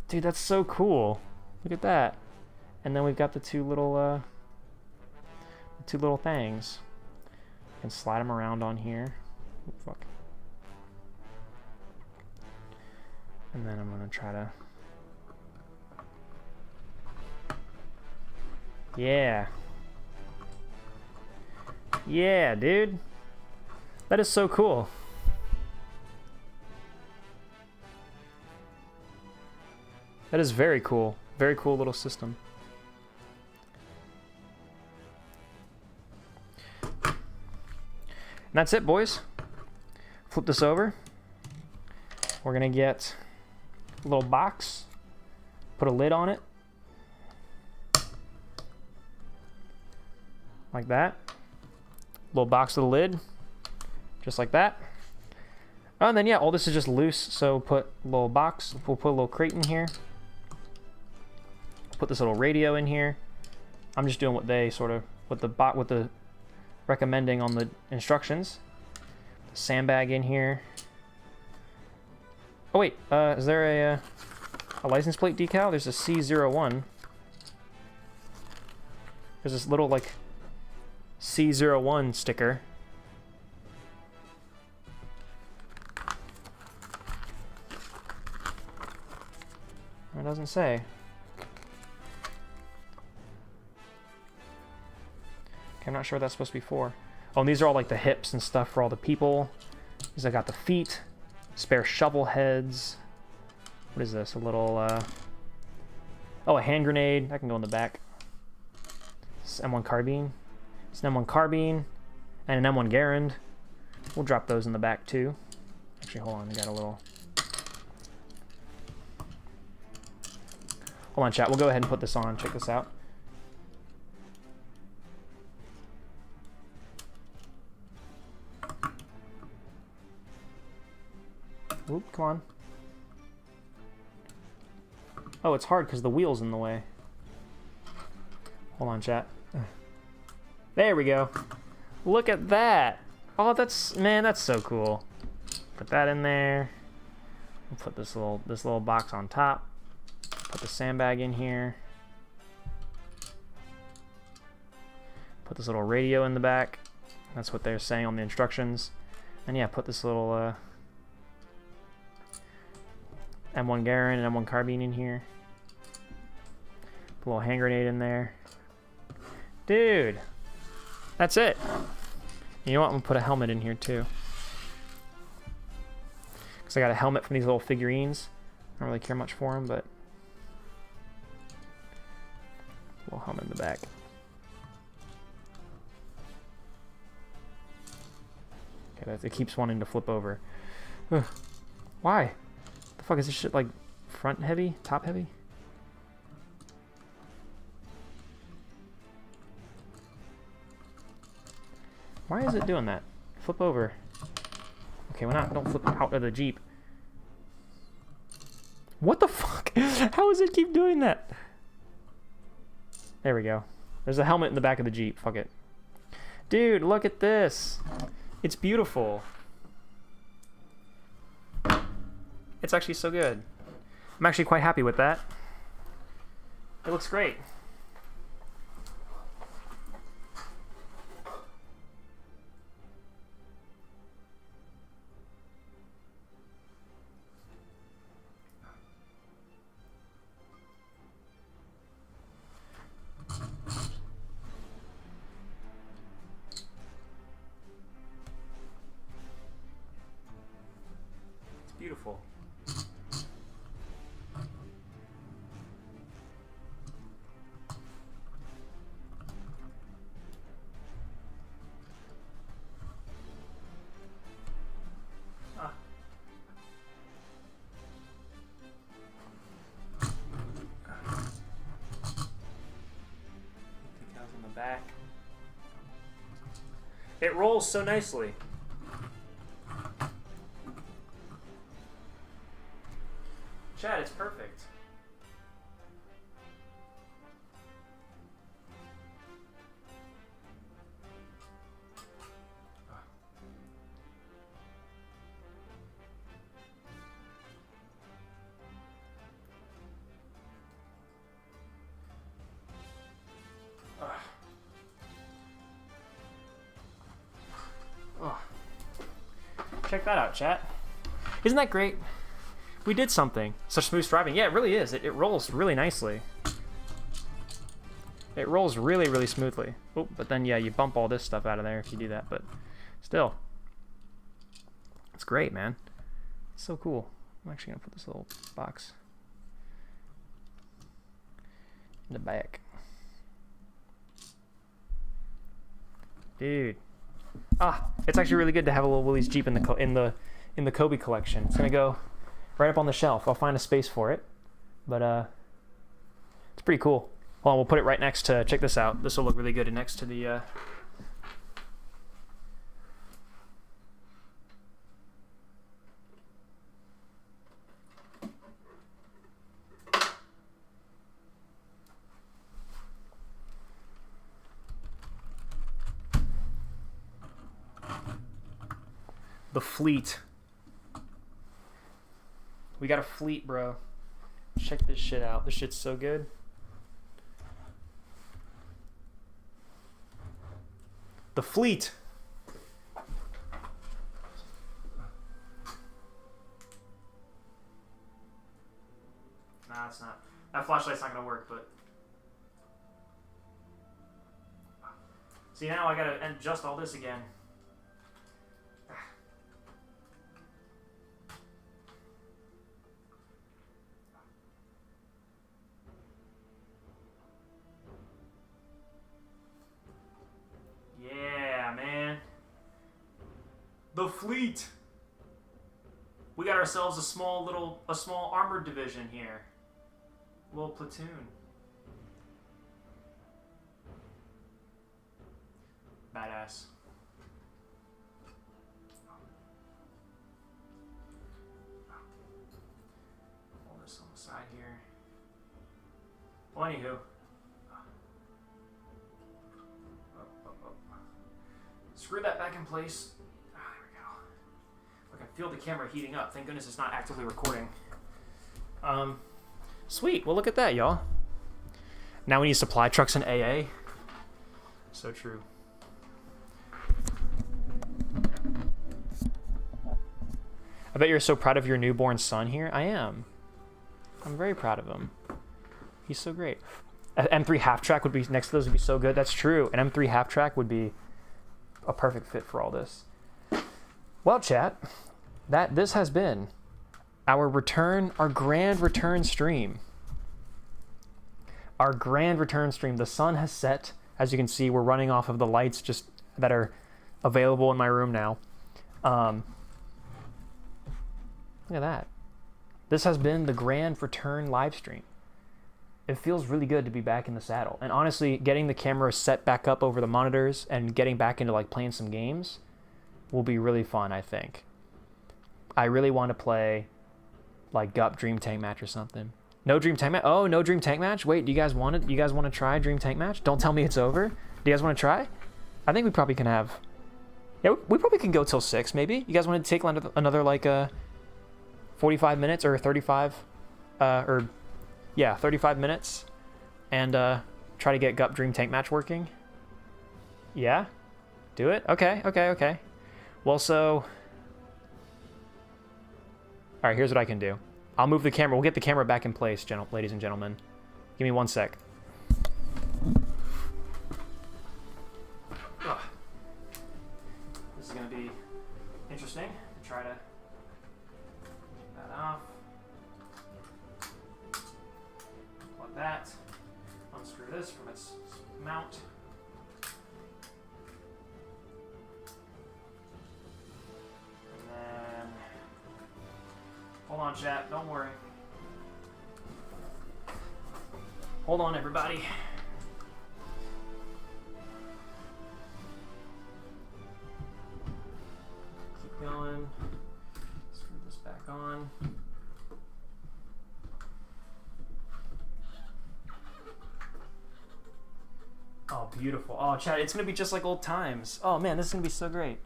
Dude, that's so cool. Look at that. And then we've got the two little things. You can slide them around on here. Oh, fuck. And then I'm gonna try to... Yeah. Yeah, dude. That is so cool. That is very cool. Very cool little system. And that's it, boys. Flip this over. We're gonna get a little box, put a lid on it, like that. Little box with a lid, just like that. Oh, and then yeah, all this is just loose, so put a little box, we'll put a little crate in here. Put this little radio in here. I'm just doing what they sort of, what the recommending on the instructions. Sandbag in here. Oh wait, is there a license plate decal? There's a C01. There's this little like C01 sticker. It doesn't say. Okay, I'm not sure what that's supposed to be for. Oh, and these are all like the hips and stuff for all the people. These I got the feet, spare shovel heads. What is this? A little, oh, a hand grenade. That can go in the back. It's M1 carbine. It's an M1 carbine and an M1 Garand. We'll drop those in the back too. Actually, hold on. I got a little. Hold on, chat. We'll go ahead and put this on. Check this out. Oop, come on. Oh, it's hard because the wheel's in the way. Hold on, chat. There we go. Look at that. Oh, man, that's so cool. Put that in there. We'll put this little box on top. Put the sandbag in here. Put this little radio in the back. That's what they're saying on the instructions. And yeah, put this little M1 Garand and M1 carbine in here. Put a little hand grenade in there. Dude, that's it. You know what? I'm gonna put a helmet in here too. Because I got a helmet from these little figurines. I don't really care much for them, but a little helmet in the back. Okay, it keeps wanting to flip over. Ugh. Why? The fuck is this shit like front heavy, top heavy? Why is it doing that? Flip over. Okay, don't flip out of the Jeep. What the fuck? How does it keep doing that? There we go. There's a helmet in the back of the Jeep. Fuck it. Dude, look at this. It's beautiful. It's actually so good. I'm actually quite happy with that. It looks great. beautiful. Decals on the back. It rolls so nicely. Chad, it's perfect. Check that out, chat. Isn't that great? We did something. Such smooth striving. Yeah, it really is. It rolls really nicely. It rolls really, really smoothly. Oh, but then, yeah, you bump all this stuff out of there if you do that. But still, it's great, man. It's so cool. I'm actually going to put this little box in the back. Dude. It's actually really good to have a little Willys Jeep in the Cobi collection. It's gonna go right up on the shelf. I'll find a space for it, but it's pretty cool. Well, we'll put it right next to. Check this out. This will look really good next to the. The fleet. We got a fleet, bro. Check this shit out. This shit's so good. The fleet. Nah, it's not. That flashlight's not gonna work, but. See, now I gotta adjust all this again. The fleet. We got ourselves a small armored division here. A little platoon. Badass. Hold this on the side here. Well, anywho. Screw that back in place. I can feel the camera heating up. Thank goodness it's not actively recording. Sweet. Well, look at that, y'all. Now we need supply trucks and AA. So true. I bet you're so proud of your newborn son here. I am. I'm very proud of him. He's so great. An M3 half track would be next to those would be so good. That's true. An M3 half track would be a perfect fit for all this. Well, chat, this has been our grand return stream. Our grand return stream. The sun has set. As you can see, we're running off of the lights just that are available in my room now. Look at that. This has been the grand return live stream. It feels really good to be back in the saddle. And honestly, getting the camera set back up over the monitors and getting back into like playing some games will be really fun, I think. I really want to play like GUP Dream Tank Match or something. No Dream Tank Match? Oh, no Dream Tank Match? Wait, do you guys want it? You guys want to try Dream Tank Match? Don't tell me it's over. Do you guys want to try? I think we probably can have... Yeah, we probably can go till 6, maybe. You guys want to take another like 45 minutes or 35 35 minutes and try to get GUP Dream Tank Match working? Yeah? Do it? Okay. Well, so... Alright, here's what I can do. I'll move the camera. We'll get the camera back in place, ladies and gentlemen. Give me 1 sec. Ugh. This is going to be interesting to try to... that. Unscrew this from its mount. And then, hold on, chat, don't worry. Hold on, everybody. Keep going. Screw this back on. Oh, beautiful. Oh, chat, it's going to be just like old times. Oh, man, this is going to be so great.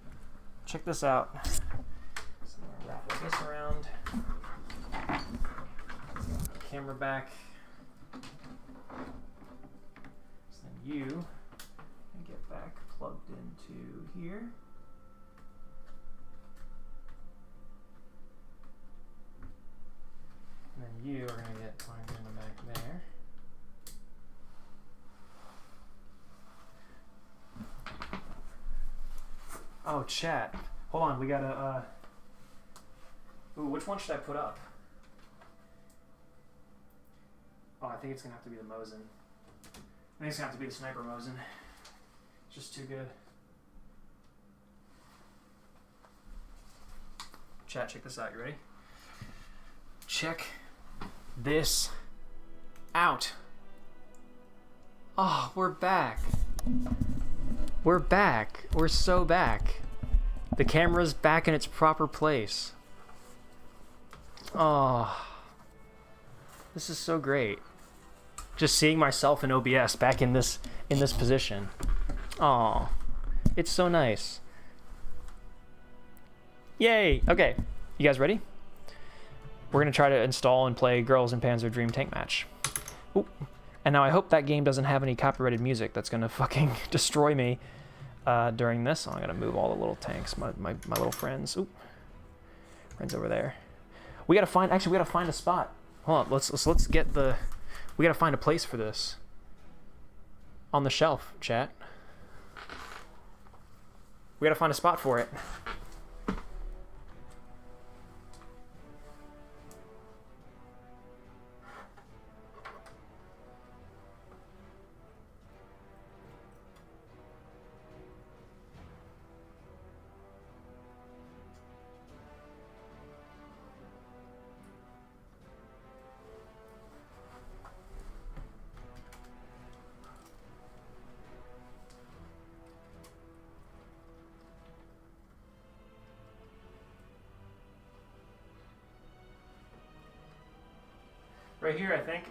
Check this out. So I'm going to wrap this around. Camera back. So then you can get back plugged into here. And then you are going to get plugged in the back there. Oh, chat. Hold on, we gotta, ooh, which one should I put up? Oh, I think it's gonna have to be the Mosin. I think it's gonna have to be the Sniper Mosin. It's just too good. Chat, check this out. You ready? Check this out. Oh, we're back. We're back. We're so back. The camera's back in its proper place. Oh, this is so great. Just seeing myself in OBS back in this position. Oh, it's so nice. Yay. Okay, you guys ready? We're gonna try to install and play Girls in Panzer Dream Tank Match. Ooh. And now I hope that game doesn't have any copyrighted music that's gonna fucking destroy me during this. So I'm gonna move all the little tanks, my little friends. Ooh. Friends over there. We gotta find a spot. Hold on, let's get the, we gotta find a place for this. On the shelf, chat. We gotta find a spot for it. Right here, I think.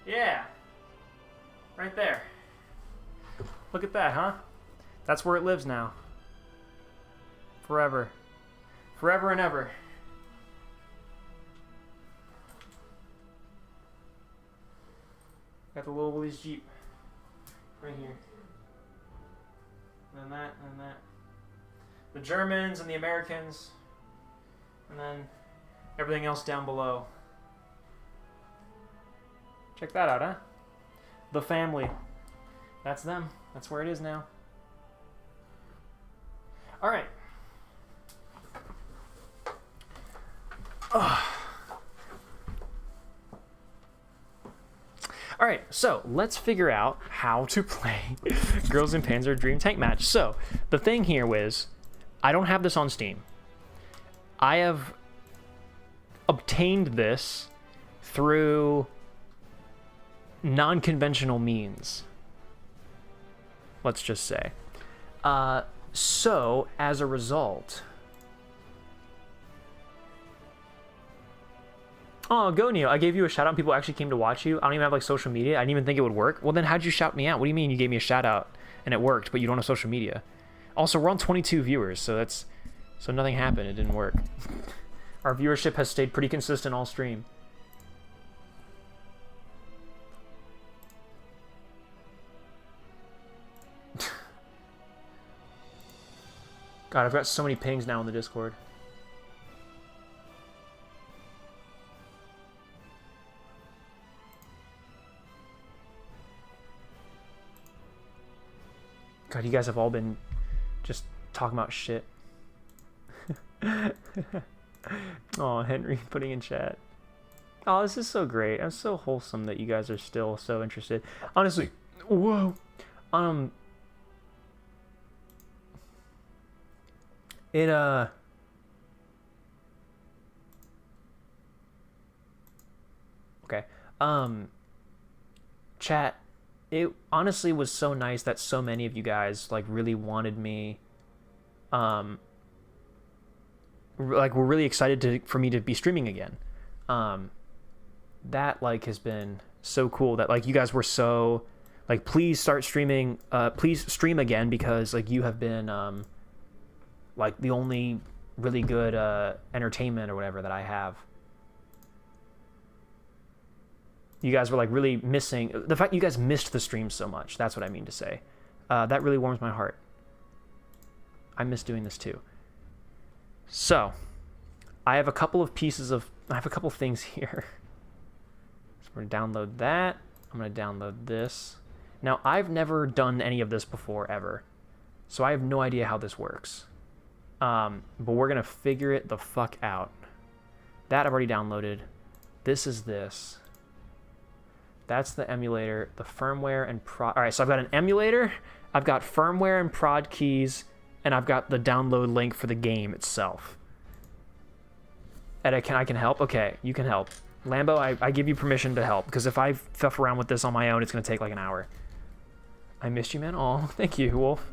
Yeah. Right there. Look at that, huh? That's where it lives now. Forever. Forever and ever. Got the little Willie's Jeep. Right here. And then that, and then that. The Germans and the Americans. And then everything else down below. Check that out, huh? The family. That's them. That's where it is now. All right. All right, so let's figure out how to play Girls in Panzer Dream Tank Match. So the thing here is, I don't have this on Steam. I have obtained this through non-conventional means. Let's just say. So as a result, oh, go Neo, I gave you a shout out. People actually came to watch you. I don't even have like social media. I didn't even think it would work. Well, then how'd you shout me out? What do you mean you gave me a shout out and it worked, but you don't have social media? Also, we're on 22 viewers, so nothing happened. It didn't work. Our viewership has stayed pretty consistent all stream. God, I've got so many pings now in the Discord. God, you guys have all been Just talking about shit. Oh, Henry putting in chat. Oh, this is so great. I'm so wholesome that you guys are still so interested. Honestly, whoa. It okay. Chat, it honestly was so nice that so many of you guys like really wanted me like we're really excited for me to be streaming again. That like has been so cool that like you guys were so like, please start streaming, please stream again, because like you have been like the only really good entertainment or whatever that I have. You guys were like really missing the fact you guys missed the stream so much. That's what I mean to say. That really warms my heart. I miss doing this too. So I have a couple of things here. So we're gonna download that. I'm gonna download this. Now I've never done any of this before ever, so I have no idea how this works. But we're gonna figure it the fuck out. That I've already downloaded. This is this. That's the emulator, the firmware and prod. All right, so I've got an emulator, I've got firmware and prod keys, and I've got the download link for the game itself. And I can help? Okay, you can help. Lambo, I give you permission to help, because if I fuff around with this on my own, it's going to take like an hour. I missed you, man. Oh, thank you, Wolf.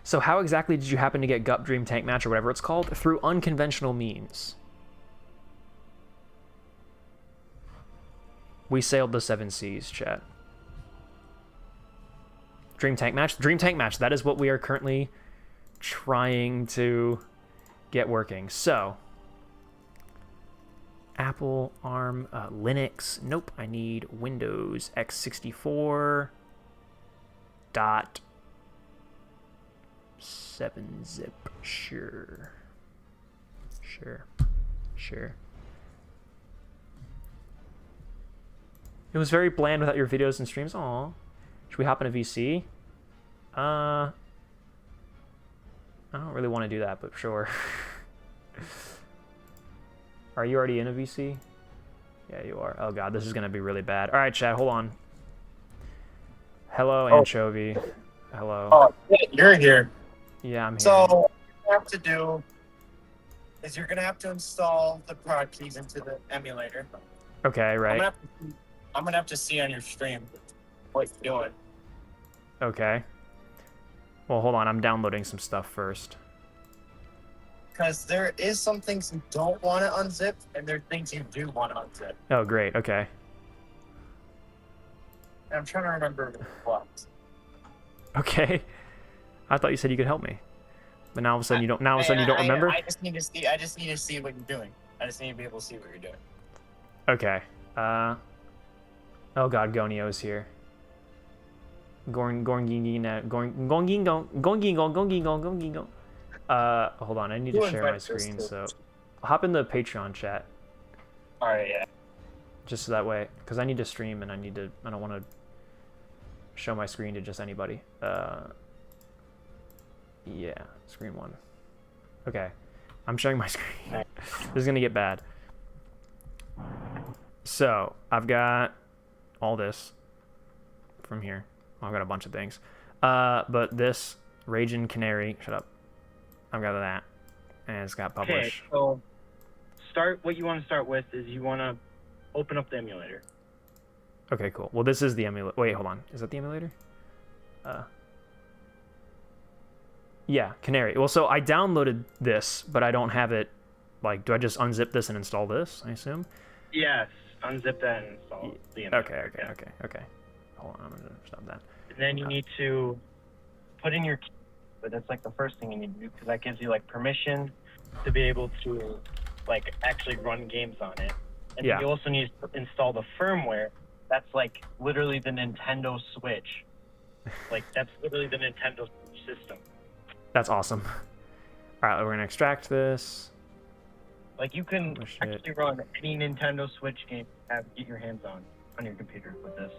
So how exactly did you happen to get Gup Dream Tank Match, or whatever it's called? Through unconventional means. We sailed the 7 seas, chat. Dream Tank Match? Dream Tank Match. That is what we are currently trying to get working. So, Apple, ARM, Linux. Nope, I need Windows x64 dot 7-zip. Sure. It was very bland without your videos and streams. Aw. Should we hop in a VC? I don't really want to do that, but sure. Are you already in a VC? Yeah, you are. Oh god, this is gonna be really bad. Alright, chat, hold on. Hello, Anchovy. Hello. Oh, you're here. Yeah, I'm here. So, what you have to do is you're gonna have to install the prod keys into the emulator. Okay, right. I'm gonna have to see on your stream what you're doing. Okay. Well, hold on. I'm downloading some stuff first. Because there is some things you don't want to unzip, and there are things you do want to unzip. Oh, great. Okay. And I'm trying to remember what. Okay. I thought you said you could help me, but now all of a sudden you don't. Now all of a sudden you don't remember. I just need to see. I just need to see what you're doing. I just need to be able to see what you're doing. Okay. Oh God, Gonio's here. Hold on, I need to share my screen, so I'll hop in the Patreon chat. Alright, yeah. Just so that way, because I need to stream and I don't want to show my screen to just anybody. Yeah, screen 1. Okay, I'm sharing my screen. This is gonna get bad. So, I've got all this from here. I've got a bunch of things. But this, Raging Canary, shut up. I've got that. And it's got publish. Okay, so what you want to start with is you want to open up the emulator. Okay, cool. Well, this is the emulator. Wait, hold on. Is that the emulator? Yeah, Canary. Well, so I downloaded this, but I don't have it. Like, do I just unzip this and install this, I assume? Yes, unzip that and install the emulator. Okay. Hold on, I'm going to stop that. And then you need to put in your key, but that's like the first thing you need to do, because that gives you like permission to be able to like actually run games on it. And yeah. then you also need to install the firmware. That's like literally the Nintendo Switch. Like that's literally the Nintendo Switch system. That's awesome. All right, we're gonna extract this. Like you can actually run any Nintendo Switch game you have get your hands on. on your computer with this.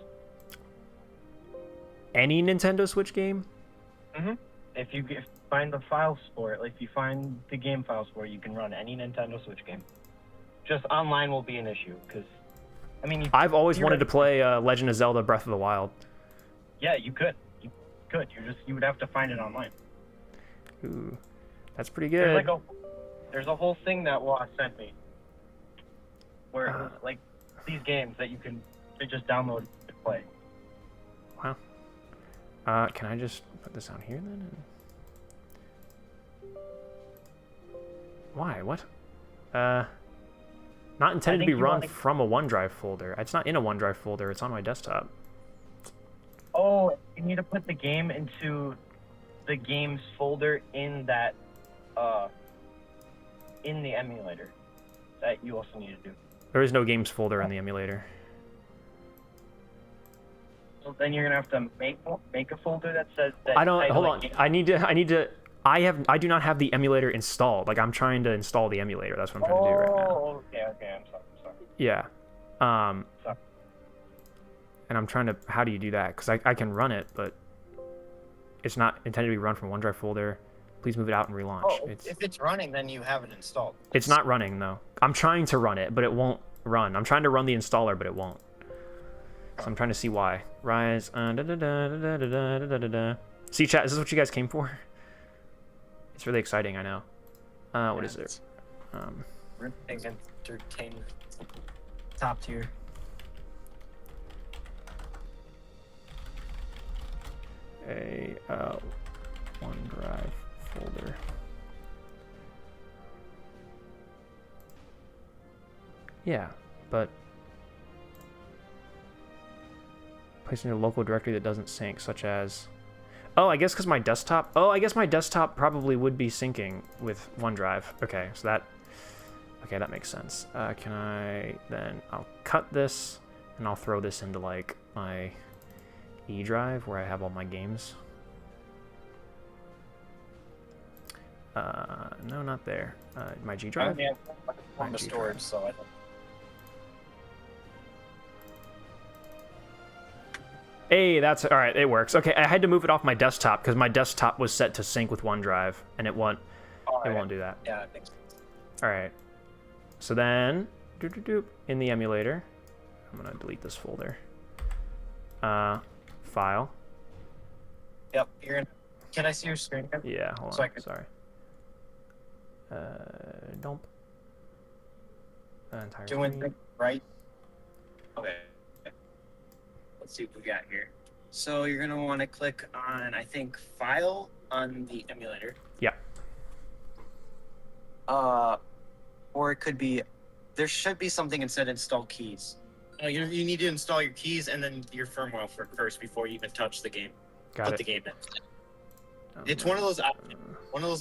Any Nintendo Switch game? If you find the files for it, like if you find the game files for it, you can run any Nintendo Switch game. Just online will be an issue because, I mean, I've always wanted to play Legend of Zelda: Breath of the Wild. Yeah, you could. You would have to find it online. Ooh, that's pretty good. There's a whole thing that Wa sent me, where it was like these games that you can just download and play. Wow. Can I just put this on here then? Why? What? Not intended to be run from a OneDrive folder. It's not in a OneDrive folder. It's on my desktop. Oh, you need to put the game into the games folder in that, in the emulator. That you also need to do. There is no games folder in the emulator. So then you're gonna have to make a folder that says that. I don't. Hold on. I need to. I do not have the emulator installed. Like I'm trying to install the emulator. That's what I'm trying to do right now. Oh, okay. I'm sorry. Yeah. Sorry. And I'm trying to. How do you do that? Because I can run it, but it's not intended to be run from OneDrive folder. Please move it out and relaunch. Oh, if it's running, then you have it installed. It's not running though. I'm trying to run it, but it won't run. I'm trying to run the installer, but it won't. So I'm trying to see why. Rise. See, chat. Is this what you guys came for? It's really exciting. I know. What is it? Ripping entertainment. Top tier. A OneDrive folder. Yeah, but placed in a local directory that doesn't sync, such as. Oh, I guess because my desktop. Oh, I guess my desktop probably would be syncing with OneDrive. Okay, so that. Okay, that makes sense. Can I then? I'll cut this and I'll throw this into like my E drive where I have all my games. No, not there. My G drive. I have the storage, so I don't. Hey, that's all right. It works. Okay, I had to move it off my desktop because my desktop was set to sync with OneDrive, and it won't. It won't do that. Yeah, it makes sense. All right. So then, in the emulator, I'm gonna delete this folder. File. Yep. You're gonna. Can I see your screen? Yeah. Hold So on. Sorry. Dump. Entire Doing screen. things right. Okay. Let's see what we got here. So you're gonna want to click on, I think, File on the emulator. Yeah. Or it could be, there should be something that said Install Keys. You need to install your keys and then your firmware first before you even touch the game. Got it. The game in. It's one of those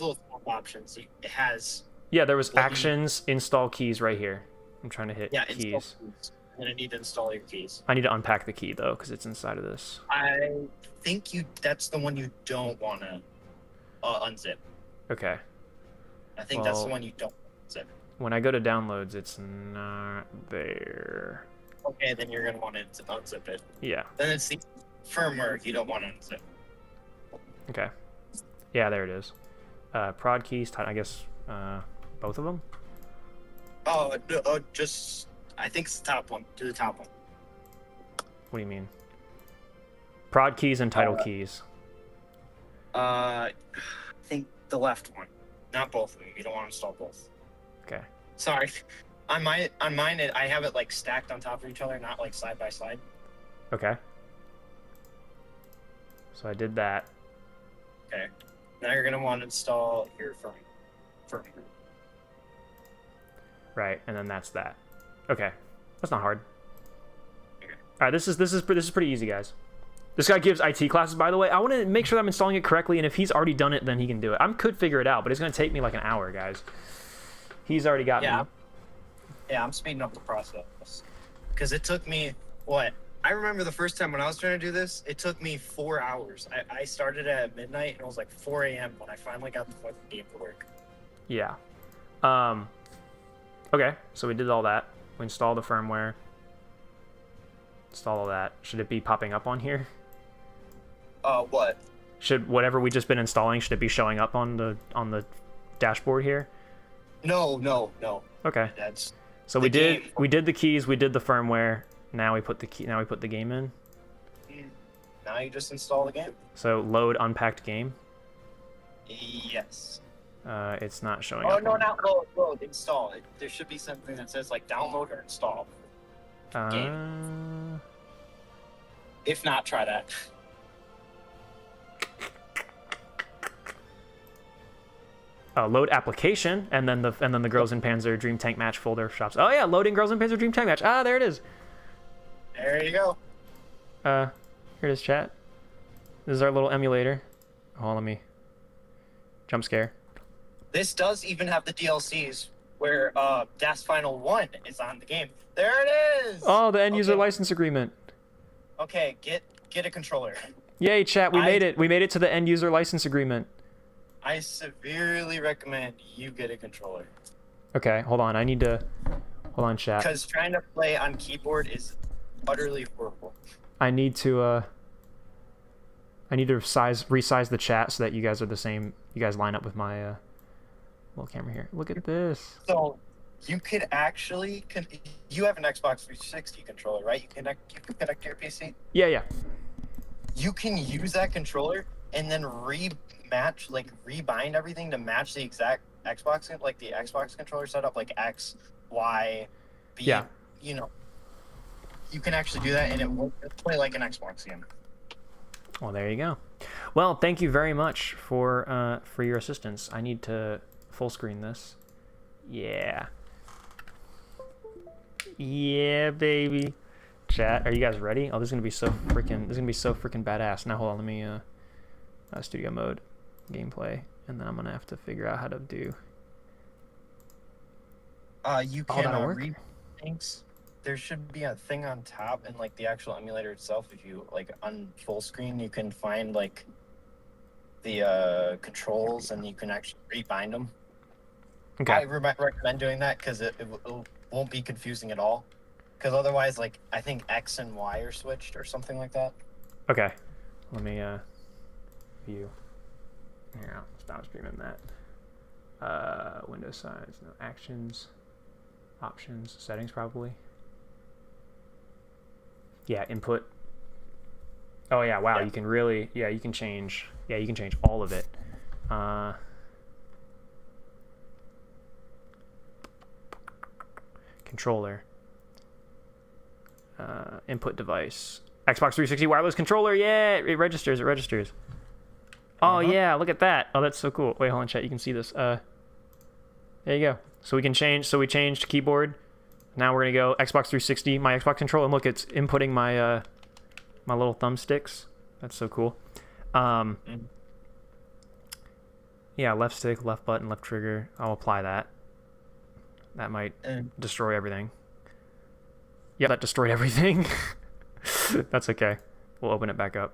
little options. It has. Yeah, there was actions, install keys right here. I'm trying to hit keys. Install keys. And I need to install your keys. I need to unpack the key though, because it's inside of this. I think that's the one you don't want to unzip. Okay. I think that's the one you don't unzip. When I go to downloads, it's not there. Okay, then you're gonna want to unzip it. Yeah. Then it's the firmware you don't want to unzip. Okay. Yeah, there it is. Prod keys, I guess both of them? Just, I think it's the top one. Do the top one. What do you mean? Prod keys and title keys. I think the left one. Not both of them. You don't want to install both. Okay. Sorry. On mine, I have it like stacked on top of each other, not like side by side. Okay. So I did that. Okay. Now you're gonna want to install your firmware. Right, and then that's that. Okay, that's not hard. Okay. All right, this is pretty easy, guys. This guy gives IT classes, by the way. I want to make sure that I'm installing it correctly, and if he's already done it, then he can do it. I could figure it out, but it's gonna take me like an hour, guys. He's already got me. Yeah, I'm speeding up the process because it took me what? I remember the first time when I was trying to do this, it took me 4 hours. I started at midnight and it was like 4 a.m. when I finally got the fucking game to work. Yeah. Okay, so we did all that. We installed the firmware. install all that. Should it be popping up on here? What? Should whatever we just been installing, should it be showing up on the dashboard here? No. Okay. That's So the we did game. we did the keys, we did the firmware. Now we put the game in. Now you just install the game. So load unpacked game. Yes. It's not showing Oh up. no, not load. Install it. There should be something that says like download or install. If not, try that. Load application, and then the Girls in Panzer Dream Tank Match folder shops. Oh yeah, loading Girls in Panzer Dream Tank Match. Ah, there it is. There you go. Here it is, chat. This is our little emulator. Oh, let me jump scare. This does even have the DLCs where Das Final 1 is on the game. There it is. Oh, the end user Okay. license agreement. Okay, get a controller. Yay, chat! We made it. We made it to the end user license agreement. I severely recommend you get a controller Okay, hold on. Hold on, chat. because trying to play on keyboard is utterly horrible. I need to resize the chat so that you guys are the same. You guys line up with my little camera here. Look at this. So you could actually you have an Xbox 360 controller, right? You can connect to your PC. Yeah. You can use that controller and then rebind everything to match the exact Xbox, like the Xbox controller setup, like X, Y, B. Yeah. You know, you can actually do that, and it will play like an Xbox game. Well, there you go. Well, thank you very much for your assistance. I need to full screen this. Yeah. Yeah, baby. Chat, are you guys ready? Oh, this is gonna be so freaking badass. Now hold on, let me studio mode, gameplay, and then I'm gonna have to figure out how to do. You Oh, can that'll work? read things. There should be a thing on top, and like the actual emulator itself. If you like on full screen, you can find like the controls, and you can actually rebind them. Okay. I recommend doing that because it won't be confusing at all. Because otherwise, like I think X and Y are switched or something like that. Okay. Let me view. Here, I'll stop streaming that. Window size, no actions, options, settings probably. Yeah, input. Oh yeah, wow, Yeah. you can really, you can change all of it. Controller. Input device. Xbox 360 wireless controller, yeah, it registers. Oh yeah, look at that. Oh, that's so cool. Wait, hold on, chat. You can see this. There you go. So we can change. So we changed keyboard. Now we're gonna go Xbox 360, my Xbox controller, and look, it's inputting my my little thumbsticks. That's so cool. Yeah, left stick, left button, left trigger. I'll apply that. That might destroy everything. Yeah, that destroyed everything. That's okay. We'll open it back up.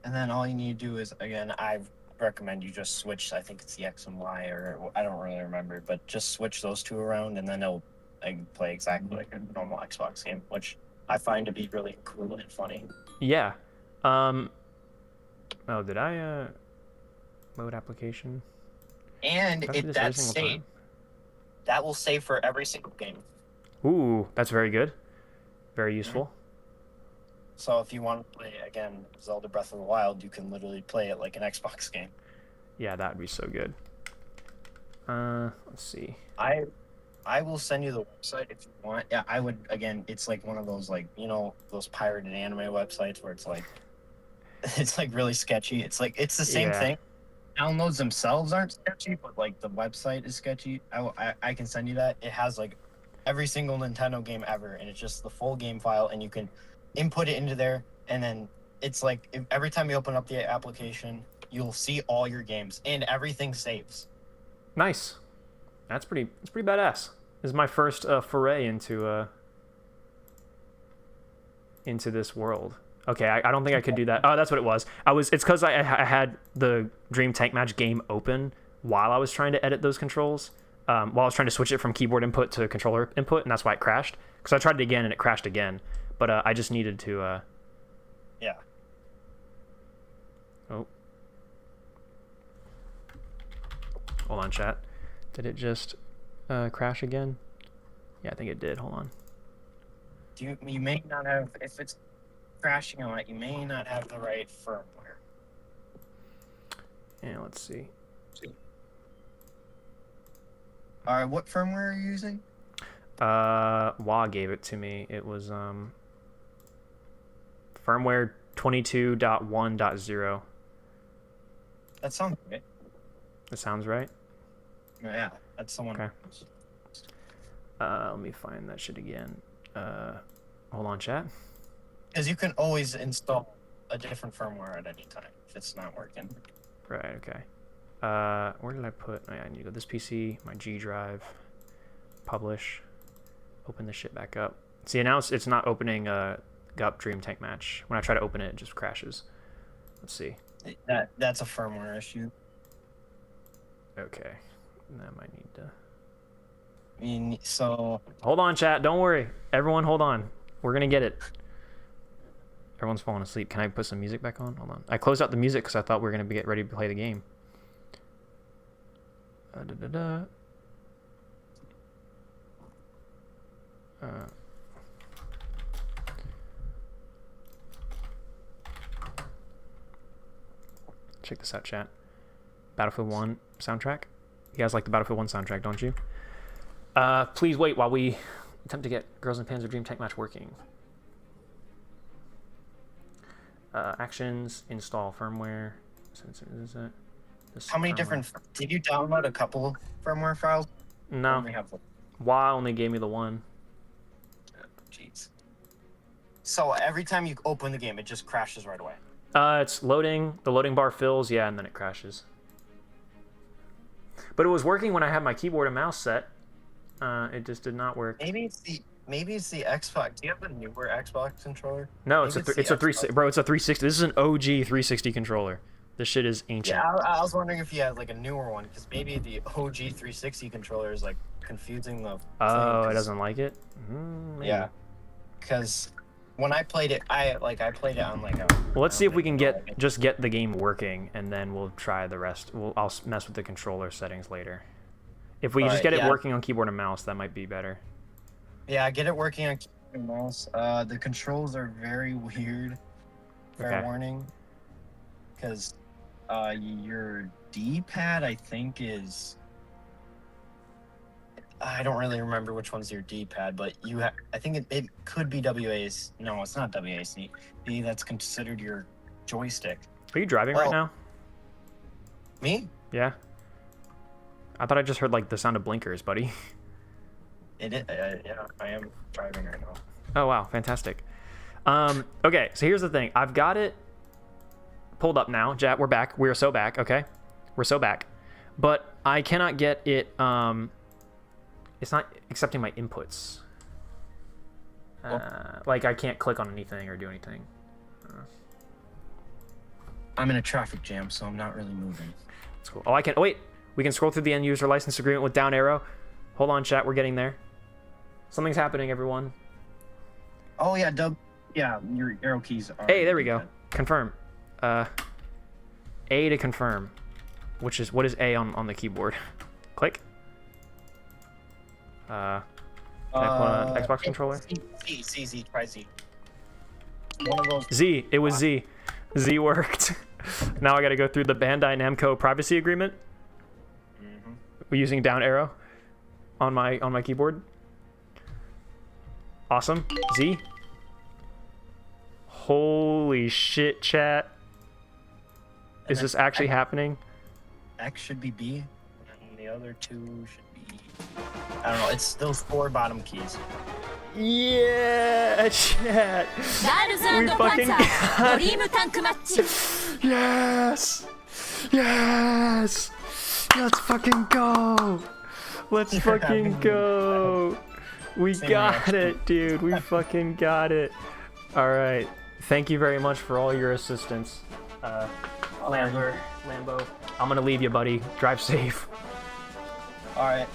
And then all you need to do is, again, I recommend you just switch. I think it's the X and Y, or I don't really remember, but just switch those two around, and then it'll play exactly like a normal Xbox game, which I find to be really cool and funny. Yeah. Oh, did I load application? And Did I do this that every single save, time? that will save for every single game. Ooh, that's very good. Very useful. So if you want to play, again, Zelda Breath of the Wild, you can literally play it like an Xbox game. Yeah, that would be so good. Let's see. I will send you the website if you want. Yeah, I would, again, it's like one of those, like, you know, those pirated anime websites where it's like really sketchy. It's like, it's the same Yeah. thing. Downloads themselves aren't sketchy, but like the website is sketchy. I can send you that. It has like every single Nintendo game ever, and it's just the full game file, and you can input it into there, and then it's like every time you open up the application, you'll see all your games, and everything saves. Nice. That's pretty badass. This is my first foray into this world. Okay, I don't think I could do that. Oh, that's what it was. It's because I had the Dream Tank Match game open while I was trying to edit those controls. while I was trying to switch it from keyboard input to controller input, and that's why it crashed. Because I tried it again and it crashed again. But I just needed to... Yeah. Oh. Hold on, chat. Did it just crash again? Yeah, I think it did. Hold on. You may not have, if it's crashing on it, you may not have the right firmware. Yeah, let's see. All right, what firmware are you using? Wah gave it to me. It was firmware 22.1.0. That sounds right. That sounds right. Yeah, that's the one. Okay. Let me find that shit again. Hold on, chat. Because you can always install a different firmware at any time if it's not working. Right, okay. Where did I put... Oh, yeah, I need to go this PC, my G drive, publish, open this shit back up. See, now it's not opening GUP Dream Tank Match. When I try to open it, it just crashes. Let's see. That's a firmware issue. Okay. That might need to... I mean, so... Hold on, chat. Don't worry. Everyone, hold on. We're going to get it. Everyone's falling asleep. Can I put some music back on? Hold on. I closed out the music because I thought we were going to get ready to play the game. Check this out, chat. Battlefield 1 soundtrack. You guys like the Battlefield 1 soundtrack, don't you? Please wait while we attempt to get Girls and Panzer Dream Tank Match working. Actions, install firmware. Is it? How many different... Did you download a couple firmware files? No. Only have one. WA only gave me the one. Jeez. So every time you open the game, it just crashes right away? It's loading. The loading bar fills, yeah, and then it crashes. But it was working when I had my keyboard and mouse set. It just did not work. Maybe it's the Xbox. Do you have a newer Xbox controller? No, Maybe it's a 360. Bro, it's a 360. This is an OG 360 controller. This shit is ancient. Yeah, I was wondering if you had like a newer one, because maybe the OG 360 controller is like confusing the. Oh, it doesn't like it. Maybe. Yeah, because when I played it, I played it on like a. Well, let's see if we can get the game working, and then we'll try the rest. I'll mess with the controller settings later. If we just get it working on keyboard and mouse, that might be better. Yeah, get it working on keyboard and mouse. The controls are very weird. Fair warning. Because your D-pad, I think, is... I don't really remember which one's your D-pad, but I think it could be WASD. No, it's not WASD. That's considered your joystick. Are you driving right now? Me? Yeah. I thought I just heard like the sound of blinkers, buddy. Yeah, I am driving right now. Oh wow, fantastic. Okay, so here's the thing. I've got it pulled up now. We're back. We're so back. Okay, we're so back. But I cannot get it. It's not accepting my inputs. Like I can't click on anything or do anything. I'm in a traffic jam, so I'm not really moving. That's cool. Oh, I can. Oh, wait. We can scroll through the end user license agreement with down arrow. Hold on, chat. We're getting there. Something's happening, everyone. Oh yeah, yeah, your arrow keys are... Hey, there we go. Confirm. A to confirm. What is A on the keyboard? Click. Xbox controller? Z, try Z. One of those... Z, it was Z. Z worked. Now I gotta go through the Bandai Namco privacy agreement. We're using down arrow on my keyboard. Awesome. Z. Holy shit, chat. Is this actually happening? X should be B, and the other two should be... I don't know, it's those four bottom keys. Yeah, chat. We fucking got it. Yes. Yes. Let's fucking go. Let's fucking go. We got it, dude. We fucking got it. All right. Thank you very much for all your assistance. Lambo. I'm gonna leave you, buddy. Drive safe. All right.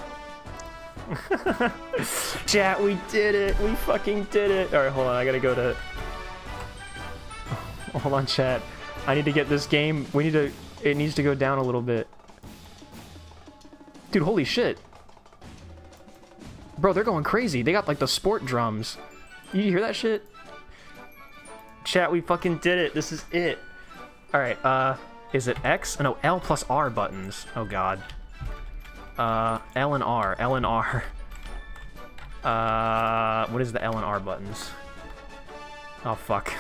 Chat, we did it. We fucking did it. All right, hold on. I gotta go to... Hold on, chat. I need to get this game. We need to... It needs to go down a little bit. Dude, holy shit. Bro, they're going crazy. They got, like, the sport drums. You hear that shit? Chat, we fucking did it. This is it. All right, is it X? Oh, no, L plus R buttons. Oh, God. L and R. L and R. What is the L and R buttons? Oh, fuck.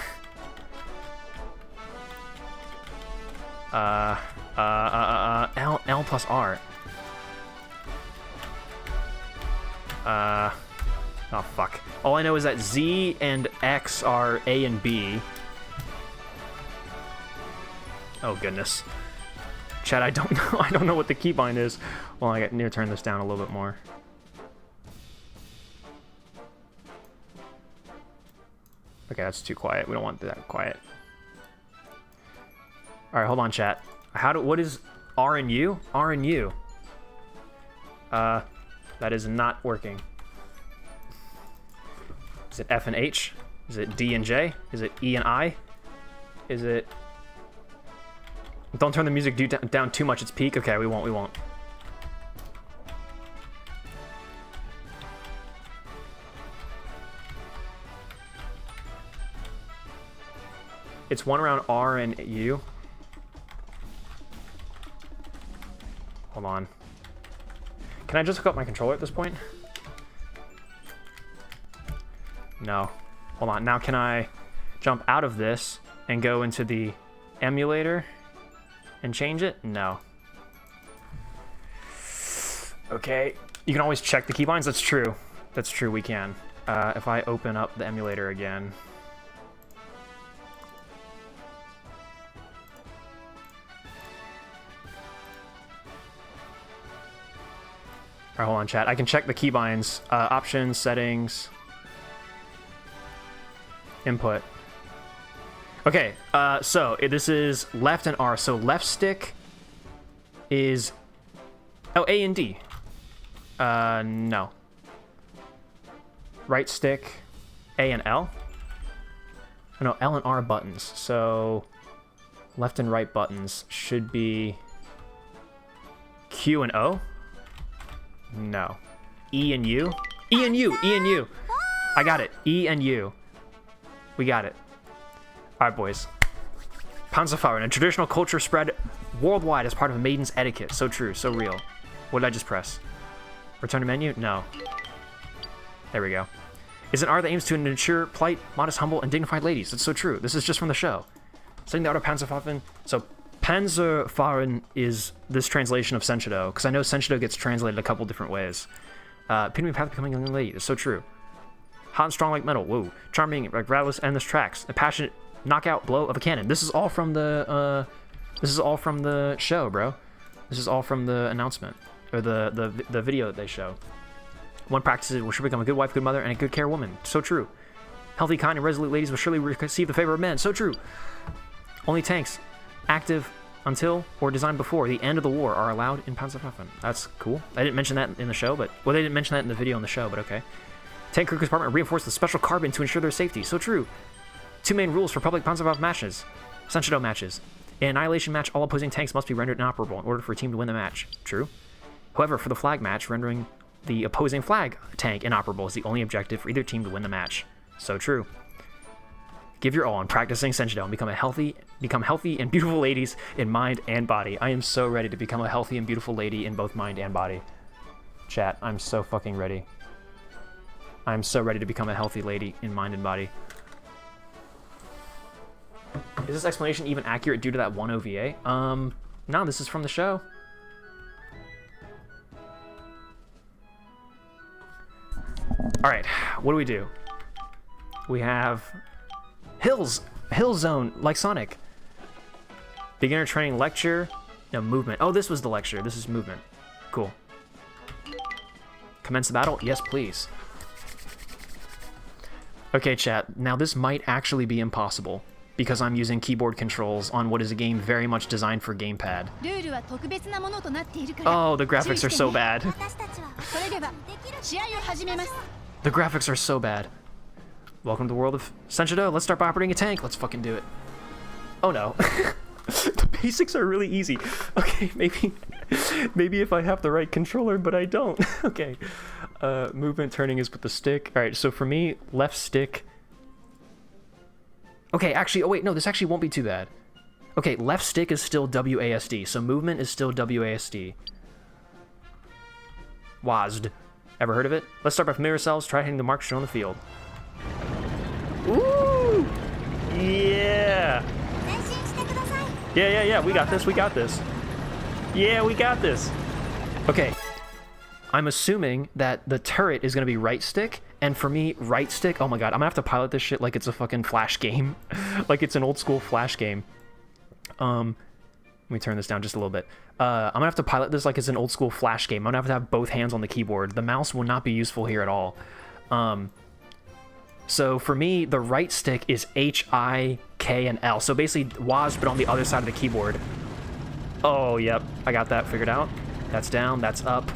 L plus R. Oh, fuck. All I know is that Z and X are A and B. Oh, goodness. Chat, I don't know. I don't know what the keybind is. Well, I need to turn this down a little bit more. Okay, that's too quiet. We don't want that quiet. All right, hold on, chat. What is R and U? R and U. That is not working. Is it F and H? Is it D and J? Is it E and I? Is it... Don't turn the music down too much, it's peak. Okay, we won't. It's one around R and U. Hold on. Can I just hook up my controller at this point? No. Hold on. Now can I jump out of this and go into the emulator and change it? No. Okay. You can always check the keybinds. That's true. That's true. We can. If I open up the emulator again. Alright, hold on, chat. I can check the keybinds. Options, settings, input. Okay, so this is left and R. So left stick is... Oh, A and D. No. Right stick, A and L. Oh, no, L and R buttons. So left and right buttons should be Q and O. No. E and U? E and U! E and U! I got it. E and U. We got it. Alright, boys. Panzerfahren, a traditional culture spread worldwide as part of a maiden's etiquette. So true, so real. What did I just press? Return to menu? No. There we go. Is an art that aims to ensure polite, modest, humble, and dignified ladies. That's so true. This is just from the show. Studying the art of Panzerfahren. So Panzerfahren is this translation of Senshido, because I know Senshido gets translated a couple different ways. Epitome of path becoming a young lady. It's so true. Hot and strong like metal. Whoa. Charming, like rattleless, endless tracks. A passionate knockout blow of a cannon. This is all from the show, bro. This is all from the announcement or the video that they show. One practices will surely become a good wife, good mother, and a good care woman. So true. Healthy, kind, and resolute ladies will surely receive the favor of men. So true. Only tanks active until or designed before the end of the war are allowed in Panzerwaffen. That's cool. I didn't mention that in the show, but... Well, they didn't mention that in the video on the show, but okay. Tank crew compartment reinforced with special carbon to ensure their safety. So true. Two main rules for public Panzerwaffen matches. Senshido matches. In an annihilation match, all opposing tanks must be rendered inoperable in order for a team to win the match. True. However, for the flag match, rendering the opposing flag tank inoperable is the only objective for either team to win the match. So true. Give your all on practicing Senshido and become healthy and beautiful ladies in mind and body. I am so ready to become a healthy and beautiful lady in both mind and body. Chat, I'm so fucking ready. I'm so ready to become a healthy lady in mind and body. Is this explanation even accurate due to that one OVA? No, this is from the show. Alright, what do we do? We have Hill Zone, like Sonic. Beginner training lecture. No, movement. Oh, this was the lecture. This is movement. Cool. Commence the battle? Yes, please. Okay, chat. Now, this might actually be impossible. because I'm using keyboard controls on what is a game very much designed for gamepad. Oh, the graphics are so bad. The graphics are so bad. Welcome to the world of Senshidou. Let's start by operating a tank. Let's fucking do it. Oh no. The basics are really easy. Okay, maybe if I have the right controller, but I don't. Okay. Movement turning is with the stick. All right, so for me, left stick. Okay, actually, oh wait, no, this actually won't be too bad. Okay, left stick is still WASD, so movement is still WASD. WASD. Ever heard of it? Let's start by familiar ourselves, try hitting the mark shown on the field. Ooh! Yeah! Yeah, we got this, we got this. Yeah, we got this. Okay. I'm assuming that the turret is going to be right stick, and for me, right stick, oh my god, I'm going to have to pilot this shit like it's a fucking Flash game. Like it's an old school Flash game. Let me turn this down just a little bit. I'm going to have to pilot this like it's an old school Flash game. I'm going to have both hands on the keyboard. The mouse will not be useful here at all. So for me, the right stick is H, I, K, and L. So basically WASD, but on the other side of the keyboard. Oh, yep, I got that figured out. That's down, that's up.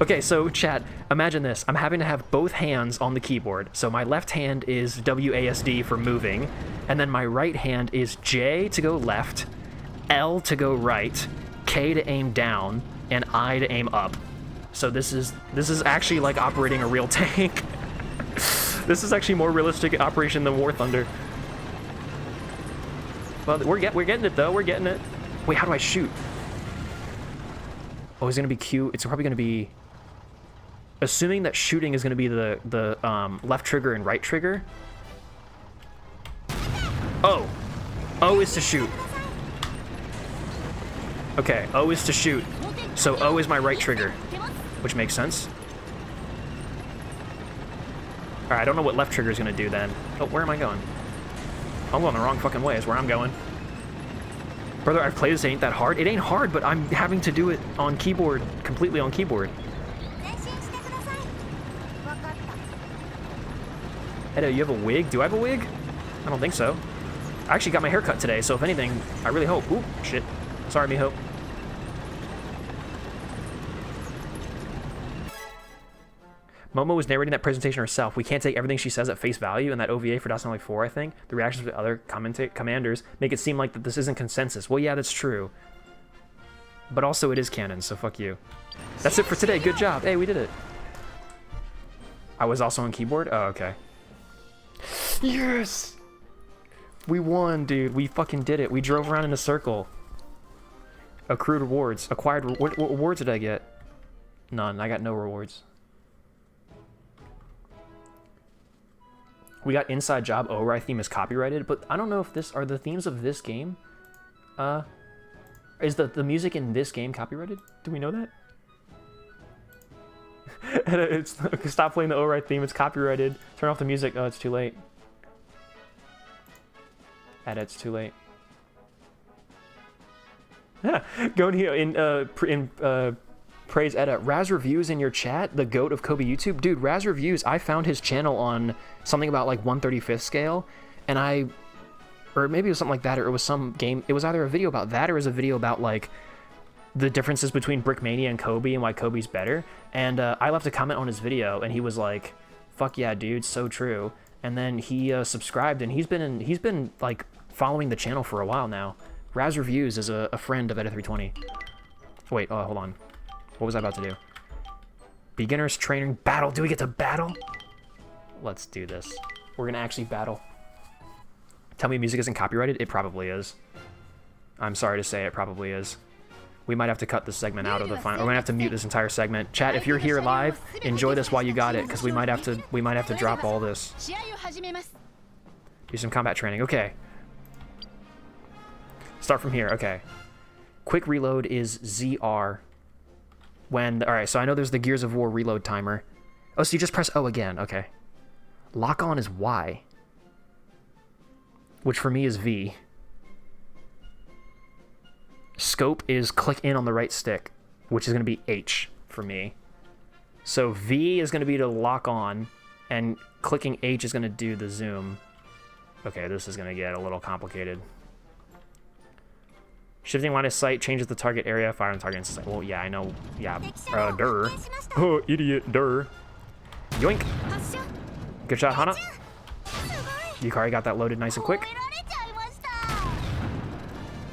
Okay, so chat, imagine this. I'm having to have both hands on the keyboard. So my left hand is WASD for moving, and then my right hand is J to go left, L to go right, K to aim down, and I to aim up. So this is actually like operating a real tank. This is actually more realistic operation than War Thunder. Well, we're getting it though. We're getting it. Wait, how do I shoot? Oh, is it gonna be Q? It's probably gonna be. Assuming that shooting is gonna be the left trigger and right trigger. Oh, O is to shoot. Okay, O is to shoot. So O is my right trigger, which makes sense. Alright, I don't know what left trigger is going to do then. Oh, where am I going? I'm going the wrong fucking way is where I'm going. Brother, I've played this, it ain't that hard. It ain't hard, but I'm having to do it on keyboard, completely on keyboard. Edo, you have a wig? Do I have a wig? I don't think so. I actually got my hair cut today, so if anything, I really hope. Ooh, shit. Sorry, Miho. Momo was narrating that presentation herself. We can't take everything she says at face value, and that OVA for Destiny 4, I think, the reactions of the other commanders make it seem like that this isn't consensus. Well, yeah, that's true. But also it is canon, so fuck you. That's it for today. Good job. Hey, we did it. I was also on keyboard? Oh, okay. Yes! We won, dude. We fucking did it. We drove around in a circle. Accrued rewards. Acquired what rewards did I get? None. I got no rewards. We got Inside Job Ori theme is copyrighted, but I don't know if this are the themes of this game. Is the music in this game copyrighted? Do we know that? It's stop playing the Ori theme. It's copyrighted. Turn off the music. Oh, it's too late. It's too late. Going here in praise Edda. Raz Reviews in your chat, the goat of Cobi YouTube. Dude, Raz Reviews, I found his channel on something about like 1/35th scale, and or maybe it was something like that, or it was some game. It was either a video about that or it was a video about like the differences between Brickmania and Cobi and why Cobi's better. And I left a comment on his video, and he was like, "Fuck yeah, dude, so true." And then he subscribed, and he's been like following the channel for a while now. Raz Reviews is a friend of Edda320. Wait, hold on. What was I about to do? Beginners training battle. Do we get to battle? Let's do this. We're gonna actually battle. Tell me music isn't copyrighted? It probably is. I'm sorry to say, it probably is. We might have to cut this segment out of the final. We're gonna have to mute this entire segment. Chat, if you're here live, enjoy this while you got it, because we might have to drop all this. Do some combat training. Okay. Start from here. Okay. Quick reload is ZR. Alright, so I know there's the Gears of War reload timer. Oh, so you just press O again. Okay. Lock on is Y. Which for me is V. Scope is click in on the right stick, which is going to be H for me. So V is going to be to lock on, and clicking H is going to do the zoom. Okay, this is gonna get a little complicated. Shifting line of sight changes the target area. Fire on target inside. Well, yeah, I know. Yeah, dur. Oh, idiot, dur. Yoink. Good shot, Hana. Yukari got that loaded nice and quick.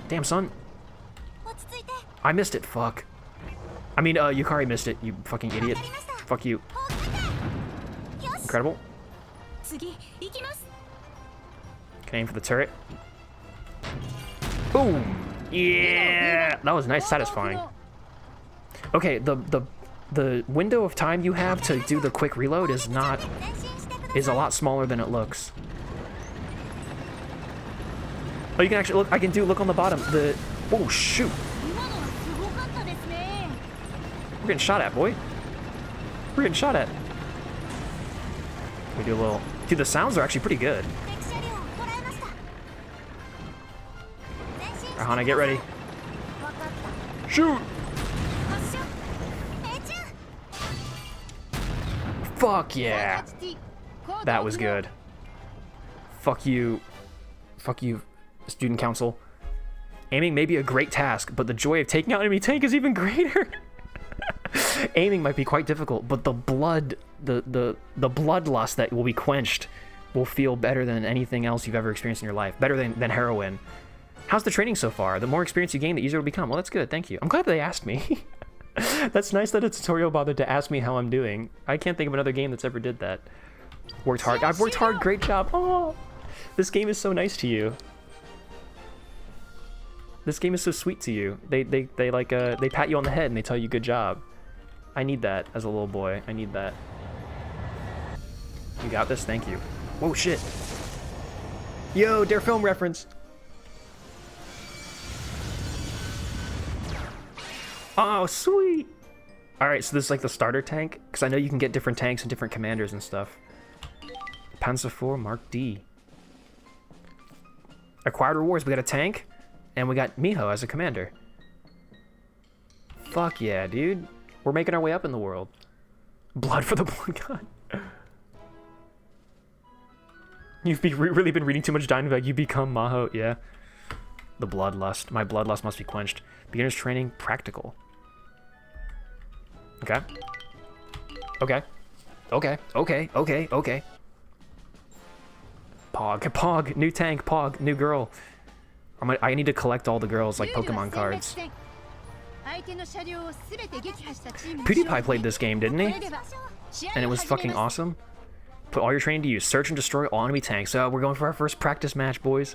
Damn, son. I missed it. Fuck. I mean, Yukari missed it. You fucking idiot. Fuck you. Incredible. Can aim for the turret. Boom. Yeah, that was nice, satisfying. Okay, the window of time you have to do the quick reload is a lot smaller than it looks. Oh, you can actually look. I can look on the bottom. Oh shoot! We're getting shot at, boy. We're getting shot at. We do a little. Dude, the sounds are actually pretty good. Alright, Hana, get ready. Shoot! Fuck yeah! That was good. Fuck you. Fuck you, student council. Aiming may be a great task, but the joy of taking out enemy tank is even greater. Aiming might be quite difficult, but the bloodlust that will be quenched will feel better than anything else you've ever experienced in your life. Better than heroin. How's the training so far? The more experience you gain, the easier it'll become. Well, that's good. Thank you. I'm glad they asked me. That's nice that a tutorial bothered to ask me how I'm doing. I can't think of another game that's ever did that. Worked hard. I've worked hard. Great job. Oh, this game is so nice to you. This game is so sweet to you. They pat you on the head and they tell you good job. I need that as a little boy. I need that. You got this. Thank you. Whoa, shit. Yo, Dare Film reference. Oh, sweet! Alright, so this is like the starter tank, because I know you can get different tanks and different commanders and stuff. Panzer IV Mark D. Acquired rewards, we got a tank, and we got Miho as a commander. Fuck yeah, dude. We're making our way up in the world. Blood for the Blood God. You've really been reading too much Dynavag, you become Maho, yeah. The bloodlust. My bloodlust must be quenched. Beginner's training, practical. Okay. Okay. Okay. Okay. Okay. Okay. Pog. New tank. Pog. New girl. I need to collect all the girls like Pokemon cards. PewDiePie played this game, didn't he? And it was fucking awesome. Put all your training to use. Search and destroy all enemy tanks. So we're going for our first practice match, boys.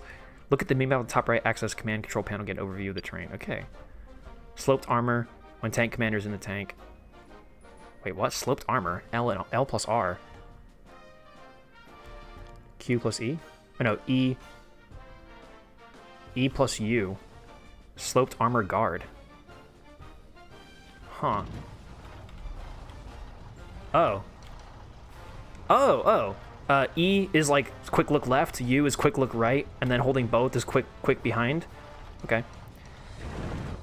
Look at the meme at the top right. Access command control panel. Get an overview of the terrain. Okay. Sloped armor. When tank commander's in the tank. Wait, what? Sloped armor? L plus R. Q plus E? Oh no, E. E plus U. Sloped armor guard. Huh. Oh. E is like quick look left, U is quick look right, and then holding both is quick behind. Okay.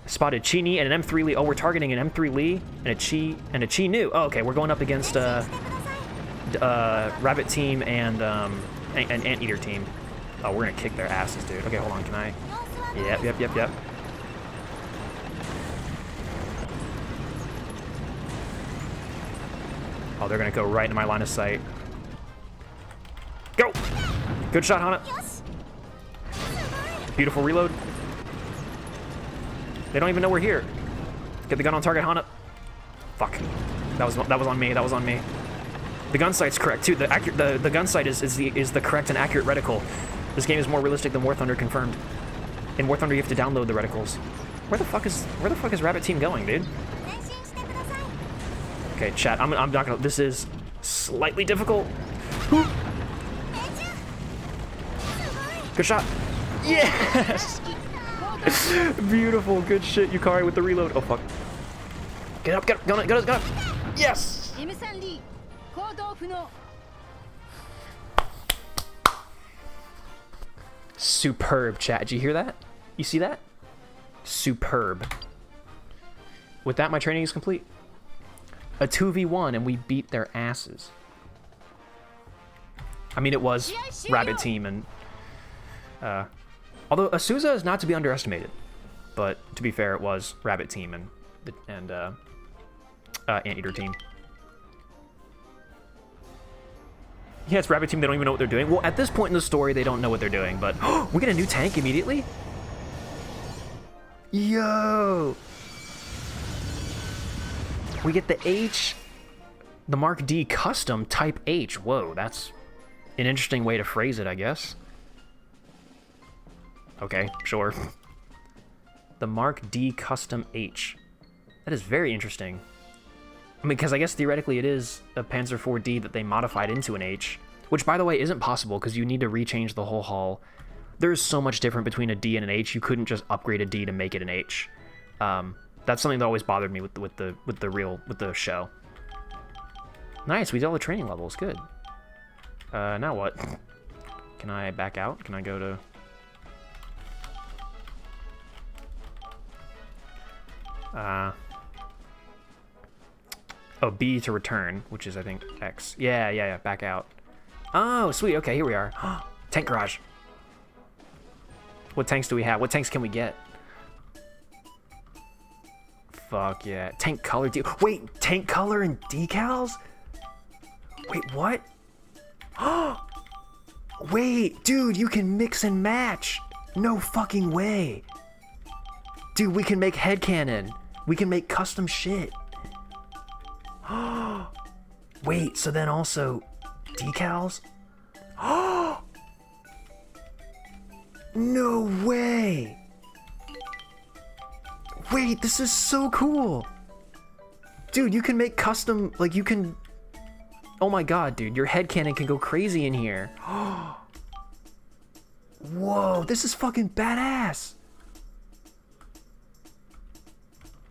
Spotted Chi Ni and an M3 Lee. Oh, we're targeting an M3 Lee and a Chi Nu. Oh, okay, we're going up against Rabbit team and Anteater team. Oh, we're gonna kick their asses, dude. Okay, hold on, can I? Yep. Oh, they're gonna go right into my line of sight. Go! Good shot, Hana. Beautiful reload. They don't even know we're here. Get the gun on target, Hana. Fuck. That was on me. That was on me. The gun sight's correct too. The gun sight is the correct and accurate reticle. This game is more realistic than War Thunder confirmed. In War Thunder, you have to download the reticles. Where the fuck is Rabbit Team going, dude? Okay, chat. I'm not gonna. This is slightly difficult. Good shot. Yes. Beautiful. Good shit, Yukari with the reload. Oh fuck. Get up. Gun up. Yes. Superb, chat. Did you hear that? You see that? Superb. With that, my training is complete. A 2v1 and we beat their asses. I mean, it was Rabbit Team and Although Asuza is not to be underestimated, but to be fair, it was Rabbit Team and Anteater Team. Yeah, it's Rabbit Team. They don't even know what they're doing. Well, at this point in the story, they don't know what they're doing. But we get a new tank immediately. Yo, we get the H, the Mark D Custom Type H. Whoa, that's an interesting way to phrase it, I guess. Okay, sure. The Mark D Custom H. That is very interesting. I mean, because I guess theoretically it is a Panzer IV-D that they modified into an H, which, by the way, isn't possible because you need to rechange the whole hull. There's so much different between a D and an H. You couldn't just upgrade a D to make it an H. That's something that always bothered me with the show. Nice, we did all the training levels. Good. Now what? Can I back out? Can I go to? Oh, B to return, which is, I think, X. Yeah, back out. Oh, sweet, okay, here we are. Tank garage. What tanks do we have? What tanks can we get? Fuck yeah. Tank color, wait, tank color and decals? Wait, what? Wait, dude, you can mix and match. No fucking way. Dude, we can make headcanon. We can make custom shit. Wait, so then also decals? No way! Wait, this is so cool! Dude, you can make custom, like you can... Oh my god, dude, your headcanon can go crazy in here. Whoa, this is fucking badass!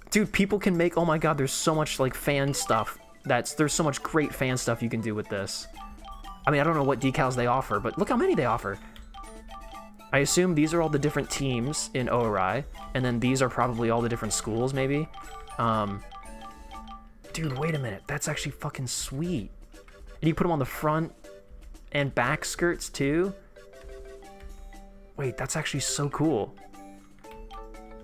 Dude, people can make, oh my god, there's so much like fan stuff. There's so much great fan stuff you can do with this. I mean, I don't know what decals they offer, but look how many they offer. I assume these are all the different teams in ORI, and then these are probably all the different schools, maybe. Dude, wait a minute, that's actually fucking sweet. And you put them on the front and back skirts too? Wait, that's actually so cool.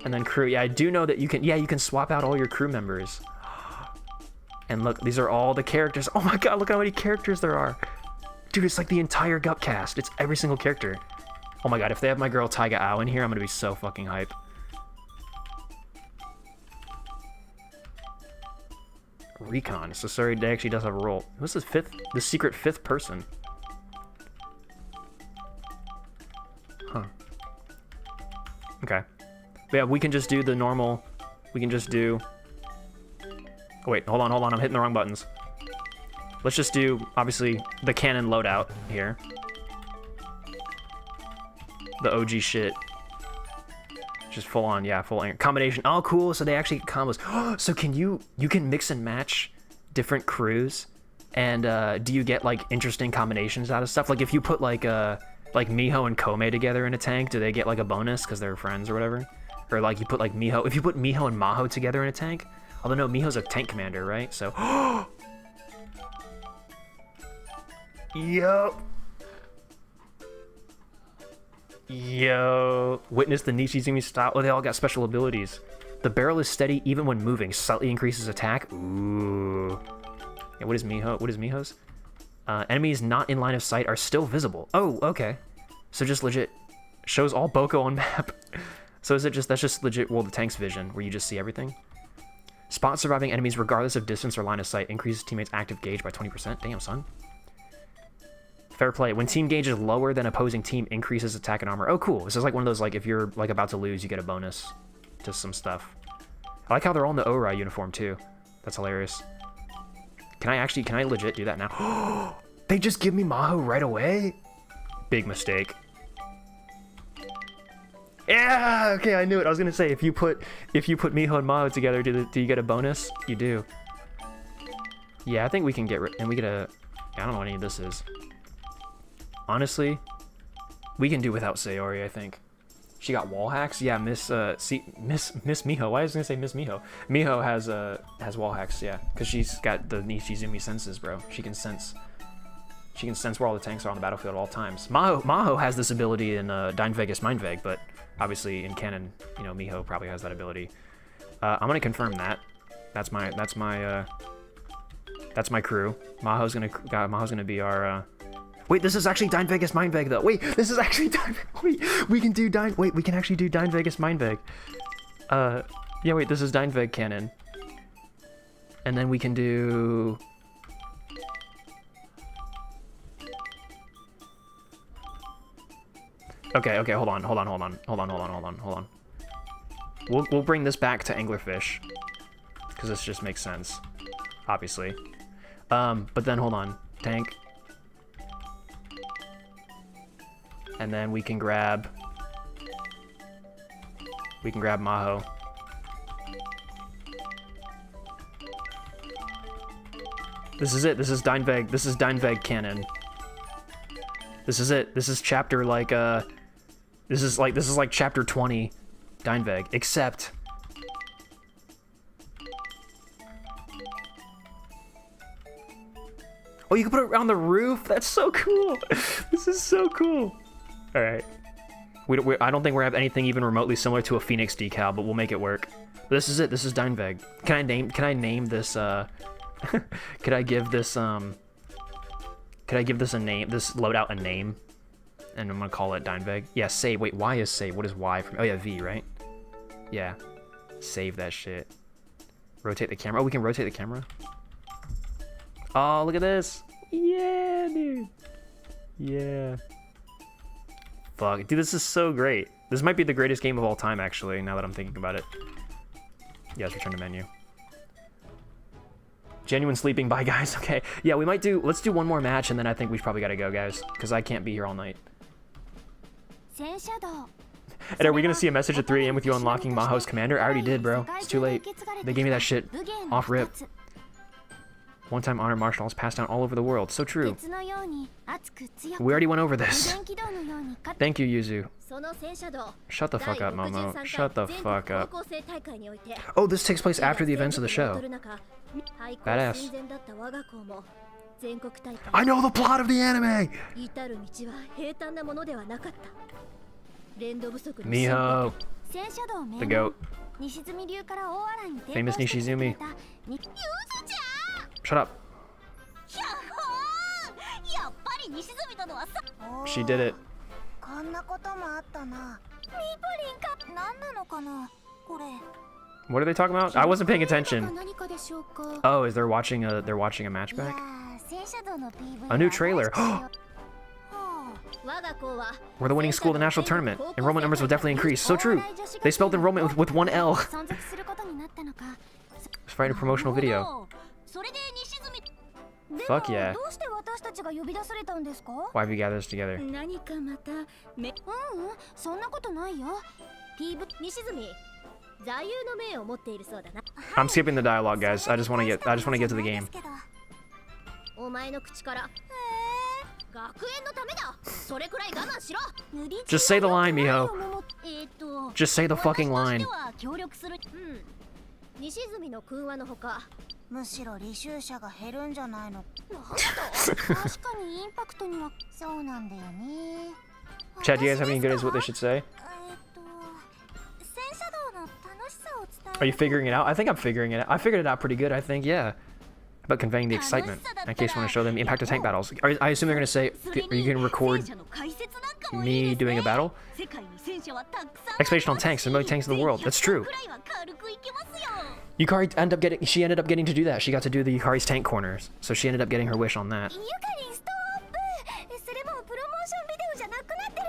And then crew, yeah, I do know that you can swap out all your crew members. And look, these are all the characters. Oh my god, look how many characters there are. Dude, it's like the entire Gup cast. It's every single character. Oh my god, if they have my girl Taiga Ao in here, I'm gonna be so fucking hype. Recon. So sorry, they actually does have a role. Who's the secret fifth person? Huh. Okay. But yeah, we can just do the normal. We can just do. Oh, wait, hold on. I'm hitting the wrong buttons. Let's just do, obviously, the cannon loadout here. The OG shit. Just full on, yeah, full combination. Oh, cool. So they actually get combos. So you can mix and match different crews, and do you get like interesting combinations out of stuff? Like if you put like Miho and Kome together in a tank, do they get like a bonus because they're friends or whatever? Or like you put like Miho, if you put Miho and Maho together in a tank, although no, Miho's a tank commander, right? So, Yo, witness the Nishizumi style. Oh, they all got special abilities. The barrel is steady even when moving. Slightly increases attack. Ooh. Yeah, what is Miho? What is Miho's? Enemies not in line of sight are still visible. Oh, okay. So just legit shows all Boko on map. So is it just, that's just legit World of Tanks vision where you just see everything? Spot surviving enemies regardless of distance or line of sight. Increases teammates' active gauge by 20%. Damn, son. Fair play. When team gauge is lower than opposing team, increases attack and armor. Oh, cool. This is like one of those, like, if you're, like, about to lose, you get a bonus to some stuff. I like how they're all in the ORI uniform, too. That's hilarious. Can I legit do that now? They just give me Maho right away? Big mistake. Yeah, okay, I knew it. I was gonna say, if you put Miho and Maho together, do you get a bonus? You do. Yeah, I think we can get and we get a. I don't know what any of this is. Honestly, we can do without Sayori. I think she got wall hacks. Yeah, Miss Miho. Why was I gonna say Miss Miho? Miho has wall hacks. Yeah, because she's got the Nishizumi senses, bro. She can sense She can sense where all the tanks are on the battlefield at all times. Maho has this ability in Dine Vegas Mindveg, but obviously in canon, you know, Miho probably has that ability. I'm gonna confirm that. That's my crew. Maho's gonna be our. Wait, this is actually Dine Vegas Mindveg though. Wait, this is actually Wait, we can do Dine. Wait, we can actually do Dine Vegas Mindveg. Yeah, wait, this is Dine Veg canon. And then we can do. Okay, hold on. We'll bring this back to Anglerfish, because this just makes sense, obviously. But then hold on, tank. And then we can grab Maho. This is it. This is Dine Veg canon. This is it. This is chapter like this is like chapter 20 Dine Veg, except oh, you can put it on the roof? That's so cool. This is so cool. All right. I don't think we have anything even remotely similar to a Phoenix decal, but we'll make it work. This is it. This is Dine Veg. Can I name this could I give this a name, this loadout a name? And I'm gonna call it Dine Veg. Yeah, save. Wait, Y is save. What is Y from? Oh yeah, V, right? Yeah. Save that shit. Rotate the camera. Oh, we can rotate the camera. Oh, look at this. Yeah, dude. Yeah. Fuck. Dude, this is so great. This might be the greatest game of all time, actually, now that I'm thinking about it. Yes, return to menu. Genuine sleeping. Bye, guys. Okay. Yeah, we might do... Let's do one more match, and then I think we've probably got to go, guys. Because I can't be here all night. And are we going to see a message at 3 AM with you unlocking Maho's commander? I already did, bro. It's too late. They gave me that shit off rip. One-time honor martial arts passed down all over the world. So true. We already went over this. Thank you, Yuzu. Shut the fuck up, Momo. Shut the fuck up. Oh, this takes place after the events of the show. Badass. I know the plot of the anime! Miho. The goat. Famous Nishizumi. Shut up. She did it. What are they talking about? I wasn't paying attention. Oh, is they're watching a matchback? A new trailer. We're the winning school in the national tournament. Enrollment numbers will definitely increase. So true. They spelled enrollment with one L. Let's find a promotional video. Fuck yeah. Why have you gathered us together? I'm skipping the dialogue, guys. I just want to get to the game. Just say the line, Miho. Just say the fucking line. Chad, do you guys have any good ideas what they should say? Are you figuring it out? I think I'm figuring it out. I figured it out pretty good, I think, yeah. About conveying the excitement. In case you want to show them the impact of tank battles. I assume they're going to say, are you going to record me doing a battle? Expedition on tanks, the million tanks in the world. That's true. Yukari ended up getting to do that. She got to do the Yukari's tank corners. So she ended up getting her wish on that.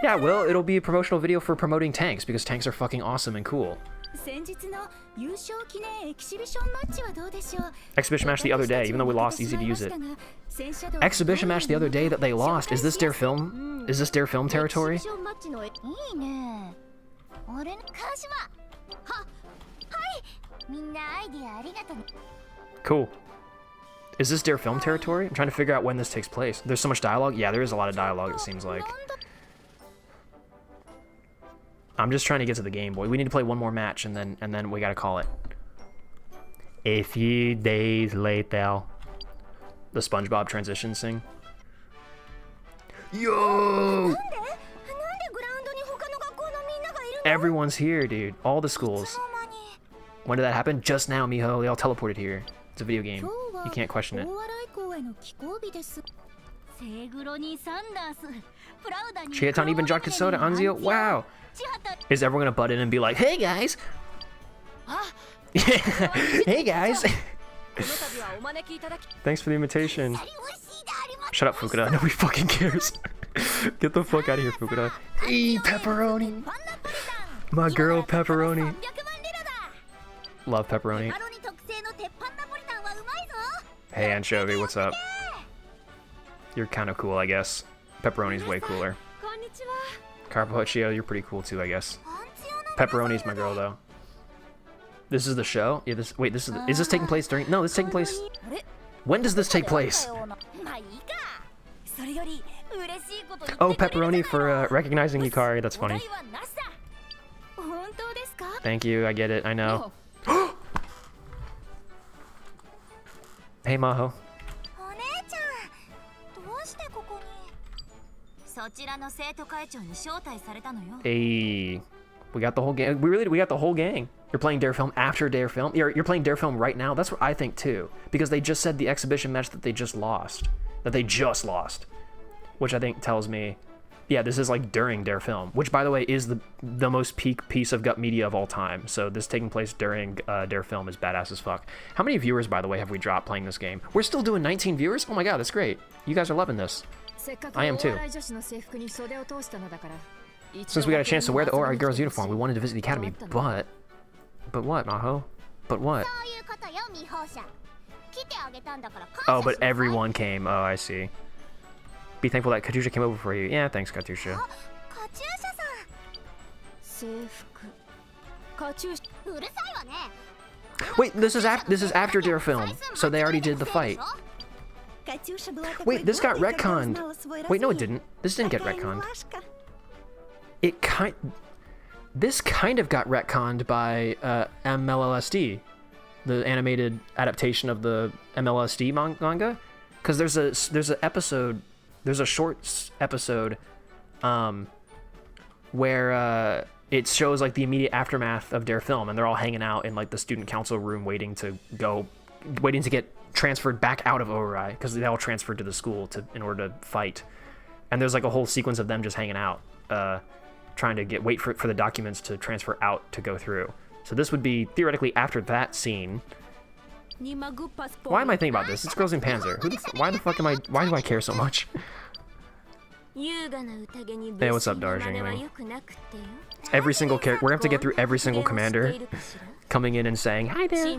Yeah, well, it'll be a promotional video for promoting tanks because tanks are fucking awesome and cool. Exhibition match the other day, even though we lost, easy to use it. Exhibition match the other day that they lost. Is this their film? Is this their film territory? Cool. Is this their film territory? I'm trying to figure out when this takes place. There's so much dialogue. Yeah, there is a lot of dialogue, it seems like. I'm just trying to get to the Game Boy. We need to play one more match, and then we gotta call it. A few days later. The SpongeBob transition sing. Yo! Everyone's here, dude. All the schools. When did that happen? Just now, mijo. They all teleported here. It's a video game. You can't question it. Chiatan even dropped soda, Anzio? Wow! Is everyone gonna butt in and be like, hey guys! Hey guys! Thanks for the invitation. Shut up, Fukuda. Nobody fucking cares. Get the fuck out of here, Fukuda. Hey, pepperoni! My girl, pepperoni. Love pepperoni. Hey, Anchovy, what's up? You're kind of cool, I guess. Pepperoni's way cooler. Carpaccio, you're pretty cool too, I guess. Pepperoni's my girl, though. This is the show? Yeah, this. Wait, this is this taking place during? No, this is taking place. When does this take place? Oh, pepperoni for recognizing Yukari. That's funny. Thank you. I get it. I know. Hey, Maho. Hey, we got the whole gang. We got the whole gang. You're playing Dare Film after Dare Film. You're playing Dare Film right now. That's what I think too, because they just said the exhibition match that they just lost, which I think tells me, yeah, this is like during Dare Film, which by the way is the most peak piece of gut media of all time. So this taking place during Dare Film is badass as fuck. How many viewers, by the way, have we dropped playing this game? We're still doing 19 viewers. Oh my god, that's great. You guys are loving this. I am too. Since we got a chance to wear the ORI girls uniform, we wanted to visit the academy, but what, Maho? But what? Oh, but everyone came. Oh, I see. Be thankful that Katusha came over for you. Yeah, thanks, Katusha. Wait, this is after Dare Film, so they already did the fight. Wait, this got retconned. Wait, no, it didn't. This didn't get retconned. This kind of got retconned by MLLSD, the animated adaptation of the MLSD manga, because there's a short episode, where it shows like the immediate aftermath of Dare Film, and they're all hanging out in like the student council room, waiting to get transferred back out of ORI, because they all transferred to the school in order to fight, and there's like a whole sequence of them just hanging out, trying to wait for the documents to transfer out to go through. So this would be theoretically after that scene. Why am I thinking about this? It's Girls in Panzer. Why do I care so much? Hey, what's up, Darjing? Every single character, we're gonna have to get through every single commander coming in and saying, hi there.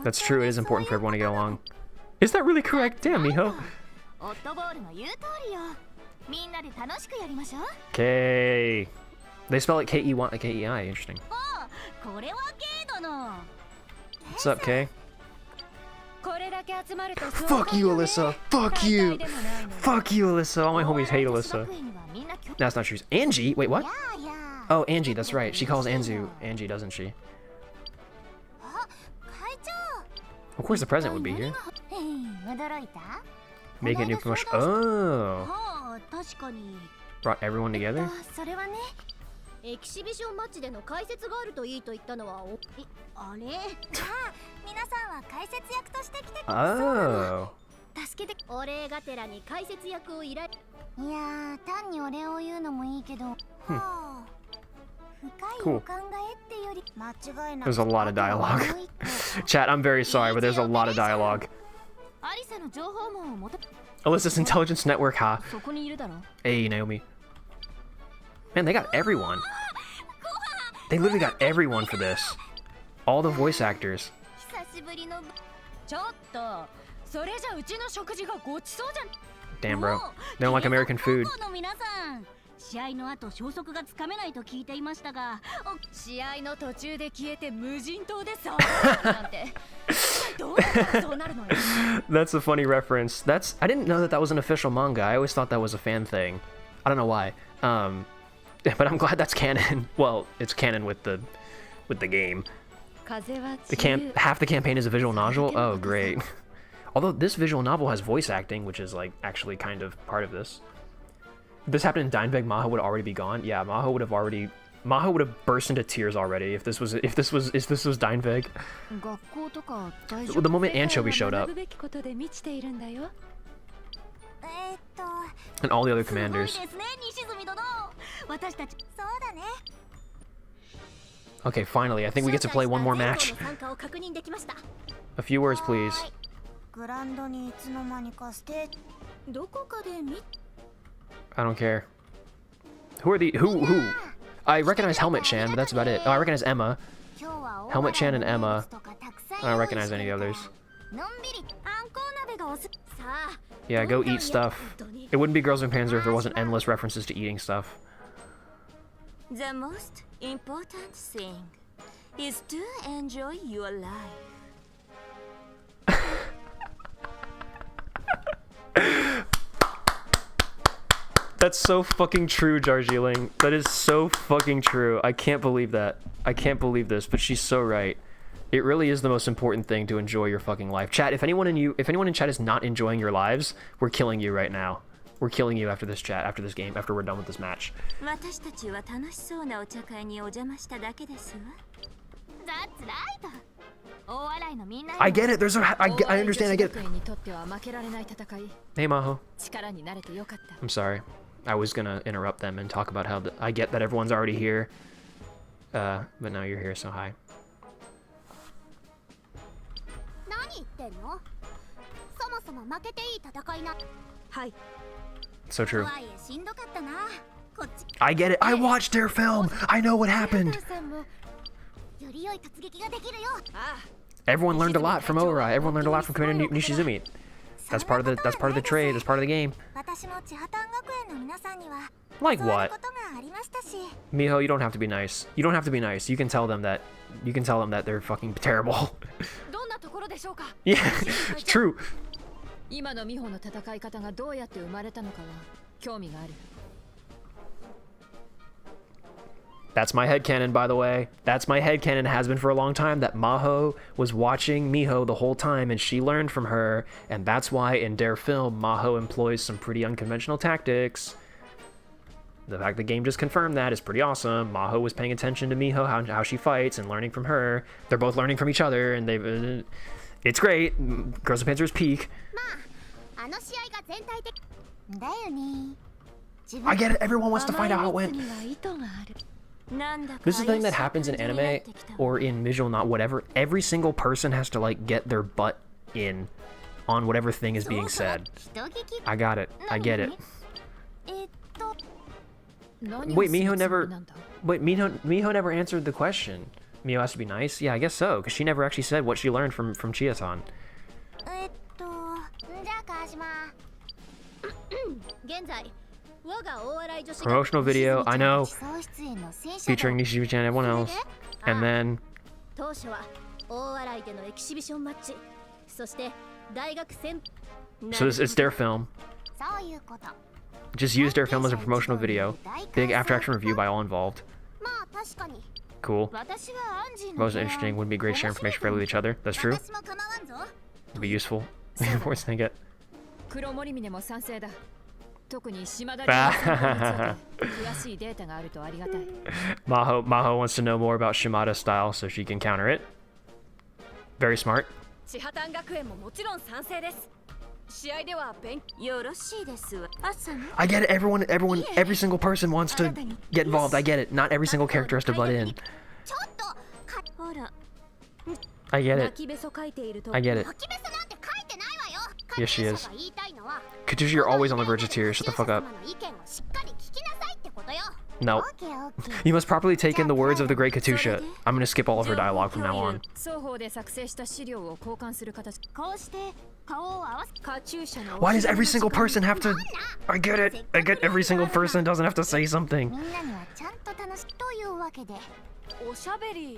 That's true, it is important for everyone to get along. Is that really correct? Damn, Miho. Okay. They spell it K-E-Y, K-E-I, interesting. What's up, Kay? Fuck you, Alyssa. Fuck you. Fuck you, Alyssa. All my homies hate Alyssa. That's not true. Angie? Wait, what? Oh, Angie, that's right. She calls Anzu Angie, doesn't she? Of course the president would be here. Make a new promotion. Oh. Brought everyone together? Oh. Cool. There's a lot of dialogue. Chat, I'm very sorry, but there's a lot of dialogue. Alyssa's intelligence network, huh? Hey, Naomi. Man, they got everyone. They literally got everyone for this. All the voice actors. Damn, bro. They don't like American food. That's a funny reference. I didn't know that was an official manga. I always thought that was a fan thing. I don't know why. But I'm glad that's canon. Well, it's canon with the game. Half the campaign is a visual novel. Oh, great. Although this visual novel has voice acting, which is like actually kind of part of this. If this happened in Dimebag, Maho would already be gone. Yeah, Maho would have burst into tears already if this was Dimebag. The moment Anchovy showed up. And all the other commanders. Okay, finally, I think we get to play one more match. A few words, please. I don't care. Who are the who? I recognize Helmet Chan, but that's about it. Oh, I recognize Emma. Helmet Chan and Emma. I don't recognize any others. Yeah, go eat stuff. It wouldn't be Girls in Panzer if there wasn't endless references to eating stuff. The most important thing is to enjoy your life. That's so fucking true, Darjeeling. That is so fucking true. I can't believe that. I can't believe this, but she's so right. It really is the most important thing to enjoy your fucking life. Chat, if anyone in chat is not enjoying your lives, we're killing you right now. We're killing you after this chat, after this game, after we're done with this match. That's right. I get it. I understand. I get it. Hey, Maho. I'm sorry. I was gonna interrupt them and talk about how I get that everyone's already here. But now you're here, so hi. So true. I get it. I watched their film. I know what happened. Everyone learned a lot from Ora. Everyone learned a lot from Commander Nishizumi. That's part of the trade. That's part of the game. Like what? Miho, you don't have to be nice. You don't have to be nice. You can tell them that. You can tell them that they're fucking terrible. Yeah, true. That's my headcanon, by the way. That's my headcanon, has been for a long time, that Maho was watching Miho the whole time and she learned from her, and that's why in their film, Maho employs some pretty unconventional tactics. The fact the game just confirmed that is pretty awesome. Maho was paying attention to Miho, how she fights, and learning from her. They're both learning from each other, and they've... it's great. Girls in Panzer is peak. I get it. Everyone wants to find out how it went. This is the thing that happens in anime or in visual, not whatever. Every single person has to like get their butt in on whatever thing is being said. I got it. I get it. Wait, Miho never answered the question. Miho has to be nice? Yeah, I guess so, because she never actually said what she learned from Chia-san. Promotional video, I know, featuring Nishizumi-chan and everyone else, and then... So it's their film. Just use their film as a promotional video. Big after-action review by all involved. Cool. Most interesting, wouldn't be great to share information fairly with each other. That's true. It'd be useful. Voice thing it. Maho wants to know more about Shimada's style so she can counter it. Very smart. I get it. Every single person wants to get involved. I get it. Not every single character has to butt in. I get it. I get it. Yes, she is. Katushi, you're always on the verge of tears. Shut the fuck up. No. You must properly take in the words of the great Katusha. I'm gonna skip all of her dialogue from now on. Why does every single person have to... I get it. I get every single person doesn't have to say something.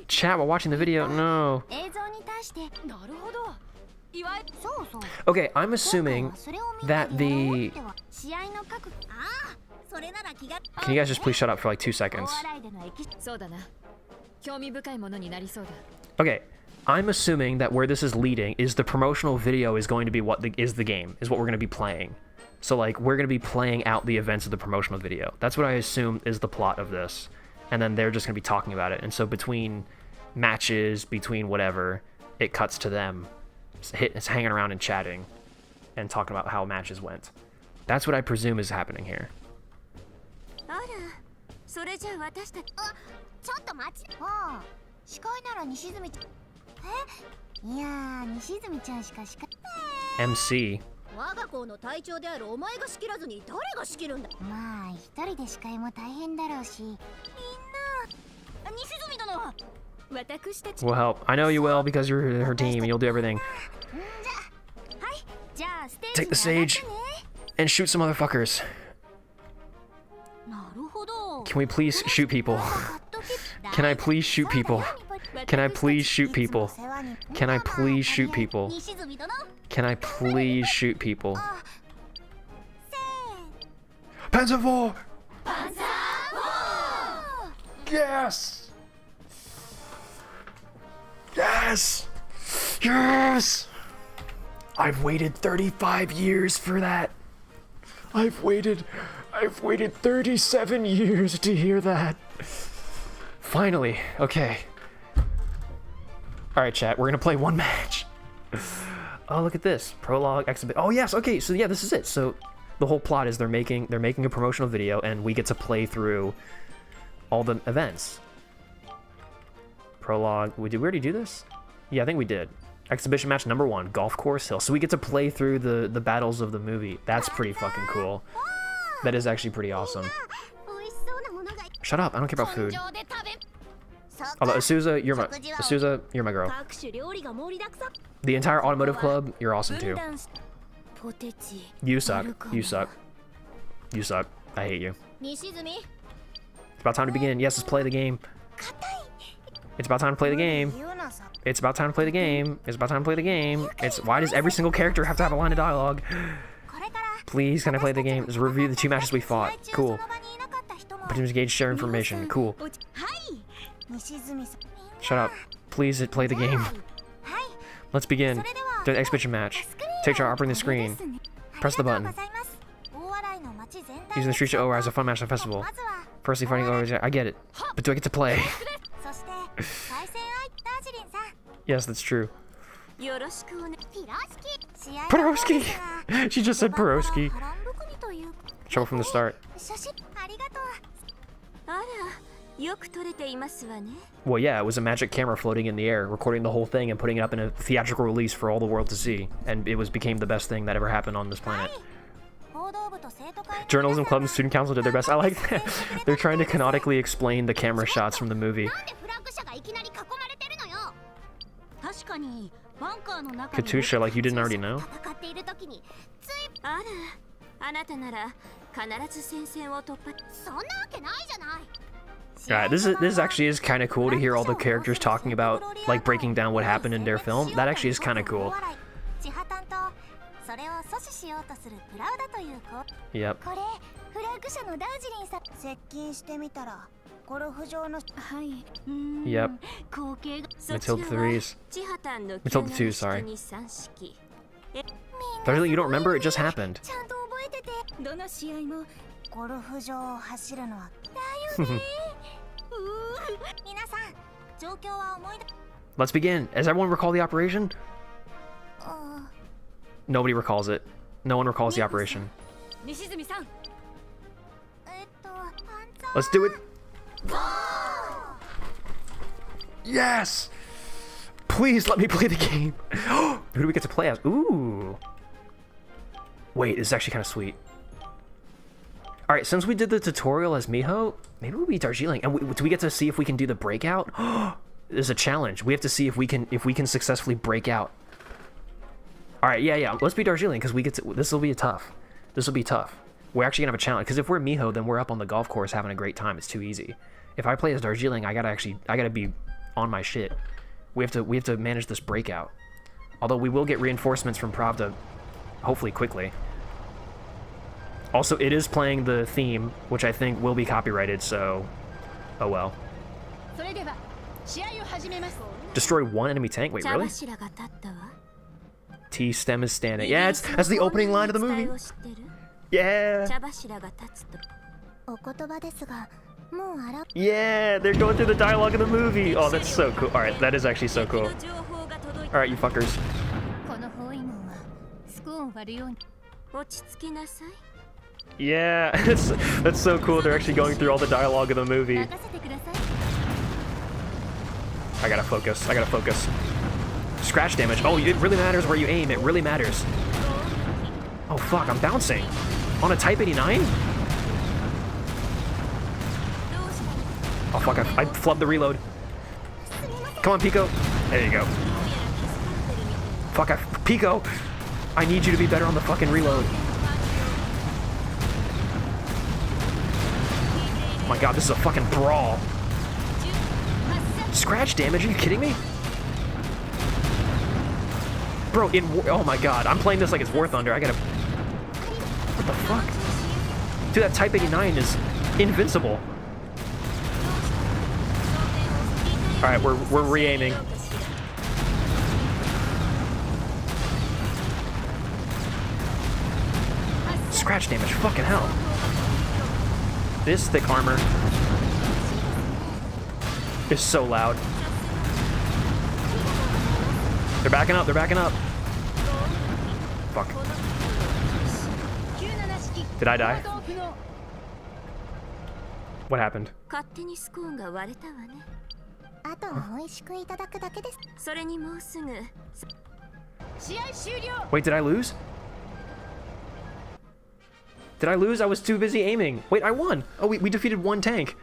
Chat while watching the video? No. Okay, I'm assuming that the... Can you guys just please shut up for like 2 seconds? Okay, I'm assuming that where this is leading is the promotional video is going to be what is the game, is what we're going to be playing. So, like, we're going to be playing out the events of the promotional video. That's what I assume is the plot of this. And then they're just going to be talking about it. And so between matches, between whatever, it cuts to them it's hanging around and chatting and talking about how matches went. That's what I presume is happening here. あら、それじゃあ私たち。あ、ちょっと待ち。ああ、司会なら西住ちゃん。え？いやー、西住ちゃんしか。 MC. 我が校の隊長であるお前が仕切らずに誰が仕切るんだ。まあ、一人で司会も大変だろうし。みんな、西住殿は。私たち。 We'll help. I know you will because you're her team and you'll do everything. はい、じゃあステージ Take the stage and shoot some motherfuckers. なるほど。 Can we please shoot people? Can I please shoot people? Can I please shoot people? Can I please shoot people? 西住殿。 Can I please shoot people? Panzer IV! Yes! Yes! Yes! I've waited 35 years for that. I've waited 37 years to hear that. Finally, okay. All right, chat, we're gonna play one match. Oh, look at this prologue exhibit. Oh yes, okay. So yeah, this is it. So the whole plot is they're making a promotional video, and we get to play through all the events. Prologue. Did we already do this? Yeah, I think we did. Exhibition match number 1, Golf Course Hill. So we get to play through the battles of the movie. That's pretty fucking cool. That is actually pretty awesome. Shut up! I don't care about food. Although Asuza, you're my girl. The entire automotive club, you're awesome too. You suck. You suck. You suck. I hate you. It's about time to begin. Yes, let's play the game. It's about time to play the game. It's about time to play the game. It's about time to play the game. Why does every single character have to have a line of dialogue? Please, can I play the game? Let's review the 2 matches we fought. Cool. Teams engage, share information. Cool. Shut up. Please play the game. Let's begin. The exhibition match. Take charge operating the screen. Press the button. Using the street show as a fun match at the festival. Firstly fighting over. I get it. But do I get to play? Yes, that's true. Peroski! She just said Peroski. Trouble from the start. Well, yeah, it was a magic camera floating in the air, recording the whole thing and putting it up in a theatrical release for all the world to see. And it became the best thing that ever happened on this planet. Journalism Club and Student Council did their best. I like that. They're trying to canonically explain the camera shots from the movie. Katusha, like you didn't already know? Yeah, this actually is kind of cool to hear all the characters talking about, like, breaking down what happened in their film. That actually is kind of cool. Yep. Yep. Matilda 3s. Matilda 2, sorry. Darling, you don't remember? It just happened. Let's begin. Does everyone recall the operation? Nobody recalls it. No one recalls the operation. Let's do it. Yes! Please let me play the game. Who do we get to play as? Ooh. Wait, this is actually kind of sweet. Alright, since we did the tutorial as Miho, maybe we'll be Darjeeling. And do we get to see if we can do the breakout? There's a challenge. We have to see if we can successfully break out. Alright, yeah. Let's be Darjeeling because we get to. This will be tough. This will be tough. We're actually gonna have a challenge because if we're Miho, then we're up on the golf course having a great time. It's too easy. If I play as Darjeeling, I gotta be on my shit. We have to manage this breakout. Although we will get reinforcements from Pravda, hopefully quickly. Also, it is playing the theme, which I think will be copyrighted. So, oh well. Destroy one enemy tank? Wait, 茶 really? 柱が立ったわ T-stem is standing. Yeah, that's the opening line of the movie. を知ってる Yeah. 茶柱が立つとお言葉ですがもうあら Yeah, they're going through the dialogue of the movie. Oh, that's so cool. Alright, that is actually so cool. 情報が届いた Alright, you fuckers. この包囲網はスコーンを割るように落ち着きなさい Yeah, that's so cool. They're actually going through all the dialogue of the movie. 任せてください I gotta focus. I gotta focus. Scratch damage. Oh, it really matters where you aim. It really matters. Oh, fuck. I'm bouncing. On a Type 89? Oh, fuck. I flubbed the reload. Come on, Pico. There you go. Fuck. Pico! I need you to be better on the fucking reload. Oh my god, this is a fucking brawl. Scratch damage? Are you kidding me? Bro, oh my god, I'm playing this like it's War Thunder. I gotta... What the fuck? Dude, that Type 89 is invincible. Alright, we're re-aiming. Scratch damage, fucking hell. This thick armor is so loud. They're backing up, they're backing up. Fuck. Did I die? What happened? 勝手にスコーンが割れたわねあとは美味しくいただくだけですそれにもうすぐ試合終了 Wait, did I lose? Did I lose? I was too busy aiming. Wait, I won! Oh, we defeated one tank.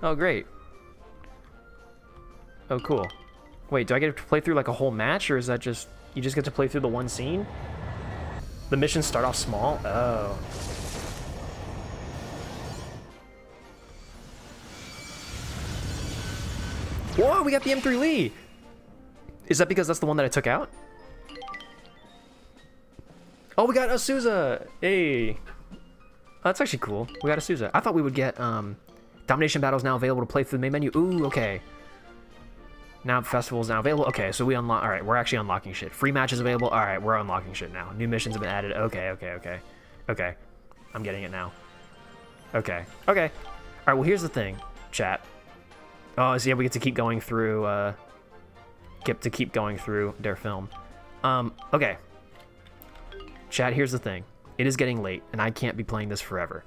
Oh, great. Oh, cool. Wait, do I get to play through like a whole match, or is that just... You just get to play through the one scene? The missions start off small? Oh. Whoa, we got the M3 Lee! Is that because that's the one that I took out? Oh, we got Azusa! Hey! Oh, that's actually cool. We got Azusa. I thought we would get, Domination Battle is now available to play through the main menu. Ooh, okay. Now Festival is now available. Okay, so we unlock... Alright, we're actually unlocking shit. Free matches available. Alright, we're unlocking shit now. New missions have been added. Okay, okay, okay. Okay. I'm getting it now. Okay. Okay. Alright, well, here's the thing, chat. Oh, so yeah, we get to keep going through, keep going through their film. Okay. Chat, here's the thing. It is getting late, and I can't be playing this forever.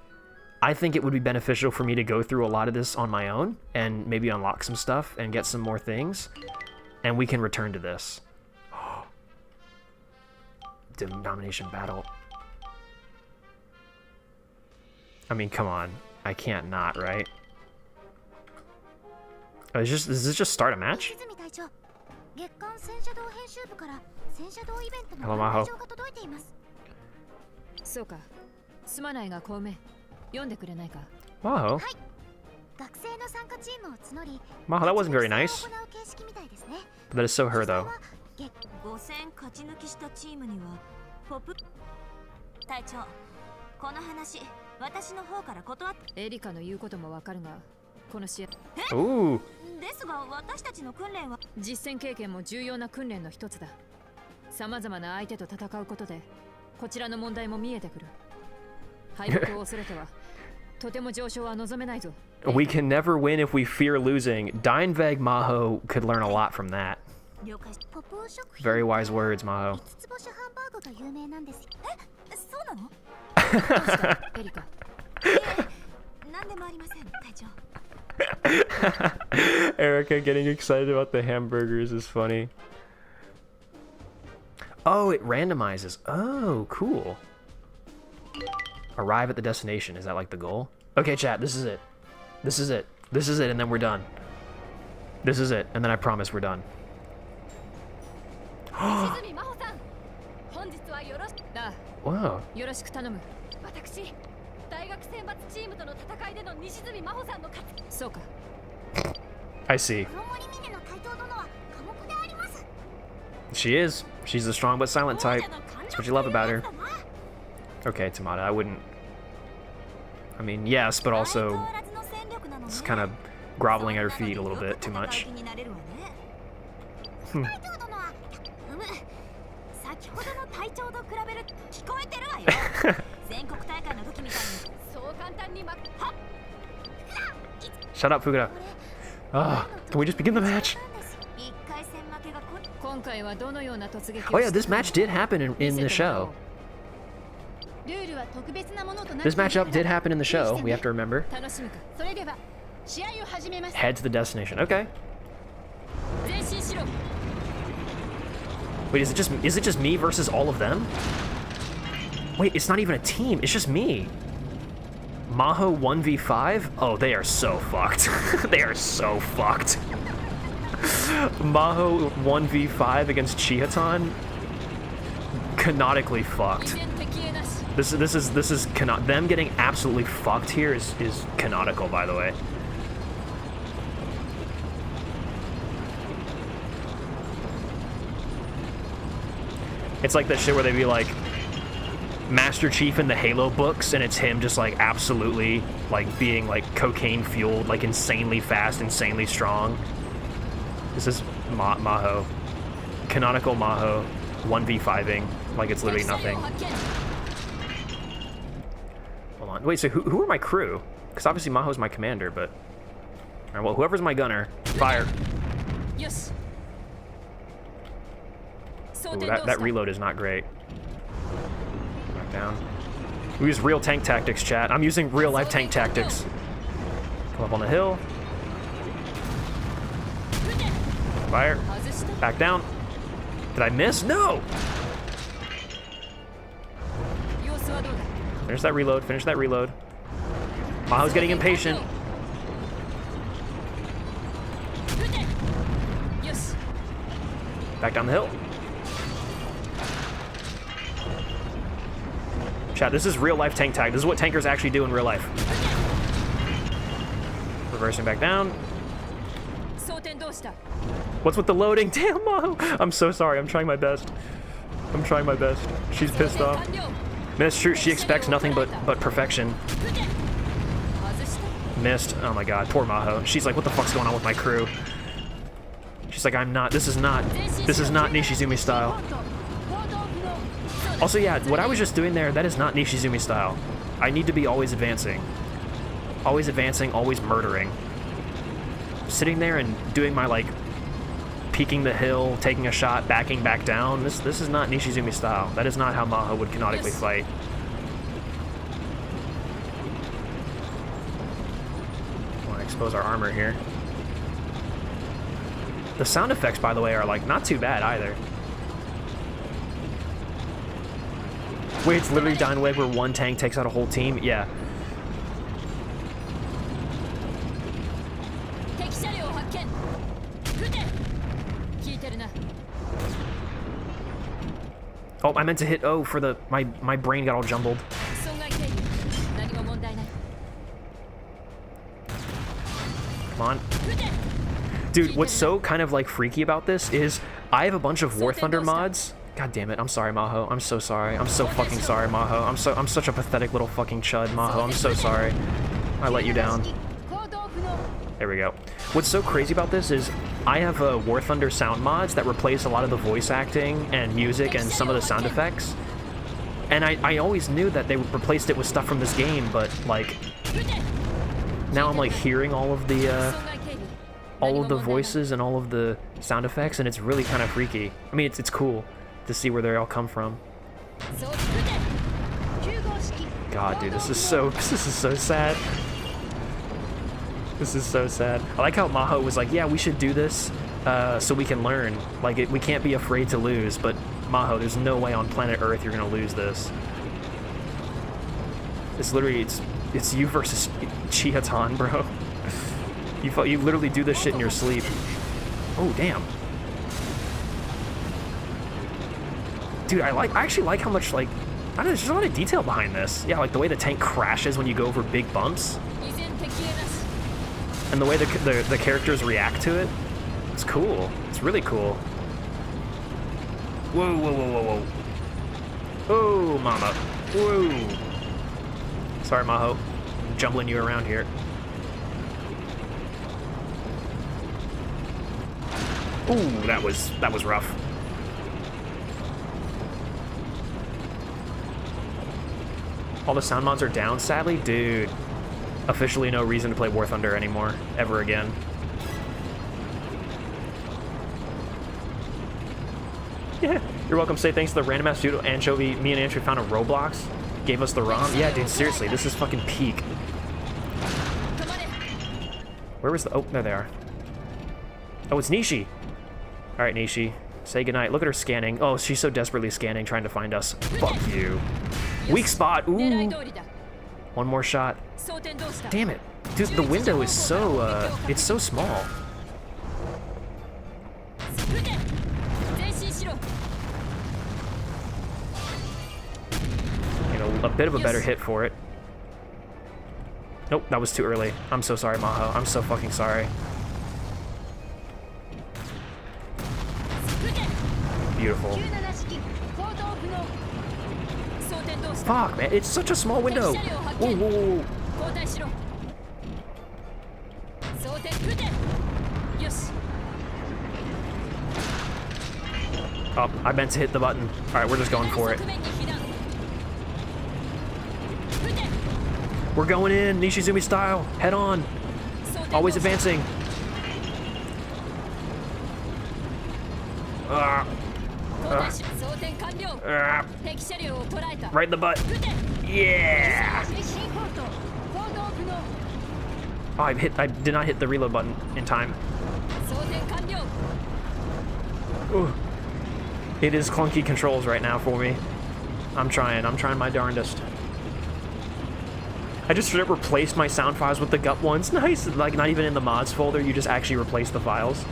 I think it would be beneficial for me to go through a lot of this on my own, and maybe unlock some stuff, and get some more things, and we can return to this. Domination Battle. I mean, come on. I can't not, right? Oh, does this just start a match? 泉隊長月刊戦車道編集部から戦車道イベントの Hello, Maho. 情が届いていますそうか。すまないが孔明、読んでくれないか。 Wow. 学生の参加チームを募り Wow, that wasn't very nice. 行う形式みたいですね That is so her, though. 月5戦勝ち抜きしたチームにはポップ隊長この話私の方から断っエリカの言うこともわかるが、この試合、 Ooh. ですが私たちの訓練は実戦経験も重要な訓練の一つだ。さまざまな相手と戦うことで、こちらの問題も見えてくる。敗北を恐れては、とても上昇は望めないぞ。We can never win if we fear losing. Dineveg Maho could learn a lot from that. 了解ポプ食品 Very wise words, Maho. 5つ星ハンバーグが有名なんですそうなのエリカ、何でもありません隊長 Erica getting excited about the hamburgers is funny. Oh, it randomizes. Oh, cool. Arrive at the destination. Is that like the goal? Okay, chat, this is it. This is it. This is it, and then we're done. This is it, and then I promise we're done. 西真帆さん、本日はよろしく。あ Wow. あ、よろしく頼む。私大学選抜チームとの戦いでの西住真帆さんの勝ちそうか。 I see. 黒森峰の台頭殿は寡黙であります She is. She's the strong but silent type. That's what you love about her. Okay, Tamada, I wouldn't... I mean, yes, but also... It's kind of groveling at her feet a little bit too much. 隊長殿は先ほどの隊長と比べる聞こえてるわよ全国大会の時みたいにそう簡単にはっ Shut up, Fugura. Can we just begin the match? 一回戦負けがこ今回はどのような突撃を Oh yeah, this match did happen in the show. ルールは特別なものとなって This matchup did happen in the show, we have to remember. 楽しむかそれでは試合を始めます Head to the destination. Okay. 前進しろ Wait, is it just me versus all of them? Wait, it's not even a team, it's just me. Maho 1v5? Oh, they are so fucked. They are so fucked. Maho 1v5 against Chihaton? Canonically fucked. 依然敵へなし This is them getting absolutely fucked here is canonical, by the way. It's like that shit where they be like Master Chief in the Halo books, and it's him just like absolutely like being like cocaine fueled, like insanely fast, insanely strong. This is Maho, canonical Maho, 1v5ing like it's literally 敵車両 nothing. 発見 Hold on. Wait, so who are my crew? Because obviously Maho's my commander, but... Alright, well, whoever's my gunner, fire. よし 装 Ooh, 填どう that した reload is not great. Back down. We use real tank tactics, chat. I'm using real life tank tactics. Come up on the hill. 撃て Fire. 外した Back down. Did I miss? No! 様子はどうだ Finish that reload. Finish that reload. Maho's getting impatient. 撃てよし Back down the hill. Chat, this is real life tank tag. This is what tankers actually do in real life. Reversing back down. 装填どうした What's with the loading? Damn, Maho! I'm so sorry. I'm trying my best. I'm trying my best. She's pissed 装 off. 填完了 Man, it's true. She expects nothing but perfection. 撃て外した Missed. Oh my god. Poor Maho. She's like, what the fuck's going on with my crew? She's like, I'm not. This is not Nishizumi style. Also, yeah, what I was just doing there, that is not Nishizumi style. I need to be always advancing. Always advancing, always murdering. Sitting there and doing my, like, peeking the hill, taking a shot, backing back down. This is not Nishizumi style. That is not how Maho would canonically fight. I want to expose our armor here. The sound effects, by the way, are, like, not too bad either. Wait, it's literally Dying Wave where one tank takes out a whole team? Yeah. 敵車両発見撃て聞いてるな Oh, I meant to hit O for the... My brain got all jumbled. 損害定義何も問題ない Come on. 撃て Dude, what's so kind of, like, freaky about this is I have a bunch of War Thunder mods. God damn it. I'm sorry, Maho. I'm so sorry. I'm so fucking sorry, Maho. I'm such a pathetic little fucking chud, Maho. I'm so sorry. I let you down. 行動不能 There we go. What's so crazy about this is I have War Thunder sound mods that replace a lot of the voice acting and music and some of the sound effects. And I always knew that they replaced it with stuff from this game, but, like, 撃て now I'm, like, hearing all of the, 損害警備 all of the voices and all of the sound effects, and it's really kind of freaky. I mean, it's cool to see where they all come from. そう撃て 9号式 God, dude, this is so sad. This is so sad. I like how Maho was like, yeah, we should do this so we can learn. Like, we can't be afraid to lose, but Maho, there's no way on planet Earth you're gonna lose this. It's literally, it's you versus Chihaton, bro. You literally do this shit in your sleep. Oh, damn. Dude, I actually like how much, like, I don't know, there's just a lot of detail behind this. Yeah, like the way the tank crashes when you go over big bumps, 依然敵へなし and the way the characters react to it. It's cool. It's really cool. Whoa, whoa, whoa, whoa, whoa. Oh, mama. Whoa. Sorry, Maho. I'm jumbling you around here. Ooh, that was rough. All the sound mods are down, sadly? Dude. Officially no reason to play War Thunder anymore. Ever again. Yeah. You're welcome. Say thanks to the random ass dude Anchovy. Me and Anchovy found a Roblox. Gave us the ROM. Yeah, dude, seriously. This is fucking peak. Where was the... Oh, there they are. Oh, it's Nishi. Alright, Nishi. Say goodnight. Look at her scanning. Oh, she's so desperately scanning, trying to find us. Fuck you. Weak spot. Ooh. One more shot. Damn it. Dude, the window is so, it's so small. You know, a bit of a better hit for it. Nope, that was too early. I'm so sorry, Maho. I'm so fucking sorry. Beautiful. Fuck, man. It's such a small window. Whoa, whoa, whoa. Oh, I meant to hit the button. Alright, we're just going for it. We're going in, Nishizumi style. Head on. Always advancing. Right in the butt. Yeah. Oh, I did not hit the reload button in time. Ooh. It is clunky controls right now for me. I'm trying my darndest. I just straight up replaced my sound files with the gut ones. Nice. Like, not even in the mods folder, you just actually replace the files.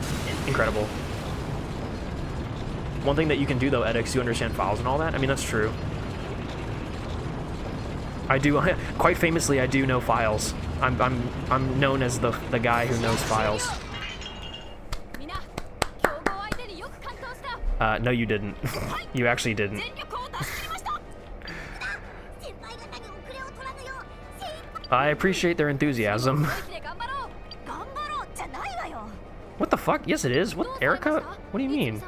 Incredible. One thing that you can do though, Edix, you understand files and all that. I mean, that's true. I do, quite famously, I do know files. I'm known as the guy who knows files. No, you didn't. You actually didn't. I appreciate their enthusiasm. What the fuck? Yes, it is. What, Erica? What do you mean?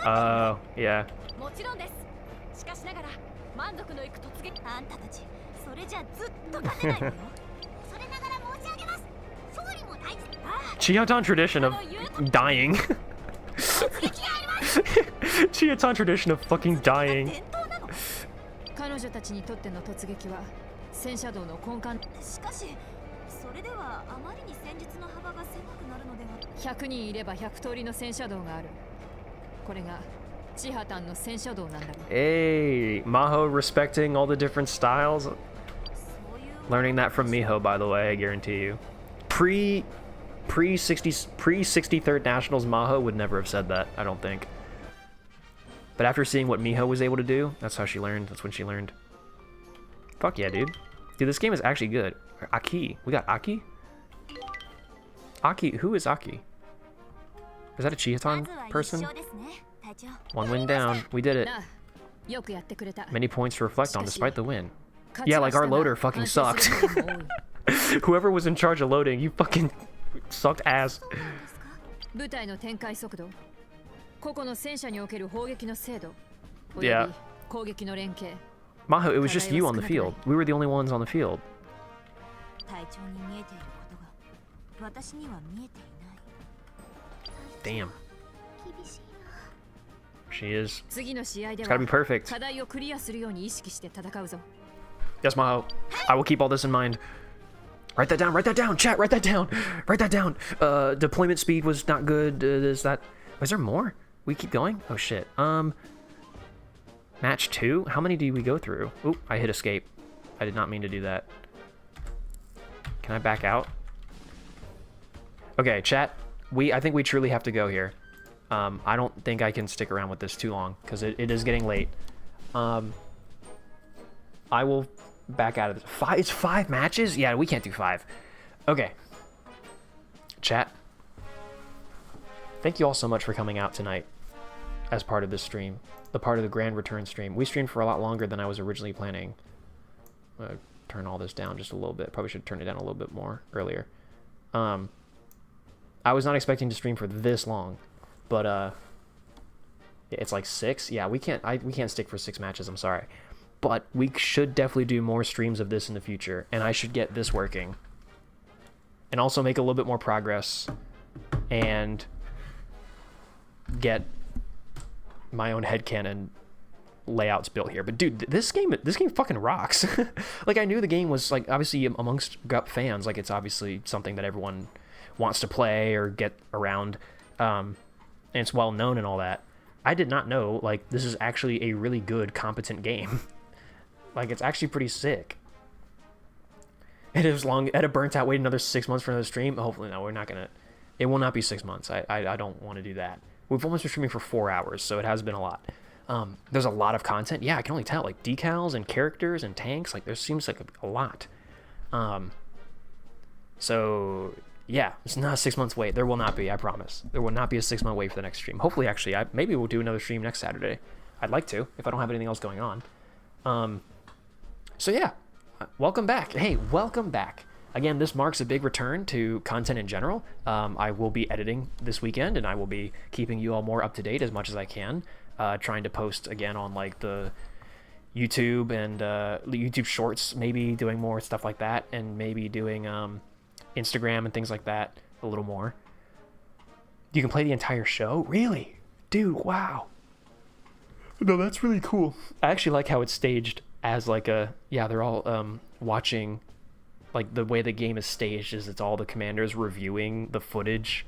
Oh, yeah. Chiyotan tradition of dying. Chiyotan tradition of fucking dying. Hey, Maho respecting all the different styles. Learning that from Miho, by the way, I guarantee you. Pre 63rd Nationals, Maho would never have said that, I don't think. But after seeing what Miho was able to do, that's how she learned. That's when she learned. Fuck yeah, dude. Dude, this game is actually good. Aki. We got Aki? Aki. Who is Aki? Is that a Chiyotan person? One win down. We did it. Many points to reflect on despite the win. Yeah, like our loader fucking sucked. Whoever was in charge of loading, you fucking sucked ass. Yeah. Maho, it was just you on the field. We were the only ones on the field. Damn. She is. It's gotta be perfect. Yes, Maho. I will keep all this in mind. Write that down, chat, write that down. Write that down. Deployment speed was not good. Was there more? We keep going? Oh shit. Match 2? How many did we go through? Oop, I hit escape. I did not mean to do that. Can I back out? Okay, chat. I think we truly have to go here. I don't think I can stick around with this too long, because it is getting late. I will back out of this. It's 5 matches? Yeah, we can't do 5. Okay. Chat. Thank you all so much for coming out tonight as part of this stream. The part of the Grand Return stream. We streamed for a lot longer than I was originally planning. I'm gonna turn all this down just a little bit. Probably should turn it down a little bit more earlier. I was not expecting to stream for this long, but it's like 6. Yeah, we can't stick for 6 matches. I'm sorry, but we should definitely do more streams of this in the future, and I should get this working, and also make a little bit more progress, and get my own headcanon layouts built here. But dude, this game fucking rocks. Like, I knew the game was, like, obviously amongst GUP fans, like, it's obviously something that everyone wants to play or get around, and it's well known and all that. I did not know, like, this is actually a really good, competent game. Like, it's actually pretty sick. And it was long. Ed burnt out. Wait another 6 months for another stream. Hopefully, no, we're not gonna. It will not be 6 months. I don't want to do that. We've almost been streaming for 4 hours, so it has been a lot. There's a lot of content. Yeah, I can only tell. Like, decals and characters and tanks. Like, there seems like a lot. So yeah, it's not a 6 months wait. There will not be. I promise. There will not be a 6 month wait for the next stream. Hopefully, actually, maybe we'll do another stream next Saturday. I'd like to, if I don't have anything else going on. So yeah, welcome back. Hey, welcome back. Again, this marks a big return to content in general. I will be editing this weekend, and I will be keeping you all more up to date as much as I can. Trying to post again on, like, the YouTube and the YouTube Shorts, maybe doing more stuff like that, and maybe doing Instagram and things like that a little more. You can play the entire show? Really? Dude, wow. No, that's really cool. I actually like how it's staged as, like, they're all watching, like, the way the game is staged is it's all the commanders reviewing the footage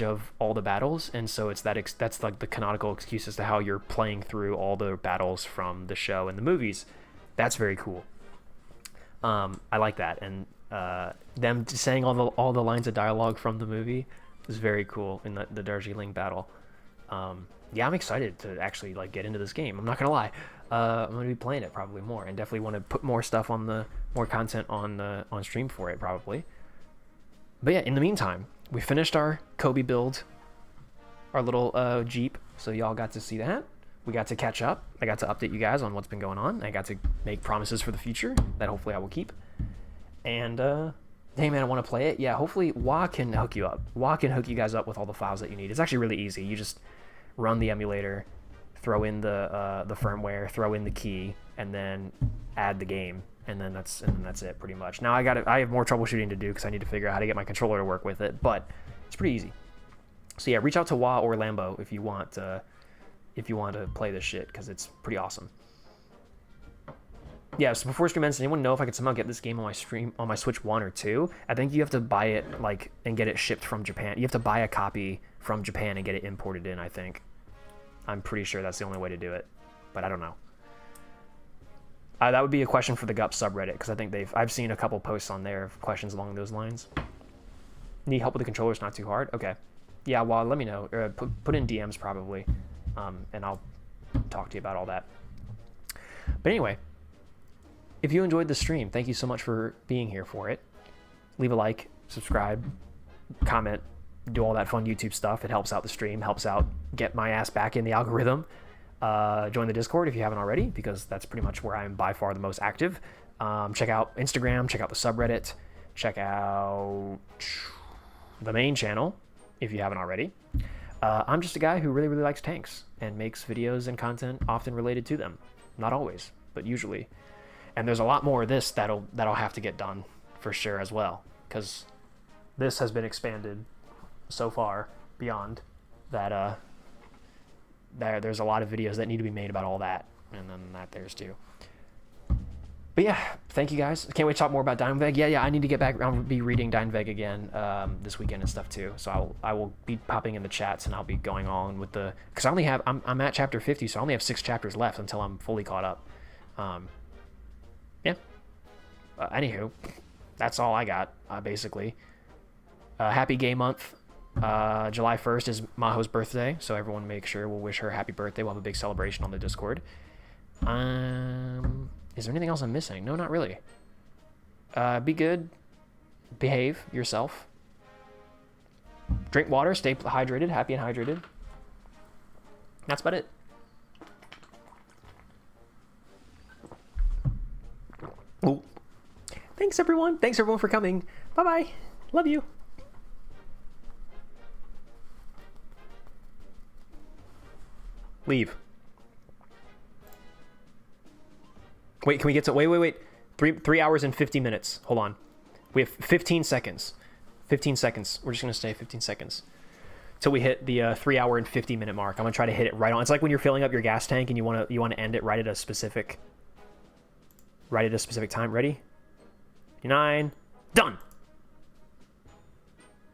of all the battles, and so it's that's like the canonical excuse as to how you're playing through all the battles from the show and the movies. That's very cool. I like that, and them saying all the lines of dialogue from the movie is very cool in the Darjeeling battle. Yeah, I'm excited to actually, like, get into this game. I'm not gonna lie. I'm gonna be playing it probably more, and definitely want to put more stuff on more content on stream for it probably. But yeah, in the meantime, we finished our Cobi build, our little Jeep, so y'all got to see that. We got to catch up. I got to update you guys on what's been going on. I got to make promises for the future that hopefully I will keep. And hey man, I want to play it. Yeah, hopefully Wah can hook you up. Wah can hook you guys up with all the files that you need. It's actually really easy. You just run the emulator, throw in the firmware, throw in the key, and then add the game. And then that's it pretty much. Now I have more troubleshooting to do because I need to figure out how to get my controller to work with it, but it's pretty easy. So yeah, reach out to Wah or Lambo if you want to play this shit, because it's pretty awesome. Yeah, so before stream ends, does anyone know if I could somehow get this game on my Switch 1 or 2? I think you have to buy it, like, and get it shipped from Japan. You have to buy a copy from Japan and get it imported in, I think. I'm pretty sure that's the only way to do it, but I don't know. That would be a question for the GUP subreddit, because I think I've seen a couple posts on there of questions along those lines. Need help with the controller? It's not too hard? Okay. Yeah, well, let me know. Put in DMs probably, and I'll talk to you about all that. But anyway, if you enjoyed the stream, thank you so much for being here for it. Leave a like, subscribe, comment, do all that fun YouTube stuff. It helps out the stream, helps out get my ass back in the algorithm. Join the Discord if you haven't already, because that's pretty much where I'm by far the most active. Check out Instagram, check out the subreddit, check out the main channel if you haven't already. I'm just a guy who really, really likes tanks and makes videos and content often related to them. Not always, but usually. And there's a lot more of this that'll have to get done for sure as well, because this has been expanded so far beyond that. There's a lot of videos that need to be made about all that, and then there's too. But yeah, thank you guys. Can't wait to talk more about Dynaveg. Yeah, I need to get back. I'll be reading Dynaveg again this weekend and stuff too. So I will be popping in the chats, and I'll be going on with because I'm at chapter 50, so I only have 6 chapters left until I'm fully caught up. Yeah. Anywho, that's all I got basically. Happy Gay Month. July 1st is Maho's birthday, so everyone make sure we'll wish her happy birthday. We'll have a big celebration on the Discord. Is there anything else I'm missing? No, not really. Be good. Behave yourself. Drink water. Stay hydrated. Happy and hydrated. That's about it. Oh. Thanks everyone for coming. Bye bye. Love you. Leave. Wait, can we get to... Wait. 3 hours and 50 minutes. Hold on. We have 15 seconds. 15 seconds. We're just going to stay 15 seconds. Till we hit the 3 hour and 50 minute mark. I'm going to try to hit it right on. It's like when you're filling up your gas tank and you want to end it right at a specific... Right at a specific time. Ready? 9. Done!